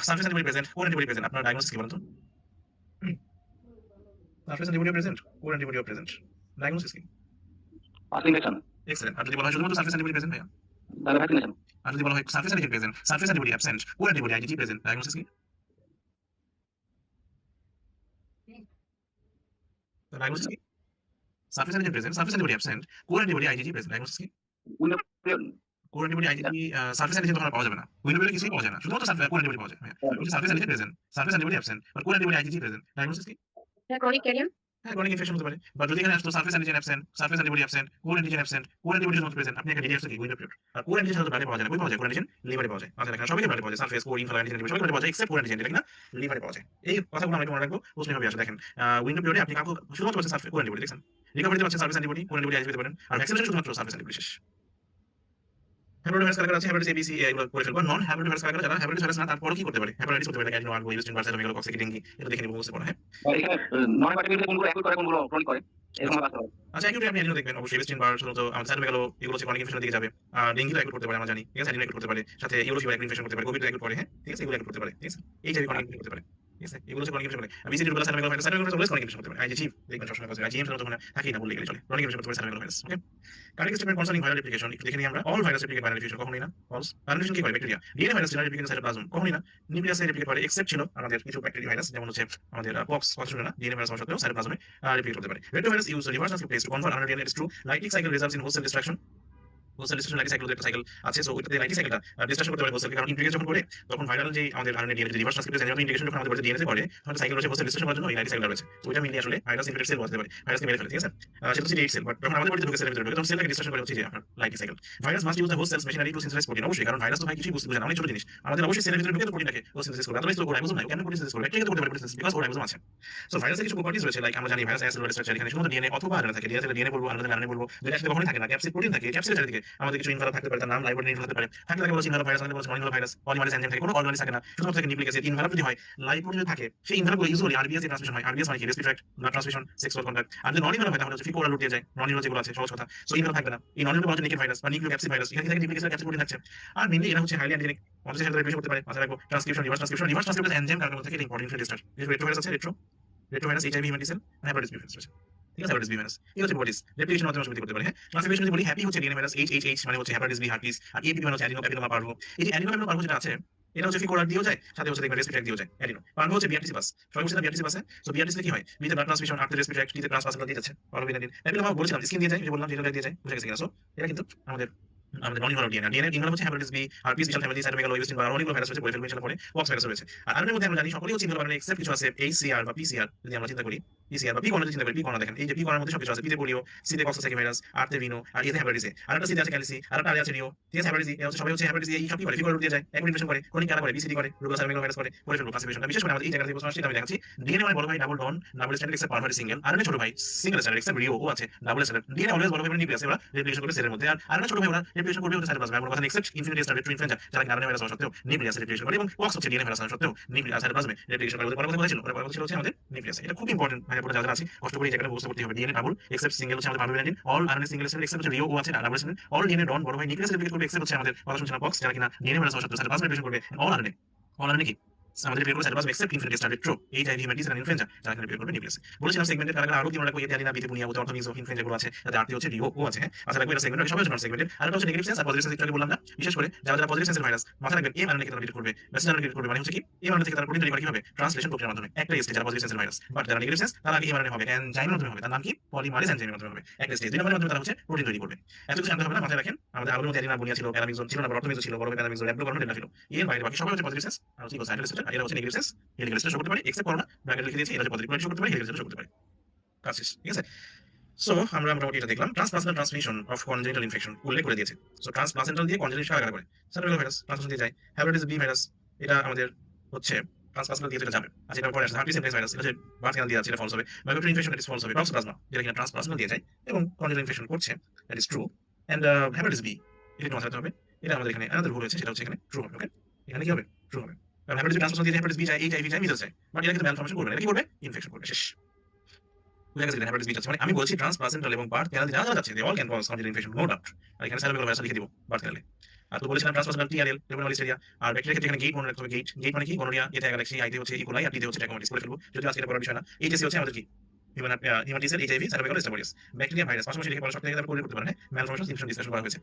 surface antibody present, core antibody present, আপনার ডায়াগনোসিস কি বলেন তো? Surface antibody present, core antibody present, diagnosis কি? Past infection, excellent. আর যদি বলা হয় শুধুমাত্র সারফেস অ্যান্টিবডি প্রেজেন্ট ভাইয়া? তাহলে ভ্যাকসিনেশন। আর যদি বলা হয় surface antigen present, surface antibody absent, core antibody IgG present, diagnosis কি? ডায়াগনোসিস কি? Surface antigen present, surface antibody absent, core antibody IgG present. Diagnosis কি? Window core antibody IgG surface antigen তখন আর পাওয়া যাবে না। উইন্ডো পেলে কিছুই পাওয়া যায় না। শুধুমাত্র কোর অ্যান্টিবডি পাওয়া যায়। হ্যাঁ। বলছি surface antigen present, surface antibody absent, but core antibody IgG present. Diagnosis কি? হ্যাঁ, ক্রনিক ক্যারিয়ার। হ্যাঁ, ক্রনিক ইনফেকশন হতে পারে। বা যদি এখানে আসতো surface antigen absent, surface antibody absent, core antigen absent, core antibody শুধুমাত্র প্রেজেন্ট। আপনি একটা ডিডি আসছে কি উইন্ডো পিরিয়ড। আর কোর অ্যান্টিজেন সাধারণত ব্লাডে পাওয়া যায় না। কই পাওয়া যায়? কোর অ্যান্টিজেন লিভারে পাওয়া যায়। মাথায় রাখেন সবাইকে ব্লাডে পাওয়া যায়। সারফেস, কোর, ইনফ্লা অ্যান্টিজেন সবাইকে ব্লাডে পাওয়া যায় এক্সেপ্ট কোর অ্যান্টিজেন, এটা কিনা লিভারে পাওয়া যায়। এই কথাগুলো আমরা একটু মনে রাখবো। প্রশ্ন এভাবে আসে দেখেন। উইন্ডো পিরিয়ডে আপনি কাউকে শুধুমাত্র পাচ্ছেন সারফেস কোর অ্যান্টিবডি দেখছেন। রিকভারিতে পাচ্ছেন surface antibody, core antibody IgG পেতে পারেন। আর ভ্যাকসিনেশন শুধুমাত্র সারফেস অ্যান্টিবডি শেষ। হ্যাপাটাইটিস ভাইরাস কারা আছে? হ্যাপাটাইটিস এ, বি, সি এগুলো করে ফেলবো। নন হ্যাপাটাইটিস ভাইরাস কারা? যারা হ্যাপাটাইটিস ভাইরাস না তারপরেও কি করতে পারে? হ্যাপাটাইটিস করতে পারে, অ্যাডিনো, আরগো, ইউস্টিন, বার্সেলোনা, মেগালোকক্স, ডেঙ্গি। এটা দেখে নিব বুঝতে পারো। হ্যাঁ। এখানে নন হেপাটাইটিস কোনগুলো অ্যাকুইট করে কোনগুলো ক্রনিক করে এরকম ভাবে আসতে হবে। আচ্ছা, অ্যাকিউট আপনি অ্যাডিনো দেখবেন অবশ্যই। ইউস্টিন, বার্সেলোনা তো সাইটোমেগালো এগুলো হচ্ছে ক্রনিক ইনফেকশনের দিকে যাবে। ডেঙ্গি তো অ্যাকুট করতে পারে আমরা জানি। ঠিক আছে? অ্যাডিনো অ্যাকুট করতে পারে। সাথে ইউরো ফিভার অ্যাকুট ইনফেকশন করতে পারে। কোভিড অ্যাকুট করে। হ্যাঁ। ঠিক আছে? এগুলো অ্যাকুট করতে পারে। ঠিক আছে? এইচআইভি ক্রনিক ইনফেকশন করতে পারে। ঠিক আছে? এগুলো হচ্ছে ক্রনিক ইনফেকশন করে। BCD rubella cytomegalo virus, cytomegalo virus always chronic infection করতে পারে। আইজিজি দেখবেন সবসময় কাজ করে। আইজিএম সাধারণত ওখানে থাকেই না বললে গেলে চলে। ক্রনিক ইনফেকশন করতে পারে cytomegalo virus. Okay? Correct statement concerning viral replication একটু দেখে নিই আমরা। All virus replicate viral replication কখনোই না। ফলস। ভাইরাল রেপ্লিকেশন কি করে? Bacteria. DNA virus general replication cytoplasm কখনোই না। নিউক্লিয়াসে রেপ্লিকেট করে এক্সেপ্ট ছিল আমাদের কিছু ব্যাকটেরিয়া ভাইরাস যেমন হচ্ছে আমাদের পক্স কথা শুনে না ডিএনএ ভাইরাস হওয়া সত্ত্বেও সাইটোপ্লাজমে রেপ্লিকেট করতে পারে। Retrovirus use reverse transcriptase to convert under DNA to lytic cycle results in whole cell destruction. Whole cell destruction lytic cycle একটা সাইকেল আছে। সো ওইটাতে লাইটিক সাইকেলটা ডিস্ট্রাকশন করতে পারে হোল সেলকে, কারণ ইন্টিগ্রেট যখন করে তখন ভাইরাল যে আমাদের আরএনএ ডিএনএ রিভার্স ট্রান্সক্রিপ্টেজ এর ইন্টিগ্রেশন যখন আমাদের বডিতে ডিএনএ করে তখন সাইকেল রয়েছে হোল সেল ডিস্ট্রাকশন করার জন্য ওই লাইটিক সাইকেলটা রয়েছে। তো ওইটা মিলিয়ে আসলে ভাইরাস ইনফেক্টেড সেল বলতে পারে, ভাইরাসকে মেরে ফেলে। ঠিক আছে? সেটা হচ্ছে এইট সেল, বাট যখন আমাদের বডিতে ঢুকে সেলের ভিতরে ঢুকে তখন সেলটাকে ডিস্ট্রাকশন করে হচ্ছে যে আপনার lytic cycle. Virus must use the whole cell's machinery to synthesize protein. অবশ্যই, কারণ ভাইরাস তো ভাই কিছুই বুঝে না, অনেক ছোট জিনিস। আমাদের অবশ্যই সেলের ভিতরে ঢুকে তো প্রোটিনটাকে ও সিনথেসাইজ করবে। আদারওয়াইজ তো ও রাইবোজোম নাই, কেন প্রোটিন সিনথেসাইজ করবে? ব্যাকটেরিয়া তো করতে পারে প্রোটিন সিনথেসাইজ বিকজ ও রাইবোজোম আছে। সো ভাইরাসের কিছু প্রপার্টিজ রয়েছে, লাইক আমরা জানি ভাইরাস অ্যাসিড স্ট্রাকচার, এখানে শুধু ডিএনএ অথবা আরএনএ থাকে। ডিএনএ বলবো, আরএনএ বলবো, দুইটা একসাথে কখনোই থাকে না। ক্যাপসিড প্রোটিন থাকে, ক্যাপসিডের চারিদিকে আমাদের কিছু ইনভালভ থাকতে পারে, তার নাম লাইবোনিন হতে পারে। থাকলে তাকে বলা ইনভালভ ভাইরাস, আমাদের বলা নন ভাইরাস। পলিমারেজ এনজাইম থাকে, কোনো অর্গানিজ থাকে না, শুধুমাত্র থাকে নিউক্লিক অ্যাসিড। ইনভালভ যদি হয়, লাইপোড যদি থাকে, সেই ইনভালভগুলো ইউজুয়ালি আরবিএস এ ট্রান্সমিশন হয়। আরবিএস মানে কি? Respiratory tract, blood transmission, sexual contact. আর যদি নন ইনভালভ হয় তাহলে হচ্ছে ফিকো ওরাল রুট দিয়ে যায়। নন ইনভালভ যেগুলো আছে সহজ কথা। সো ইনভালভ থাকবে না। এই নন ইনভালভ হচ্ছে নেকেড ভাইরাস বা নিউক্লিক অ্যাসিড ভাইরাস। এখানে থেকে নিউক্লিক অ্যাসিড ক্যাপসিড প্রোটিন থাকছে। আর মেইনলি এটা হচ্ছে হাইলি অ্যান্টিজেনিক। মানুষের সাথে রিপ্লেস করতে পারে। মাথায় রাখবো ট্রান্সক্রিপশন, রিভার্স ট্রান্সক্রিপশন এনজাইম কারণ থেকে এটা ইম্পর্টেন্ট ফিল্টার। রেট্রো ভাইরাস আছে, রেট্রো ভাইরাস, এইচআইভি, হেপাটাইটিস এল, হ্যাপাটাইটিস বি ভাইরাস রয়েছে। ঠিক আছে? হ্যাপাটাইটিস বি ভাইরাস এই হচ্ছে বডিজ রেপ্লিকেশন মাধ্যমে সমিতি করতে পারে। হ্যাঁ, ক্লাসিফিকেশন যদি বলি, হ্যাপি হচ্ছে ডিএনএ ভাইরাস, এইচ মানে হচ্ছে হ্যাপাটাইটিস বি হার্পিস, আর এপি মানে হচ্ছে অ্যাডিনো প্যাপিলোমা পার্ভো। এই যে অ্যাডিনো প্যাপিলোমা পার্ভো যেটা আছে এটা হচ্ছে ফিকোরাল দিয়েও যায়, সাথে হচ্ছে দেখবেন রেসপিরেটরি দিয়েও যায়। অ্যাডিনো পার্ভো হচ্ছে বিআরটিসি পাস, সবাই বুঝছেন বিআরটিসি পাসে। সো বিআরটিসি কি হয়? বিতে ব্লাড ট্রান্সমিশন, আর্তে রেসপিরেটরি, টিতে ট্রান্সপাসেন্টাল দিয়ে যাচ্ছে। পার্ভো বিনাডিন প্যাপিলোমা বলেছিলাম স্কিন দিয়ে যায়, যে বললাম জেনারেল দিয়ে যায়, বুঝে গেছে কিনা? সো এটা কিন্তু আমাদের নন ইনভলভ ডিএনএ। ডিএনএ ইনভলভ হচ্ছে হ্যাপাটাইটিস বি, হার্পিস, বিশাল ফ্যামিলি, সাইটোমেগালো, ইউস্টিন বা অনেকগুলো ভাইরাস রয়েছে, বলে ফেলবো ইনশাআল্লাহ পরে। পক্স ভাইরাস রয়েছে। আর আরএনএর মধ্যে আমরা জানি সকলেই হচ্ছে ইনভলভ, এক্সেপ্ট কিছু আছে এইচসিআর বা পিসিআর। যদি আমরা চিন্তা করি পিসিআর বা পি কর্নার চিন্তা করি, পি কর্নার দেখেন এই যে পি কর্নার মধ্যে সবকিছু আছে। পিতে পোলিও, সিতে কক্সাসাকি ভাইরাস, আরতে ভিনো, আর এতে হ্যাপাটাইটিস এ। আর একটা সিতে আছে ক্যালিসি, আর একটা আর আছে রিও। ঠিক আছে? হ্যাপাটাইটিস এ হচ্ছে সবাই হচ্ছে হ্যাপাটাইটিস এই সব কি করে? ফিকোরাল দিয়ে যায়, অ্যাকুইট ইনফেকশন করে, ক্রনিক কারা করে, বিসিডি করে, রুবেলা সাইটোমেগালো ভাইরাস করে, পরে ফেলবো ক্লাসিফিকেশনটা। বিশেষ করে আমাদের এই জায়গা থেকে প্রশ্ন আসছে, আমি দেখাচ্ছি। ডিএনএ মানে বড় ভাই ডাবল ডন, ডাবল স্ট্যান্ডার্ড এক্সেপ্ট পারভারি সিঙ্গেল। আরএনএ ছোট ভাই সিঙ্গেল স্ট্যান্ডার্ড এক্সেপ্ট রিও ও আছে ডাবল স্ট্যান্ডার্ড। ডিএনএ অলওয়েজ বড় ভাই নিউক্লিয়াসে ওরা রেপ্লিকেশন করে সেলের মধ্যে, আর আরএনএ ছোট ভাই ওরা রেপ্লিকেশন করবে হচ্ছে সাইটোপ্লাজমে। আমরা কথা except infinity star retro influenza যারা আরএনএ ভাইরাস হওয়া সত্ত্বেও নিউক্লিয়াসে রেপ্লিকেশন করে, এবং পক্স হচ্ছে ডিএনএ ভাইরাস হওয়া সত্ত্বেও নিউক্লিয়াস সাইটোপ্লাজমে রেপ্লিকেশন করে। পরে কথা ছিল, পরে কথা ছিল হচ্ছে আমাদের নিউক্লিয়াসে। এটা খুব ইম্পর্টেন্ট ভাই, আপনারা যারা আছে কষ্ট করে এই জায়গাটা বুঝতে করতে হবে। ডিএনএ ডাবল এক্সেপ্ট সিঙ্গেল হচ্ছে আমাদের পারভারি বিনাডিন, all RNA single standard except হচ্ছে রিও ও আছে ডাবল স্ট্যান্ডার্ড, অল ডিএনএ ডন বড় ভাই নিউক্লিয়াসে রেপ্লিকেট করবে এক্সেপ্ট হচ্ছে আমাদের কথা শুনছেন পক্স যারা কিনা ডিএনএ ভাইরাস হওয়া সত্ত্বেও সাইটোপ্লাজমে রেপ্লিকেশন করবে। অল আরএনএ কি আমাদের রেপ্লিকেট করবে সাইটোপ্লাজমে except infinity star retro HIV, hepatitis and influenza যারা কিনা রেপ্লিকেট করবে নিউক্লিয়াসে। বলেছিলাম সেগমেন্টের কারণে আরো দিন রাখবো, এতে আলিনা বিতে বুনিয়া, ওতে অর্থমিজো, ইনফ্লুয়েঞ্জা গুলো আছে, যাতে আরটি হচ্ছে রিও ও আছে। হ্যাঁ, মাথা রাখবো এটা সেগমেন্ট, সবাই হচ্ছে সেগমেন্টের। আর একটা হচ্ছে নেগেটিভ সেন্স আর পজিটিভ সেন্স, একটু আগে বললাম না। বিশেষ করে যারা যারা পজিটিভ সেন্সের ভাইরাস, মাথা রাখবেন এম আরএনএ কে তারা রিড করবে, মেসেঞ্জার রিড করবে, মানে হচ্ছে কি এম আরএনএ থেকে তারা প্রোটিন তৈরি করে কিভাবে? ট্রান্সলেশন প্রক্রিয়ার মাধ্যমে। একটা স্টেজ যারা পজিটিভ সেন্সের ভাইরাস, বাট যারা নেগেটিভ সেন্স তারা আগে এম আরএনএ হবে, এনজাইমের মাধ্যমে হবে, তার নাম কি? পলিমারেজ এনজাইমের মাধ্যমে হবে। একটা স্টেজ, দুই নম্বরের মাধ্যমে তারা হচ্ছে প্রোটিন তৈরি করবে। এত কিছু জানতে হবে না, মাথায় রাখেন। আমাদের আলুর মধ্যে অ্যাডিনা বুনিয়া ছিল, প্যারামিজোন ছিল না, অর্থমিজো ছিল, বড় প্যারামিজোন, ল্যাপ্টোকর্ন ডেল্টা ছিল। এর বাইরে বাকি সবাই হচ্ছে পজিটিভ সেন্স আর হচ্ছে ইকোসাইডাল স্টেজ, আর এরা হচ্ছে negative sense. Helical stage show করতে পারে এক্সেপ্ট করোনা, ব্র্যাকেট লিখে দিয়েছি, এরা হচ্ছে পজিটিভ শো করতে পারে, হেলিক্যাল স্টেজ শো করতে পারে। কাজ শেষ। ঠিক আছে? সো আমরা মোটামুটি এটা দেখলাম। Transplacental transmission of congenital infection উল্লেখ করে দিয়েছে। সো ট্রান্সপ্লাসেন্টাল দিয়ে কনজেনিটাল আলাদা করে সাইটোমেগালো ভাইরাস ট্রান্সমিশন দিয়ে যায়। হ্যাপাটাইটিস বি ভাইরাস এটা আমাদের হচ্ছে ট্রান্সপ্লাসেন্টাল দিয়ে যেটা যাবে। আচ্ছা, এটার পরে আসছে হার্পিস সিমপ্লেক্স ভাইরাস, এটা হচ্ছে বার্থ ক্যানাল দিয়ে আছে, এটা ফলস হবে। মাইক্রোপ্লাজমা ইনফেকশন এটা ফলস হবে। টক্সোপ্লাজমা যেটা কিনা ট্রান্সপ্লাসেন্টাল দিয়ে যায় এবং কনজেনিটাল ইনফেকশন করছে, that is true. And hepatitis B এটা একটু মাথায় রাখতে হবে। এটা আমাদের এখানে আলাদা ভুল হয়েছে, সেটা হচ্ছে এখানে ট্রু হবে। ওকে, এখানে কি হবে? ট্রু হবে। কারণ হ্যাপাটাইটিস বি ট্রান্সপ্লাসেন্টাল দিয়ে হ্যাপাটাইটিস বি যায়, এইচআইভি যায়, মিজেলস যায়, বাট এটা কিন্তু ম্যালফরমেশন করবে না। এটা কি করবে? ইনফেকশন করবে। শেষ। হ্যাপাটাইটিস বি যাচ্ছে, মানে আমি বলছি ট্রান্সপ্লাসেন্টাল এবং বার্থ ক্যানাল যারা যাচ্ছে they all can cause congenital infection, no doubt. আর এখানে সাইটোমেগালো ভাইরাস লিখে দিব বার্থ ক্যানালে। আর তো বলেছিলাম ট্রান্সপ্লাসেন্টাল টিআরএল, রেবোনাল লিস্টেরিয়া। আর ব্যাকটেরিয়া ক্ষেত্রে এখানে গেট মনে রাখতে হবে। গেট মানে কি? গনোরিয়া, এতে গ্যালাক্সি, আইতে হচ্ছে ইকোলাই, আর টিতে হচ্ছে ট্র্যাকোমাটিস। বলে ফেলবো যদি আজকে এটা পড়ার বিষয় না। এইচএসি হচ্ছে আমাদের কি? Human T cell, HIV, cytomegalo, staph aureus, bacteria, virus পাশাপাশি লিখে পড়া সব থেকে কোরিলেট করতে পারেন। হ্যাঁ, ম্যালফরমেশন ইনফেকশন ডিসকাশন করা হয়েছে।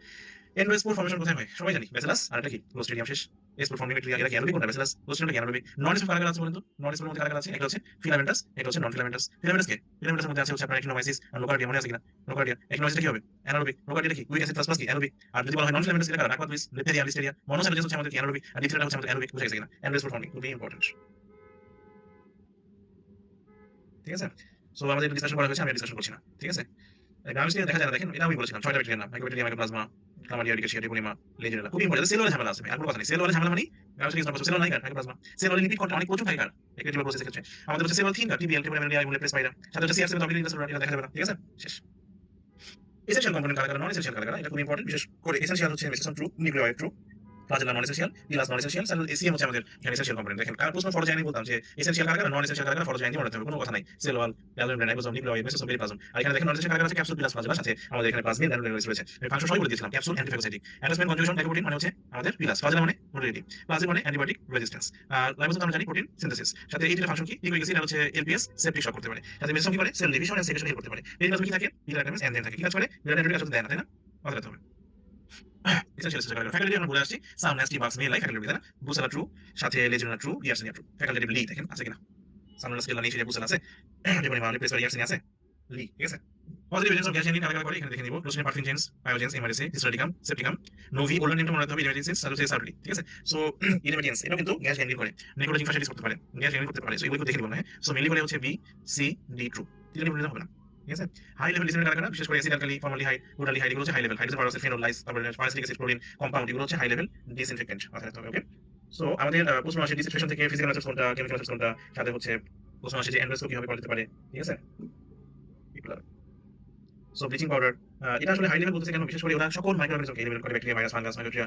এন্ডোস্পোর ফর্মেশন কোথায় হয় সবাই জানি, ব্যাসিলাস আর এটা কি ক্লোস্ট্রিডিয়াম শেষ। স্পোর ফর্মিং ব্যাকটেরিয়া, এরা কি অ্যানারোবিক কোনটা, ব্যাসিলাস, ক্লোস্ট্রিডিয়াম কি অ্যানারোবিক। নন স্পোর কারা কারা আছে বলেন তো, নন স্পোরের মধ্যে কারা কারা আছে, একটা হচ্ছে ফিলামেন্টাস, একটা হচ্ছে নন ফিলামেন্টাস। ফিলামেন্টাস কে, ফিলামেন্টাসের মধ্যে আছে হচ্ছে আপনার অ্যাক্টিনোমাইসিস আর নোকার্ডিয়া, মনে আছে কিনা, নোকার্ডিয়া। অ্যাক্টিনোমাইসিস কি হবে, অ্যানারোবিক। নোকার্ডিয়া কি উইক অ্যাসিড প্লাস প্লাস কি অ্যানারোবিক। আর যদি বলা হয় নন ফিলামেন্টাস এরা কারা, ডাকওয়ার্থ, লিপেরিয়া, লিস্টেরিয়া, মনোসাইটোসিস হচ্ছে আমাদের কি অ্যানারোবিক, আর ডিপথেরিয়া হচ্ছে আমাদের অ্যানারোবিক, বুঝা গেছে কিনা। এন্ডোস্পোর ফর্মিং খুবই ইম্পর্টেন্ট, ঠিক আছে। সো আমাদের ডিসকাশন করা হয়েছে, আমি ডিসকাশন করছি না, ঠিক আছে। গ্রামে দেখা যায় না, দেখেন এটা আমি বলেছিলাম 6টা ব্যাকটেরিয়া নাম, মাইক্রোব্যাকটেরিয়া, মাইক্রোপ্লাজমা, ক্লামাইডিয়া, রিকেশিয়া, টেপুনিমা, লেজেরিয়া। খুবই ইম্পর্টেন্ট, সেলুলার ঝামেলা আছে, আর কোনো কথা নেই। সেলুলার ঝামেলা মানে গ্রামে কিছু না, সেলুলার নাই কার, মাইক্রোপ্লাজমা। সেলুলার লিপিড কন্টেন্ট অনেক প্রচুর থাকে কার, একটিভ প্রসেস ক্ষেত্রে। আমাদের হচ্ছে সেলুলার থিন কার, টিবিএল, টেপুনিমা, ইমুনোপ্রেস, স্পাইরা। সাথে হচ্ছে সিআর7 অবলিক ইন্টারসেলুলার, এটা দেখা যাবে না, ঠিক আছে, শেষ। এসেনশিয়াল কম্পোনেন্ট কারা কারা, নন এসেনশিয়াল কারা কারা, এটা খুব ইম্পর্টেন্ট। বিশেষ করে এসেনশিয়াল হচ্ছে মেসেসন ট্রু, নিউক্লিওয়েড ট্রু, ফ্লাজেলা নন এসেনশিয়াল, বিলাস নন এসেনশিয়াল, এসিএম হচ্ছে আমাদের এখানে এসেনশিয়াল কম্পোনেন্ট। দেখেন কার প্রশ্ন ফলো জানি বলতাম যে এসেনশিয়াল কারা কারা, নন এসেনশিয়াল কারা কারা, ফলো জানি মনে রাখতে হবে, কোনো কথা নাই। Cell wall, plasmid, ribosome, nucleoid, mesosome, periplasm. আর এখানে দেখেন নন এসেনশিয়াল কারা কারা আছে, ক্যাপসুল, বিলাস, ফ্লাজেলা, সাথে আমাদের এখানে প্লাজমিড, ন্যানোলেস রয়েছে। আমি ফাংশন সবই বলে দিয়েছিলাম, ক্যাপসুল অ্যান্টিফ্যাগোসাইটিক, অ্যাটাচমেন্ট কনজুগেশন গ্লাইকোপ্রোটিন মানে হচ্ছে আমাদের বিলাস, ফ্লাজেলা মানে মোটিলিটি, প্লাজমিড মানে অ্যান্টিবায়োটিক রেজিস্ট্যান্স, আর রাইবোসোম আমরা জানি প্রোটিন সিনথেসিস। সাথে এই দুটো ফাংশন কি ইকুইক অ্যাসিড আর হচ্ছে এলপিএস সেপটিক শক করতে পারে। সাথে মেসোসোম কি করে, সেল ডিভিশন এন্ড সেক্রেশন করতে পারে। পেরিপ্লাজম কি থাকে, বিটারাইটামিস এনজাইম থাকে, কি কাজ করে, বিটারাইটামিক কাজ দেয় না, তাই না, মাথায় রাখতে হবে। এসেনশিয়াল কারা কারা, ফ্যাকাল্টি আমরা বলে আসছি, সাম ন্যাস্টি বাক্স মেল লাইক ফ্যাকাল্টি, তাই না। বুসালা ট্রু, সাথে লেজেরিয়া ট্রু, ইয়ারসিনিয়া ট্রু। ফ্যাকাল্টি লি দেখেন আছে কিনা, সামনে স্কেল নেই, সেটা বুসালা আছে, টেপুনিমা, লিপ্রেস, ইয়ারসিনিয়া আছে, লি, ঠিক আছে। Positive agents of gas chaining কারা কারা করে এখানে দেখে নিব, ক্লোস্ট্রিডিয়াম, পারফিনজেন্স, পায়োজেন্স, এমআরএসি, হিস্টোরিকাম, সেপ্টিকাম, নোভি, ওল্ডার নেমটা মনে রাখতে হবে, ইডেমেটিসিস, সালুসাইসার্লি, ঠিক আছে। সো ইডেমেটিসিস এটা কিন্তু গ্যাস চেইনিং করে, নিকোটিন ফাইটাইটিস করতে পারে, গ্যাস চেইনিং করতে পারে। সো এগুলো দেখে নিব না, হ্যাঁ। সো মেইনলি করে হচ্ছে বি, সি, ডি ট্রু, তিনটা বলে হবে না, ঠিক আছে। হাই লেভেল লিসেন কারা কারা, বিশেষ করে অ্যাসিড, অ্যালকালি, ফর্মালডিহাইড, গ্লুটালডিহাইড, এগুলো হচ্ছে হাই লেভেল। হাইড্রোজেন পারঅক্সাইড, ফেনোলাইজ, তারপরে পারসিলিক অ্যাসিড, ক্লোরিন কম্পাউন্ড, এগুলো হচ্ছে হাই লেভেল ডিসইনফেক্টেন্ট, মাথায় রাখতে হবে, ওকে। সো আমাদের প্রশ্ন আসে ডিসইনফেকশন থেকে ফিজিক্যাল মেথডস কোনটা, কেমিক্যাল মেথডস কোনটা, সাথে হচ্ছে প্রশ্ন আসে যে এন্ডোস্কোপি কিভাবে করা যেতে পারে, ঠিক আছে। সো ব্লিচিং পাউডার, এটা আসলে হাই লেভেল বলতেছে কেন, বিশেষ করে ওরা সকল মাইক্রোঅর্গানিজমকে এলিমিনেট করে, ব্যাকটেরিয়া, ভাইরাস, ফাঙ্গাস, মাইক্রোবিয়া।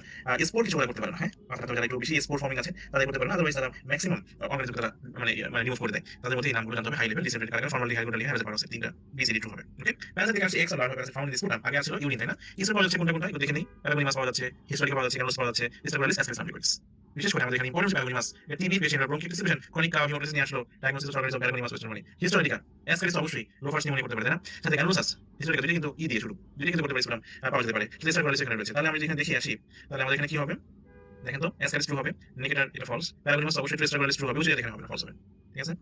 স্পোর কিছু ওরা করতে পারে না, হ্যাঁ। অর্থাৎ যারা একটু বেশি স্পোর ফর্মিং আছে তাদের করতে পারে না, আদারওয়াইজ তারা ম্যাক্সিমাম অর্গানিজম তারা মানে রিমুভ করে দেয়। তাদের মধ্যে এই নামগুলো জানতে হবে, হাই লেভেল ডিসইনফেক্টেন্ট কারণ ফর্মালডিহাইড, গ্লুটালডিহাইড, হাইড্রোজেন পারঅক্সাইড, তিনটা বিসিডি ট্রু হবে, ওকে। প্যারাসাইটিক আছে এক্স আর larva parasite found in this food, আগে ছিল ইউরিন, তাই না। ইসের পাওয়া যাচ্ছে কোনটা কোনটা, এগুলো দেখে নেই। প্যারাগোনিমাস পাওয়া যাচ্ছে, হিস্টোরিকা পাওয়া যাচ্ছে, ক্যানোস পাওয়া যাচ্ছে, স্টাফোরিয়াস, অ্যাসপিরিস, আনলিকুইডস। বিশেষ করে আমাদের এখানে important paragonimus, TB patient, bronchitis patient, chronic cough, haemoptysis নিয়ে আসলো, diagnosis of organism paragonimus western মানে। হিস্টোরিকা, অ্যাসপিরিস অবশ্যই লোফার্স নিউমোনিয়া করতে পারে, তাই না। সাথে ক্যানোসাস, হিস্টোরিকা দুইটা কিন্তু ই দিয়ে শুরু, দুইটা কিন্তু করতে পারে, পাওয়া যেতে পারে। স্টাফোরিয়াস এখানে রয়েছে। তাহলে আমরা যদি এখানে দেখি আসি, তাহলে আমাদের এখানে কি হবে, দেখেন তো, অ্যাসপিরিস ট্রু হবে, নিকেটার এটা ফলস, প্যারাগোনিমাস অবশ্যই স্টাফোরিয়াস ট্রু হবে, বুঝিয়ে দেখেন হবে না, ফলস হবে, ঠিক আছে।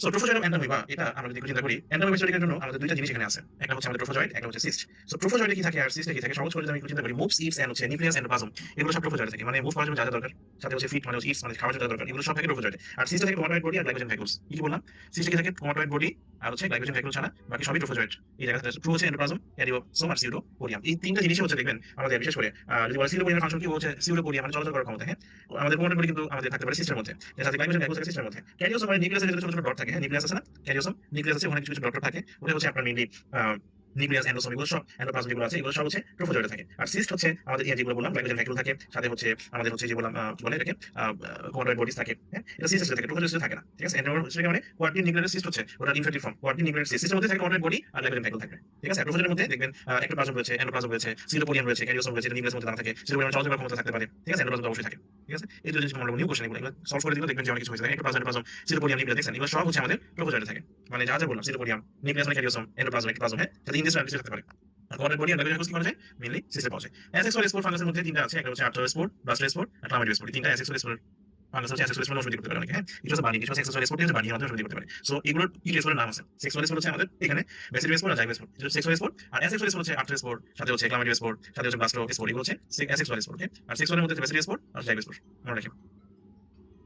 সো ট্রোফোজয়েড অ্যান্টামিবা, এটা আমরা যদি চিন্তা করি অ্যান্টামিবা হিস্টোরিকের জন্য আমাদের দুইটা জিনিস এখানে আছে, একটা হচ্ছে আমাদের ট্রোফোজয়েড, একটা হচ্ছে সিস্ট। সো ট্রোফোজয়েডে কি থাকে আর সিস্টে কি থাকে, সহজ করে যদি আমি চিন্তা করি, মুভস, ইটস এন্ড হচ্ছে নিউক্লিয়াস এন্ড প্লাজম, এগুলো সব ট্রোফোজয়েডে থাকে, মানে মুভ করার জন্য যা যা দরকার, সাথে হচ্ছে ফিট মানে হচ্ছে ইটস মানে খাওয়ার জন্য যা দরকার, এগুলো সব থাকে ট্রোফোজয়েডে। আর সিস্টে থাকে ক্রোমাটোয়েড বডি আর গ্লাইকোজেন ভ্যাকুলস। কি বললাম, সিস্টে কি থাকে ক্রোমাটোয়েড বডি আর হচ্ছে গ্লাইকোজেন ভ্যাকুল ছাড়া বাকি সবই ট্রোফোজয়েড। এই জায়গাতে ট্রু হচ্ছে এন্ডোপ্লাজম, ক্যারিওসোম আর সিউডোপোডিয়াম, এই তিনটা জিনিসই হচ্ছে দেখবেন আমাদের বিশেষ করে যদি বলা সিউডোপোডিয়ামের ফাংশন কি হচ্ছে, সিউডোপোডিয়াম মানে চলাচল করার ক্ষমতা, হ্যাঁ। আমাদের ক্রোমাটোয়েড বডি কিন্তু আমাদের থাকতে পারে সিস্টের মধ্যে, যার সাথে গ্লাইকোজেন ভ্যাকুলস থাকে সিস্টের মধ্যে। ক্যারিওসোম মানে নিউক্লিয়াসের ভিতরে ছোট ছোট ডট থাকে, হ্যাঁ, নিউক্লিয়াস আছে না, ক্যারিওসোম নিউক্লিয়াস আছে, ওখানে কিছু কিছু ডট থাকে, ওটা হচ্ছে আপনার মেইনলি নিউক্লিয়াস, এন্ডোসোম, এগুলো সব এন্ডোপ্লাজম যেগুলো আছে এগুলো সব হচ্ছে ট্রোফোজয়েডে থাকে। আর সিস্ট হচ্ছে আমাদের যেগুলো বললাম গ্লাইকোজেন ভ্যাকুল থাকে, সাথে হচ্ছে আমাদের হচ্ছে যে বললাম কি বলে এটাকে ক্রোমাটোয়েড বডিজ থাকে, হ্যাঁ। এটা সিস্টে থাকে, ট্রোফোজয়েডে থাকে না, ঠিক আছে। এন্ডোপ্লাজম মানে কোয়াড্রিন নিউক্লিয়ার সিস্ট হচ্ছে ওটা ইনফেক্টিভ ফর্ম, কোয়াড্রিন নিউক্লিয়ার সিস্টের মধ্যে থাকে ক্রোমাটোয়েড বডি আর গ্লাইকোজেন ভ্যাকুল থাকে, ঠিক আছে। ট্রোফোজয়েডের মধ্যে দেখবেন এক্টোপ্লাজম রয়েছে, এন্ডোপ্লাজম রয়েছে, সিউডোপোডিয়াম রয়েছে, ক্যারিওসোম রয়েছে, নিউক্লিয়াসের মধ্যে না থাকে, সিউডোপোডিয়াম চলাচল করার ক্ষমতা থাকতে পারে, ঠিক আছে। এন্ডোপ্লাজম অবশ্যই থাকে, ঠিক আছে। এই দুটো জিনিস আমরা নিউ কোশ্চেন এগুলো সলভ করে দিলে দেখবেন যে অনেক কিছু হয়েছে, এক্টোপ্লাজম, সিউডোপোডিয়াম, নিউক্লিয়াস, দেখছেন এগুলো সব হচ্ছে আমাদের ট্রোফোজয়েডে থাকে, মানে যা যা বললাম সিউডোপোডিয়াম, নিউক্লিয়াস মানে ক্যারিওসোম, এন্ডোপ্লাজম, এক্টোপ্লাজম, হ্যাঁ। সাথে ইনডিস কিছু থাকতে পারে। আর কোয়াড্রেট বডি আর গ্লাইকোজেন কি করা যায়, মেইনলি সিস্টে পাওয়া যায়। অ্যাসেক্সুয়াল স্পোর ফাঙ্গাসের মধ্যে তিনটা আছে, একটা হচ্ছে আর্থ্রোস্পোর, ব্লাস্টোস্পোর আর ক্লামাইডিওস্পোর। তিনটা অ্যাসেক্সুয়াল স্পোর ফাঙ্গাস হচ্ছে অ্যাসেক্সুয়াল স্পোর ওষুধ করতে পারে অনেকে, হ্যাঁ। এটা হচ্ছে বানি, এটা হচ্ছে সেক্সুয়াল স্পোর, এটা বানি আমাদের ওষুধ করতে পারে। সো এগুলোর কি স্পোরের নাম আছে, সেক্সুয়াল স্পোর হচ্ছে আমাদের এখানে ব্যাসিলিয়াস স্পোর আর জাইগোস স্পোর, এটা সেক্সুয়াল স্পোর। আর অ্যাসেক্সুয়াল স্পোর হচ্ছে আর্থ্রোস্পোর, সাথে হচ্ছে ক্লামাইডিওস্পোর, সাথে হচ্ছে ব্লাস্টোস্পোর, এগুলো হচ্ছে অ্যাসেক্সুয়াল স্পোর, ওকে। আর সেক্সুয়ালের মধ্যে ব্যাসিলিয়াস স্পোর আর জাইগোস স্পোর, মনে রাখবেন।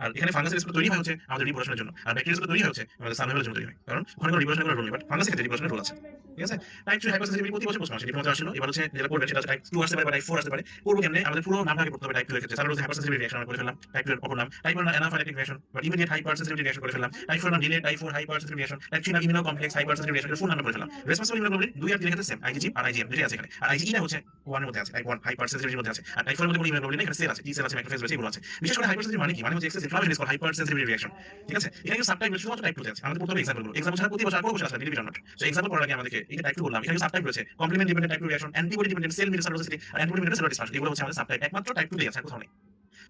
আর এখানে ফাঙ্গাসের স্পোর তৈরি হয় হচ্ছে আমাদের রিপ্রোডাকশনের জন্য, আর ব্যাকটেরিয়া স্পোর তৈরি হয় হচ্ছে আমাদের সার্ভাইভালের জন্য তৈরি হয়, কারণ ওখানে কোনো রিপ্রোডাকশনের রোল নেই, বাট ফাঙ্গাসের ক্ষেত্রে রিপ্রোডাকশনের রোল আছে, ঠিক আছে। টাইপ 3 হাইপারসেনসিটিভিটি প্রতি বছর প্রশ্ন আসে, ডিপ্লোমা আসলো, এবার হচ্ছে যেটা পড়বেন সেটা হচ্ছে টাইপ 2 আসতে পারে বা টাইপ 4 আসতে পারে। পূর্ব কেমনে আমাদের পুরো নামটা আগে পড়তে হবে টাইপ 2 এর ক্ষেত্রে, সাধারণত হাইপারসেনসিটিভ রিঅ্যাকশন আমরা করে ফেললাম, টাইপ 2 এর অপর নাম টাইপ 1 না অ্যানাফাইলেটিক রিঅ্যাকশন বা ইমিডিয়েট হাইপারসেনসিটিভ রিঅ্যাকশন করে ফেললাম, টাইপ 4 না ডিলেড টাইপ 4 হাইপারসেনসিটিভ রিঅ্যাকশন, টাইপ 3 না ইমিউনো কমপ্লেক্স হাইপারসেনসিটিভ রিঅ্যাকশন, ফুল নামটা করে ফেললাম। রেসপন্সিবল ইমিউনোগ্লোবুলিন 2 আর 3 এর ক্ষেত্রে সেম, আইজিজি আর আইজিএম দুটোই আছে এখানে। আর আইজিই টা হচ্ছে 1 এর মধ্যে আছে, টাইপ 1 হাইপারসেনসিটিভিটির মধ্যে আছে। আর টাইপ 4 এর মধ্যে কোনো ইমিউনোগ্লোবুলিন নেই, এখানে সেল আছে, টি সেল আছে, ম্যাক্রোফেজ রয়েছে, এগুলো আছে। বিশেষ করে হাইপারসেনসিটিভ মানে কি, মানে হচ্ছে excess inflammation is called hypersensitive reaction, ঠিক আছে। এখানে কিছু সাবটাইপ শুধুমাত্র টাইপ 2 তে আছে, আমাদের পড়তে হবে এক্সাম্পল গুলো। এক্সাম্পল ছাড়া প্রতি বছর আর কোনো বছর আসলে ডিলিট নট। সো এক্সাম্পল পড়ার আগে আমাদেরকে এই যে টাইপ 2 বললাম, এখানে সাবটাইপ রয়েছে, complement dependent type 2 reaction, antibody dependent cell mediated cytotoxicity আর অ্যান্টিবডি ডিপেন্ডেন্ট সেলুলার ডিসফাংশন, এগুলো হচ্ছে আমাদের সাবটাইপ, একমাত্র টাইপ 2 তে আছে, আর কোথাও নেই।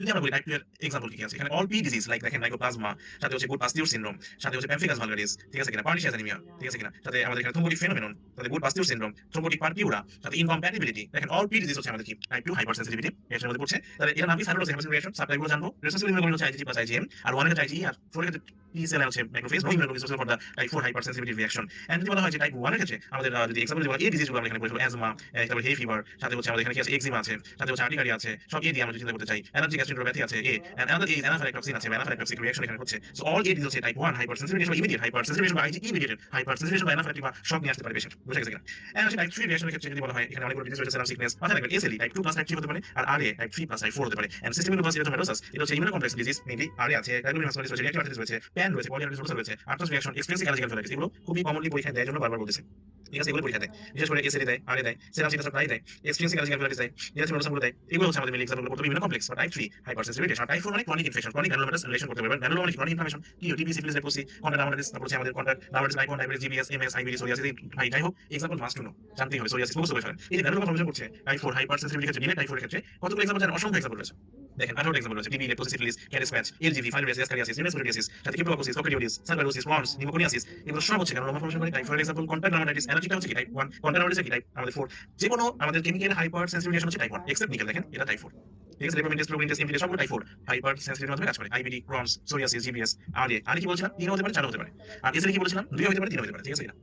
যদি আমরা বলি টাইপ 2 এর এক্সাম্পল কি আছে, এখানে অল পি ডিজিজ লাইক দেখেন মাইকোপ্লাজমা, সাথে হচ্ছে গুড পাস্টিউর সিনড্রোম, সাথে হচ্ছে প্যামফিগাস ভালগারিস, ঠিক আছে কিনা, পার্নিশিয়াস অ্যানিমিয়া, ঠিক আছে কিনা, সাথে আমাদের এখানে থ্রোম্বোটিক ফেনোমেনন, সাথে গুড পাস্টিউর সিনড্রোম, থ্রোম্বোটিক পারপিউরা, সাথে ইনকম্প্যাটিবিলিটি। দেখেন অল পি ডিজিজ হচ্ছে আমাদের কি টাইপ 2 হাইপারসেনসিটিভিটি এর মধ্যে পড়ছে। তাহলে এর নাম কি সাইটোটোক্সিক হাইপারসেনসিটিভ রিঅ্যাকশন। সাবটাইপগুলো জানবো। রেসপন্সিবল ইমিউনোগ্লোবুলিন হচ্ছে IgG প্লাস IgM, আর 1 এর ক্ষেত্রে IgE, আর 4 এর ক্ষেত্রে T সেল হচ্ছে macrophage, no immunoglobulin for the type 4 hypersensitivity reaction. And যদি বলা হয় যে টাইপ 1 এর ক্ষেত্রে আমাদের যদি এক্সাম্পল যদি এই ডিজিজগুলো আমরা এখানে বলবো অ্যাজমা, তারপর হে ফিভার, সাথে হচ্ছে আমাদের এখানে কি আছে এক্সিমা আছে, সাথে হচ্ছে আর্টিকারিয়া আছে, সব এ দিয়ে আমরা চিন্তা করতে চাই। অ্যালার্জিক গ্যাস্ট্রিনোপ্যাথি আছে এ, এন্ড অ্যানাদার এ অ্যানাফিলাক্সিস আছে, অ্যানাফিলাক্সিক রিঅ্যাকশন এখানে হচ্ছে। সো অল এ ডিজিজ হচ্ছে টাইপ 1 হাইপারসেনসিটিভিটি বা ইমিডিয়েট হাইপারসেনসিটিভিটি বা IgE মিডিয়েটেড হাইপারসেনসিটিভিটি বা অ্যানাফিলাক্টিক বা শক নিয়ে আসতে পারে পেশেন্ট। বুঝা গেছে কিনা? এন্ড হচ্ছে টাইপ 3 রিঅ্যাকশনের ক্ষেত্রে যদি বলা হয় এখানে অনেকগুলো ডিজিজ রয়েছে, সেরাম সিকনেস, মাথায় রাখবেন এসএলই টাইপ 2 প্লাস টাইপ 3 হতে পারে, আর আরএ টাইপ 3 প্লাস টাইপ 4 হতে পারে। এন্ড সিস্টেমিক লুপাস এরিথেমাটোসাস এটা হচ্ছে immuno complex disease, mainly RA আছে, রাইবোজোমাল ভাস্কুলারিটিস রয়েছে, রিঅ্যাক্টিভ আর্থ্রাইটিস রয়েছে, প্যান রয়েছে, পলিআর্টারিস রয়েছে, আর্থাস রিঅ্যাকশন, এক্সপেন্সিভ অ্যালার্জিক অ্যানাফিলাক্সিস, এগুলো খুবই কমনলি পরীক্ষায় দেয় জন্য বারবার বলতেছি। ঠিক আছে, এগুলো পরীক্ষা দেয়, বিশেষ করে এসএলই দেয়, আরএ দেয়, সেরাম সিকনেস প্রায় দেয়, এক্সপেন্সিভ অ্যালার্জিক অ্যানাফিলাক্সিস দেয়, এরিথেমাটোসাসগুলো দেয়। এগুলো হচ্ছে আমাদের মেইনলি এক্সাম্পল প্রথম ইমিউনো কমপ্লেক্স বা টাইপ 3 হাইপারসেনসিটিভিটি। আর টাইপ 4 মানে chronic infection, chronic granulomatous relation করতে পারবেন। গ্রানুলোমা মানে ক্রনিক ইনফ্লামেশন, কি TB, syphilis, leprosy, contact dermatitis, তারপর হচ্ছে আমাদের contact dermatitis, type 1 diabetes, GBS, MS, IBD, psoriasis, ভাই যাই হোক এক্সাম্পল মাস্ট টু নো, জানতেই হবে। সোরিয়াসিস মুখস্থ করে ফেলেন। এই যে গ্রানুলোমা ফর্মেশন করছে টাইপ 4 হাইপারসেনসিটিভিটি ক্ষেত্রে, ডিলে টাইপ 4 এর ক্ষেত্রে কতগুলো এক্সাম্পল জানেন? অসংখ্য এক্সাম্পল রয়েছে। দেখেন 18টা এক্সাম্পল রয়েছে। টিবি, লেপ্রোসি, সিফিলিস, ক্যারিস প্যাচ, এলজিভি, ফাইব্রোসিস, কারিয়াসিস, রিমেসোরিয়াসিস, সাথে ক্রিপ্টোকোসিস, কোকিডিওডিস, সার্ভাইরোসিস, ওয়ার্মস, নিউমোকোনিয়াসিস, এগুলো সব হচ্ছে গ্রানুলোমা ফর্মেশন করে টাইপ 4 এর এক্সাম্পল। কন্টাক্ট ডার্মাটাইটিস, অ্যালার্জিটা হচ্ছে কি টাইপ 1, কন্টাক্ট ডার্মাটাইটিস কি টাইপ আমাদের 4। যেকোনো আমাদের কেমিক্যাল হাইপারসেনসিটিভিটি হচ্ছে টাইপ 1 এক্সেপ্ট নিকেল, দেখেন এটা টাইপ 4। ঠিক আছে, লেপ্রোমিন্টিস, প্রোমিন্টিস, এমটিডিএস সবগুলো টাইপ 4 হাইপারসেনসিটিভিটির মাধ্যমে কাজ করে। IBD, Crohn's, psoriasis, GBS, RA, RA কি বলছিলাম 3 হতে পারে, 4 হতে পারে। আর এসএলই কি বলছিলাম 2 হতে পারে, 3 হতে পারে। ঠিক আছে কিনা?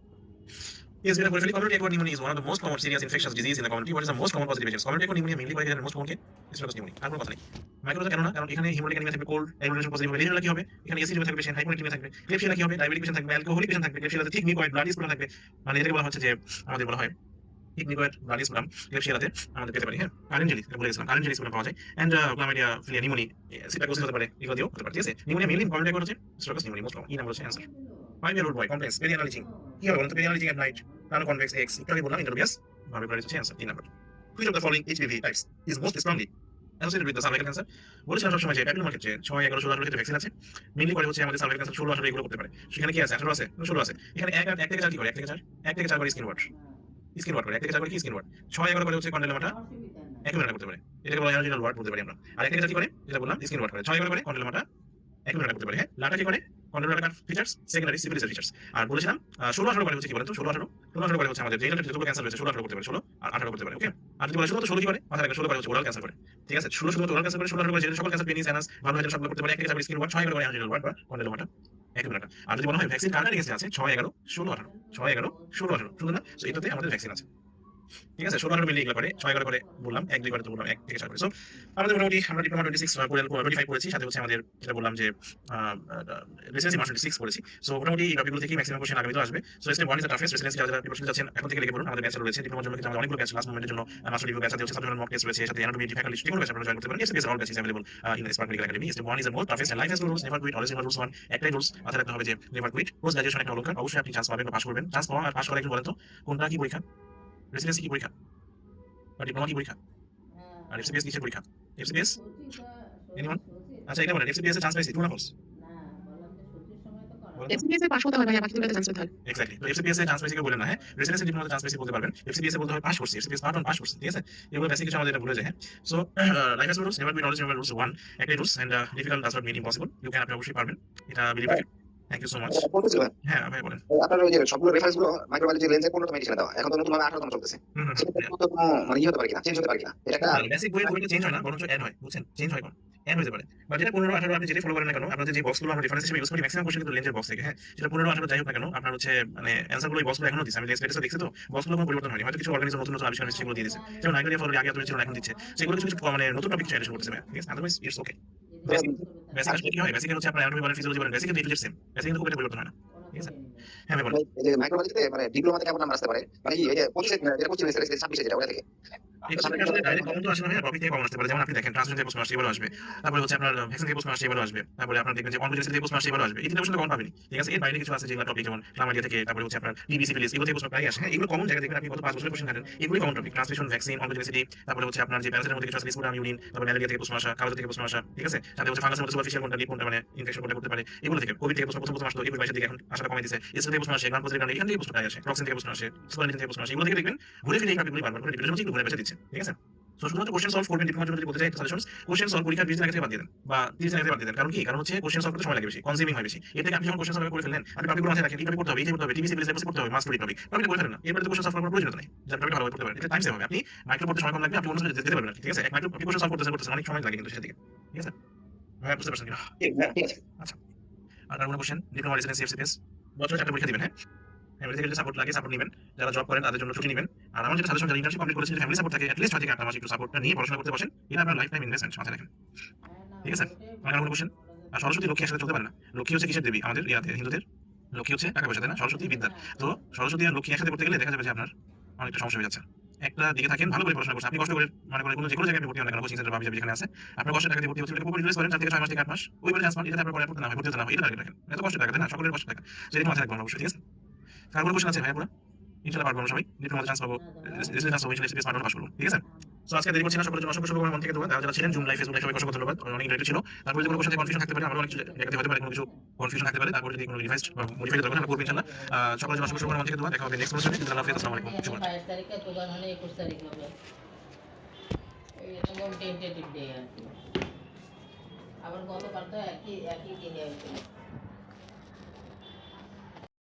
Yes, we are going to community acquired pneumonia is one of the most common serious infectious disease in the community. What is the most common positive agents? Community acquired pneumonia mainly by the most common case is pneumonia. আর কোনো কথা নেই। মাইক্রোজা কেন না? কারণ এখানে হিমোলিক anaemia থাকবে, cold anaemia positive হবে, লিজেনলা কি হবে? এখানে এসিড থাকবে, পেশেন্ট হাইপোনাইট্রিমিয়া থাকবে, ক্লেপসিয়া কি হবে? ডায়াবেটিক পেশেন্ট থাকবে, অ্যালকোহলিক পেশেন্ট থাকবে, ক্লেপসিয়াতে ঠিক মিকয়েড ব্লাড স্পুরাম থাকবে। মানে এটাকে বলা হচ্ছে যে আমাদের বলা হয় ঠিক মিকয়েড ব্লাড স্পুরাম ক্লেপসিয়াতে আমাদের পেতে পারি। হ্যাঁ, কারেন্ট বলে গেছিলাম, কারেন্ট স্পুরাম পাওয়া যায়। এন্ড ক্লামিডিয়া, ফিলিয়া, নিউমোনিয়া, সিটাকোসিস হতে পারে, এগুলো দিয়েও হতে পারে। ঠিক আছে, নিউমোনিয়া মেইনলি কমন হচ্ছে স্ট্রোকাস নিউমোনিয়া মোস্ট কমন। এই নাম্বার হচ্ছে answer. 5-year-old boy complains perianal itching. কি হবে বলুন তো? perianal itching at night, convex eggs, একটু আগে বললাম ইন্টারভিয়াস ভাবে প্রাইস হচ্ছে answer 3 number. Which of the following HPV types is most strongly associated with the cervical cancer? বলেছিলাম সবসময় যে প্যাপিলোমা ক্ষেত্রে 6, 11, 16, 18 ক্ষেত্রে ভ্যাকসিন আছে। মেইনলি করে হচ্ছে আমাদের সার্ভাইকাল ক্যান্সার 16, 18 এগুলো করতে পারে। সেখানে কি আছে? 18 আছে, 16 আছে। এখানে 1 থেকে 4 কি করে? 1 থেকে 4, 1 থেকে 4 করে স্কিন ওয়ার্ড। স্কিন ওয়ার্ড করে 1 থেকে 4 করে কি স্কিন ওয়ার্ড। 6, 11 করে হচ্ছে কন্ডেলোমাটা একুমেন্টা করতে পারে। এটাকে বলা হয় অরিজিনাল ওয়ার্ড বলতে পারি আমরা। আর 1 থেকে 4 কি করে? যেটা বললাম স্কিন ওয়ার্ড করে। 6, 11 করে কন্ডেলোমাটা একুমেন্টা করতে পারে। হ্যাঁ, লাটা কি করে? কন্ডেলোমাটার ফিচার্স সেকেন্ডারি সিফিলিসের ফিচার্স। আর বলেছিলাম 16, 18 করে হচ্ছে কি বলেন তো? 16, 18 করে হচ্ছে আমাদের জেনারেল যতগুলো ক্যান্সার রয়েছে 16, 18 করতে পারে। 16 আর 18 করতে পারে। ওকে, আর যদি বলে 16 তো 16 কি করে? মাথায় রাখবেন 16 করে হচ্ছে ওরাল ক্যান্সার করে। ঠিক আছে, 16 শুধুমাত্র ওরাল ক্যান্সার করে, 16, 18 করে জেনারেল সকল ক্যান্সার, পেনিস, অ্যানাস, ভালভুলার সবগুলো করতে পারে। 1 থেকে 4 স্কিন ওয়ার্ড, 6, 11 করে অরিজিনাল ওয়ার্ড বা কন্ডেলোমাটা একুমেন্টা। আর যদি বলা হয় ভ্যাকসিন কার কার কাছে আছে? 6, 11, 16, 18, 6, 11, 16, 18 শুনুন না? সো এটাতে আমাদের ভ্যাকসিন আছে। ঠিক আছে, 16, 18 মিলি এগুলো করে, 6, 11 করে বললাম, 1, 2 করে তো বললাম 1 থেকে 4 করে। সো আমাদের মোটামুটি আমরা ডিপ্লোমা 26 25 করেছি, সাথে হচ্ছে আমাদের যেটা বললাম যে রেসিডেন্সি মাস 26 করেছি। সো মোটামুটি এই টপিকগুলো থেকে ম্যাক্সিমাম কোশ্চেন আগামীতে আসবে। So step 1 is the toughest. Residency যারা প্রিপারেশন যাচ্ছেন এখন থেকে লেগে পড়ুন। আমাদের ব্যাচ রয়েছে ডিপ্লোমার জন্য, কিন্তু আমাদের অনেকগুলো ব্যাচ লাস্ট মোমেন্টের জন্য মাস্টার রিভিউ ব্যাচ আছে, হচ্ছে সাবজেক্ট মক টেস্ট রয়েছে, সাথে অ্যানাটমি, ফ্যাকাল্টি যেকোনো ব্যাচ আপনারা জয়েন করতে পারেন। SBS all batch is available in the Spark Medical Academy. Step 1 is the most toughest and life has no rules, never quit, always remember rules 1। একটাই rules মাথায় রাখতে হবে যে নেভার কুইট। পোস্ট গ্রাজুয়েশন একটা অলংকার, অবশ্যই আপনি চান্স পাবেন বা পাস করবেন। চান্স পাওয়া আর পাস করা একটু বলেন তো কোনটা কি পরীক্ষা? রেসিডেন্সি কি পরীক্ষা বা ডিপ্লোমা কি পরীক্ষা? আর এফসিপিএস কিসের পরীক্ষা? FCPS anyone? আচ্ছা এটা বলেন, এফসিপিএস এর চান্স পাইছি ট্রু না ফলস? এফসিপিএস এ পাস হতে হয় ভাইয়া, বাকি দুটোতে চান্স পেতে হয়। এক্স্যাক্টলি। তো এফসিপিএস এর চান্স পাইছি কেউ বলেন না। হ্যাঁ, রেসিডেন্সি ডিপ্লোমাতে চান্স পাইছি বলতে পারবেন। এফসিপিএস এ বলতে হয় পাস করছি, এফসিপিএস পার্ট 1 পাস করছি। ঠিক আছে, এগুলো বেসিক কিছু আমাদের এটা ভুলে যায়। হ্যাঁ, so life has no rules, never quit, always remember rules 1। একটাই rules and difficult does not mean impossible. You can, আপনি অবশ্যই পারবেন, এটা বিলিভ রাখেন। Thank you so much. বলতেছিল হ্যাঁ ভাই বলেন। আপনার ওই যে সবগুলো রেফারেন্স গুলো মাইক্রোবায়োলজি লেন্সে 15 মেডিসিনে দেওয়া, এখন তো নতুন ভাবে 18 চলতেছে। সেটা তো কোনো মানে হতে পারে কিনা, চেঞ্জ হতে পারে কিনা? এটা একটা বেসিক বইয়ের বইটা চেঞ্জ হয় না, বরঞ্চ অ্যাড হয়। বুঝছেন? চেঞ্জ হয় কোন অ্যাড হতে পারে। বা যেটা 15, 18 আপনি যেটা ফলো করেন না কেন, আপনাদের যে বক্সগুলো আমরা রেফারেন্স হিসেবে ইউজ করি ম্যাক্সিমাম কোশ্চেন কিন্তু লেন্সের বক্স থেকে। হ্যাঁ, যেটা 15, 18 যাই হোক না কেন, আপনার হচ্ছে মানে অ্যানসারগুলো এই বক্সগুলো এখনো দিচ্ছে। আমি লেন্স লেটেস্টে দেখছি তো বক্সগুলো কোনো পরিবর্তন হয়নি। হয়তো কিছু অর্গানিজম নতুন নতুন আবিষ্কার হয়েছে সেগুলো দিয়ে দিচ্ছে। যেমন নাইজেরিয়া ফলো আগে ছিল এখন দিচ্ছে। সেগুলো কিছু কিছু মানে নতুন টপিক এডিশন করতেছে। ঠিক আছে, আদারওয়াইজ ইটস ওকে। বেসিক আসলে কি হয়? বেসিক হচ্ছে আপনার অ্যানাটমি বলেন, ফিজিওলজি বলেন, বেসিক কিন্তু সেম। বেসিক কিন্তু খুব একটা পরিবর্তন হয় না। ঠিক আছে, হ্যাঁ ভাই বলেন। এই যে মাইক্রোবায়োলজিতে মানে ডিপ্লোমাতে কেমন নাম্বার আসতে পারে? মানে এই যে 25 যেটা 25 হয়েছে 26 যেটা ওটা থেকে এই টপিক আসলে ডাইরেক্ট কমন তো আসে না, টপিক থেকে কমন আসতে পারে। যেমন আপনি দেখেন ট্রান্সমিশন থেকে প্রশ্ন আসছে, এবারও আসবে। তারপরে হচ্ছে আপনার ভ্যাকসিন থেকে প্রশ্ন আসছে, এবারও আসবে। তারপরে আপনার দেখবেন যে অনকোলজি থেকে প্রশ্ন আসছে, এবারও আসবে। এই তিনটা প্রশ্ন কমন পাবেন। ঠিক আছে, এর বাইরে কিছু আছে যেগুলো টপিক, যেমন ক্লামাইডিয়া থেকে, তারপরে হচ্ছে আপনার টিবি, সিফিলিস, এগুলো থেকে প্রশ্ন প্রায় আসে। হ্যাঁ, এগুলো কমন জায়গা দেখবেন আপনি গত 5 বছরের কোশ্চেন কাটেন, এগুলোই common topic. Transmission, vaccine, oncology, তারপরে হচ্ছে আপনার যে প্যারাসাইটের মধ্যে কিছু আছে, লিসপুরাম, ইউরিন, তারপর ম্যালেরিয়া থেকে প্রশ্ন আসা, কালাজা থেকে প্রশ্ন আসা। ঠিক আছে, সাথে হচ্ছে ফাঙ্গাসের মধ্যে সুপারফিশিয়াল কোনটা, ডিপ কোনটা, মানে ইনফেকশন কোনটা করতে পারে, এগুলো থেকে। কোভিড থেকে প্রশ্ন প্রথম আসতো, এগুলো 22 দিকে এখন আসাটা কমে দিয়েছে। এসএল থেকে প্রশ্ন আসে, গ্রাম পজিটিভ, এখান থেকে প্রশ্ন প্রায় আসে। টক্সিন থেকে প্রশ্ন আসে, স্কোয়ালিন থেকে প্রশ্ন আসে। এগুলো থেকে দেখবেন ঘুরে ফিরে এই টপিকগুলোই বারবার করে রিপিটেশন হচ্ছে, ঘুরে বেঁচে দিচ্ছে। ঠিক আছে, সো শুধুমাত্র কোশ্চেন সলভ করবেন ডিপ্লোমার জন্য যদি বলতে চাই সাজেশনস, কোশ্চেন সলভ পরীক্ষা 20 দিন আগে থেকে বাদ দিয়ে দেন বা 30 দিন আগে থেকে বাদ দিয়ে দেন। কারণ কি? কারণ হচ্ছে কোশ্চেন সলভ করতে সময় লাগে বেশি, কনজিউমিং হয় বেশি। এর থেকে আপনি যখন কোশ্চেন সলভ করে ফেললেন, আপনি টপিকগুলো মাথায় রাখেন, এই টপিক পড়তে হবে, এই যে পড়তে হবে, টিভি সিভিল সার্ভিস পড়তে হবে, মাস্ট টপিক টপিকটা করে ফেলেন না। এরপরে তো কোশ্চেন সলভ করার প্রয়োজন নেই, যার টপিক ভালোভাবে পড়তে পারেন। এটা টাইম সেভ হবে। আপনি মাইক্রো পড়তে সময় কম লাগবে, আপনি অন্য সময় যেতে পারবেন না। ঠিক আছে? এক মাইক্রো আপনি কোশ্চেন সলভ করতেছেন অনেক সময় লাগে কিন্তু সেদিকে। ঠিক আছে? হ্যাঁ, বুঝতে পারছেন কিনা? ঠিক আছে। আচ্ছা। আর কোনো কোশ্চেন ডিপ্লোমা রেসিডেন্সি এফসিপিএস বছরে 4টা পরীক্ষা দিবেন, হ্যাঁ? ফ্যামিলি থেকে যদি সাপোর্ট লাগে সাপোর্ট নিবেন, যারা জব করেন তাদের জন্য ছুটি নিবেন। আর আমার যেটা সাজেশন, যারা ইন্টার্নশিপ কমপ্লিট করেছেন, যদি ফ্যামিলি সাপোর্ট থাকে এট লিস্ট 6 থেকে 8 মাস একটু সাপোর্টটা নিয়ে পড়াশোনা করতে বসেন, এটা আপনার লাইফ টাইম ইনভেস্টমেন্ট, মাথায় রাখেন। ঠিক আছে? আর কোনো কোশ্চেন? আর সরস্বতী লক্ষ্মী একসাথে চলতে পারে না। লক্ষ্মী হচ্ছে কিসের দেবী? আমাদের ইয়াতে হিন্দুদের লক্ষ্মী হচ্ছে টাকা পয়সা, তাই না? সরস্বতী বিদ্যার। তো সরস্বতী আর লক্ষ্মী একসাথে করতে গেলে দেখা যাবে যে আপনার অনেকটা সমস্যা হয়ে যাচ্ছে। একটা দিকে থাকেন, ভালো করে পড়াশোনা করছেন। আপনি কষ্ট করে মনে করেন যেকোনো জায়গায় আপনি ভর্তি হন না কেন, কোচিং সেন্টার বা হাবি-জাবি যেখানে আছে, আপনার কষ্টের টাকা দিয়ে ভর্তি হচ্ছেন, এটাকে প্রপার ইউটিলাইজ করেন 4 থেকে 6 মাস থেকে 8 মাস। ওইবারে চান্স পান, এটাতে আপনার পরে পড়তে না হয়, ভর্তি হতে না হয়, এটা টার্গেট রাখেন। এত কষ্টের টাকা, তাই না? সকলের কষ্টের টাকা। সেটা মাথায় রাখবেন অবশ্যই। ঠিক আছে? আর কোনো কোশ্চেন আছে ভাইয়া পুরা? ইনশাআল্লাহ পারবো আমরা সবাই। ডিপ্লোমাতে চান্স পাবো। রেসিডেন্স চান্স পাবো, ইনশাআল্লাহ এসপিএস পারবো, পাস করবো। ঠিক আছে? সো আজকে দেরি করছি না, সকলের জন্য অসংখ্য শুভকামনা মন থেকে দোয়া। যারা ছিলেন জুম লাইভ, ফেসবুক লাইভ সবাইকে অসংখ্য ধন্যবাদ। অনেক ইন্টারেক্টিভ ছিল। তারপরে যদি কোনো কোশ্চেনে কনফিউশন থাকতে পারে, আমারও অনেক কিছু জায়গাতে হতে পারে, কোনো কিছু কনফিউশন থাকতে পারে। তারপরে যদি কোনো রিভাইজ বা মডিফাই দরকার আমরা করবো ইনশাআল্লাহ। সকলের জন্য অসংখ্য শুভকামনা মন থেকে দোয়া। দেখা হবে নেক্সট কোশ্চেনে। আল্লাহ হাফেজ, আসসালামু আলাইকুম। শুভরাত্রি। 22 তারিখে দোকান হলে 21 তারিখ হবে। এরকম টেন্টেটিভ ডে আর কি। আবার গতকাল তো একই দিনে হয়েছিল।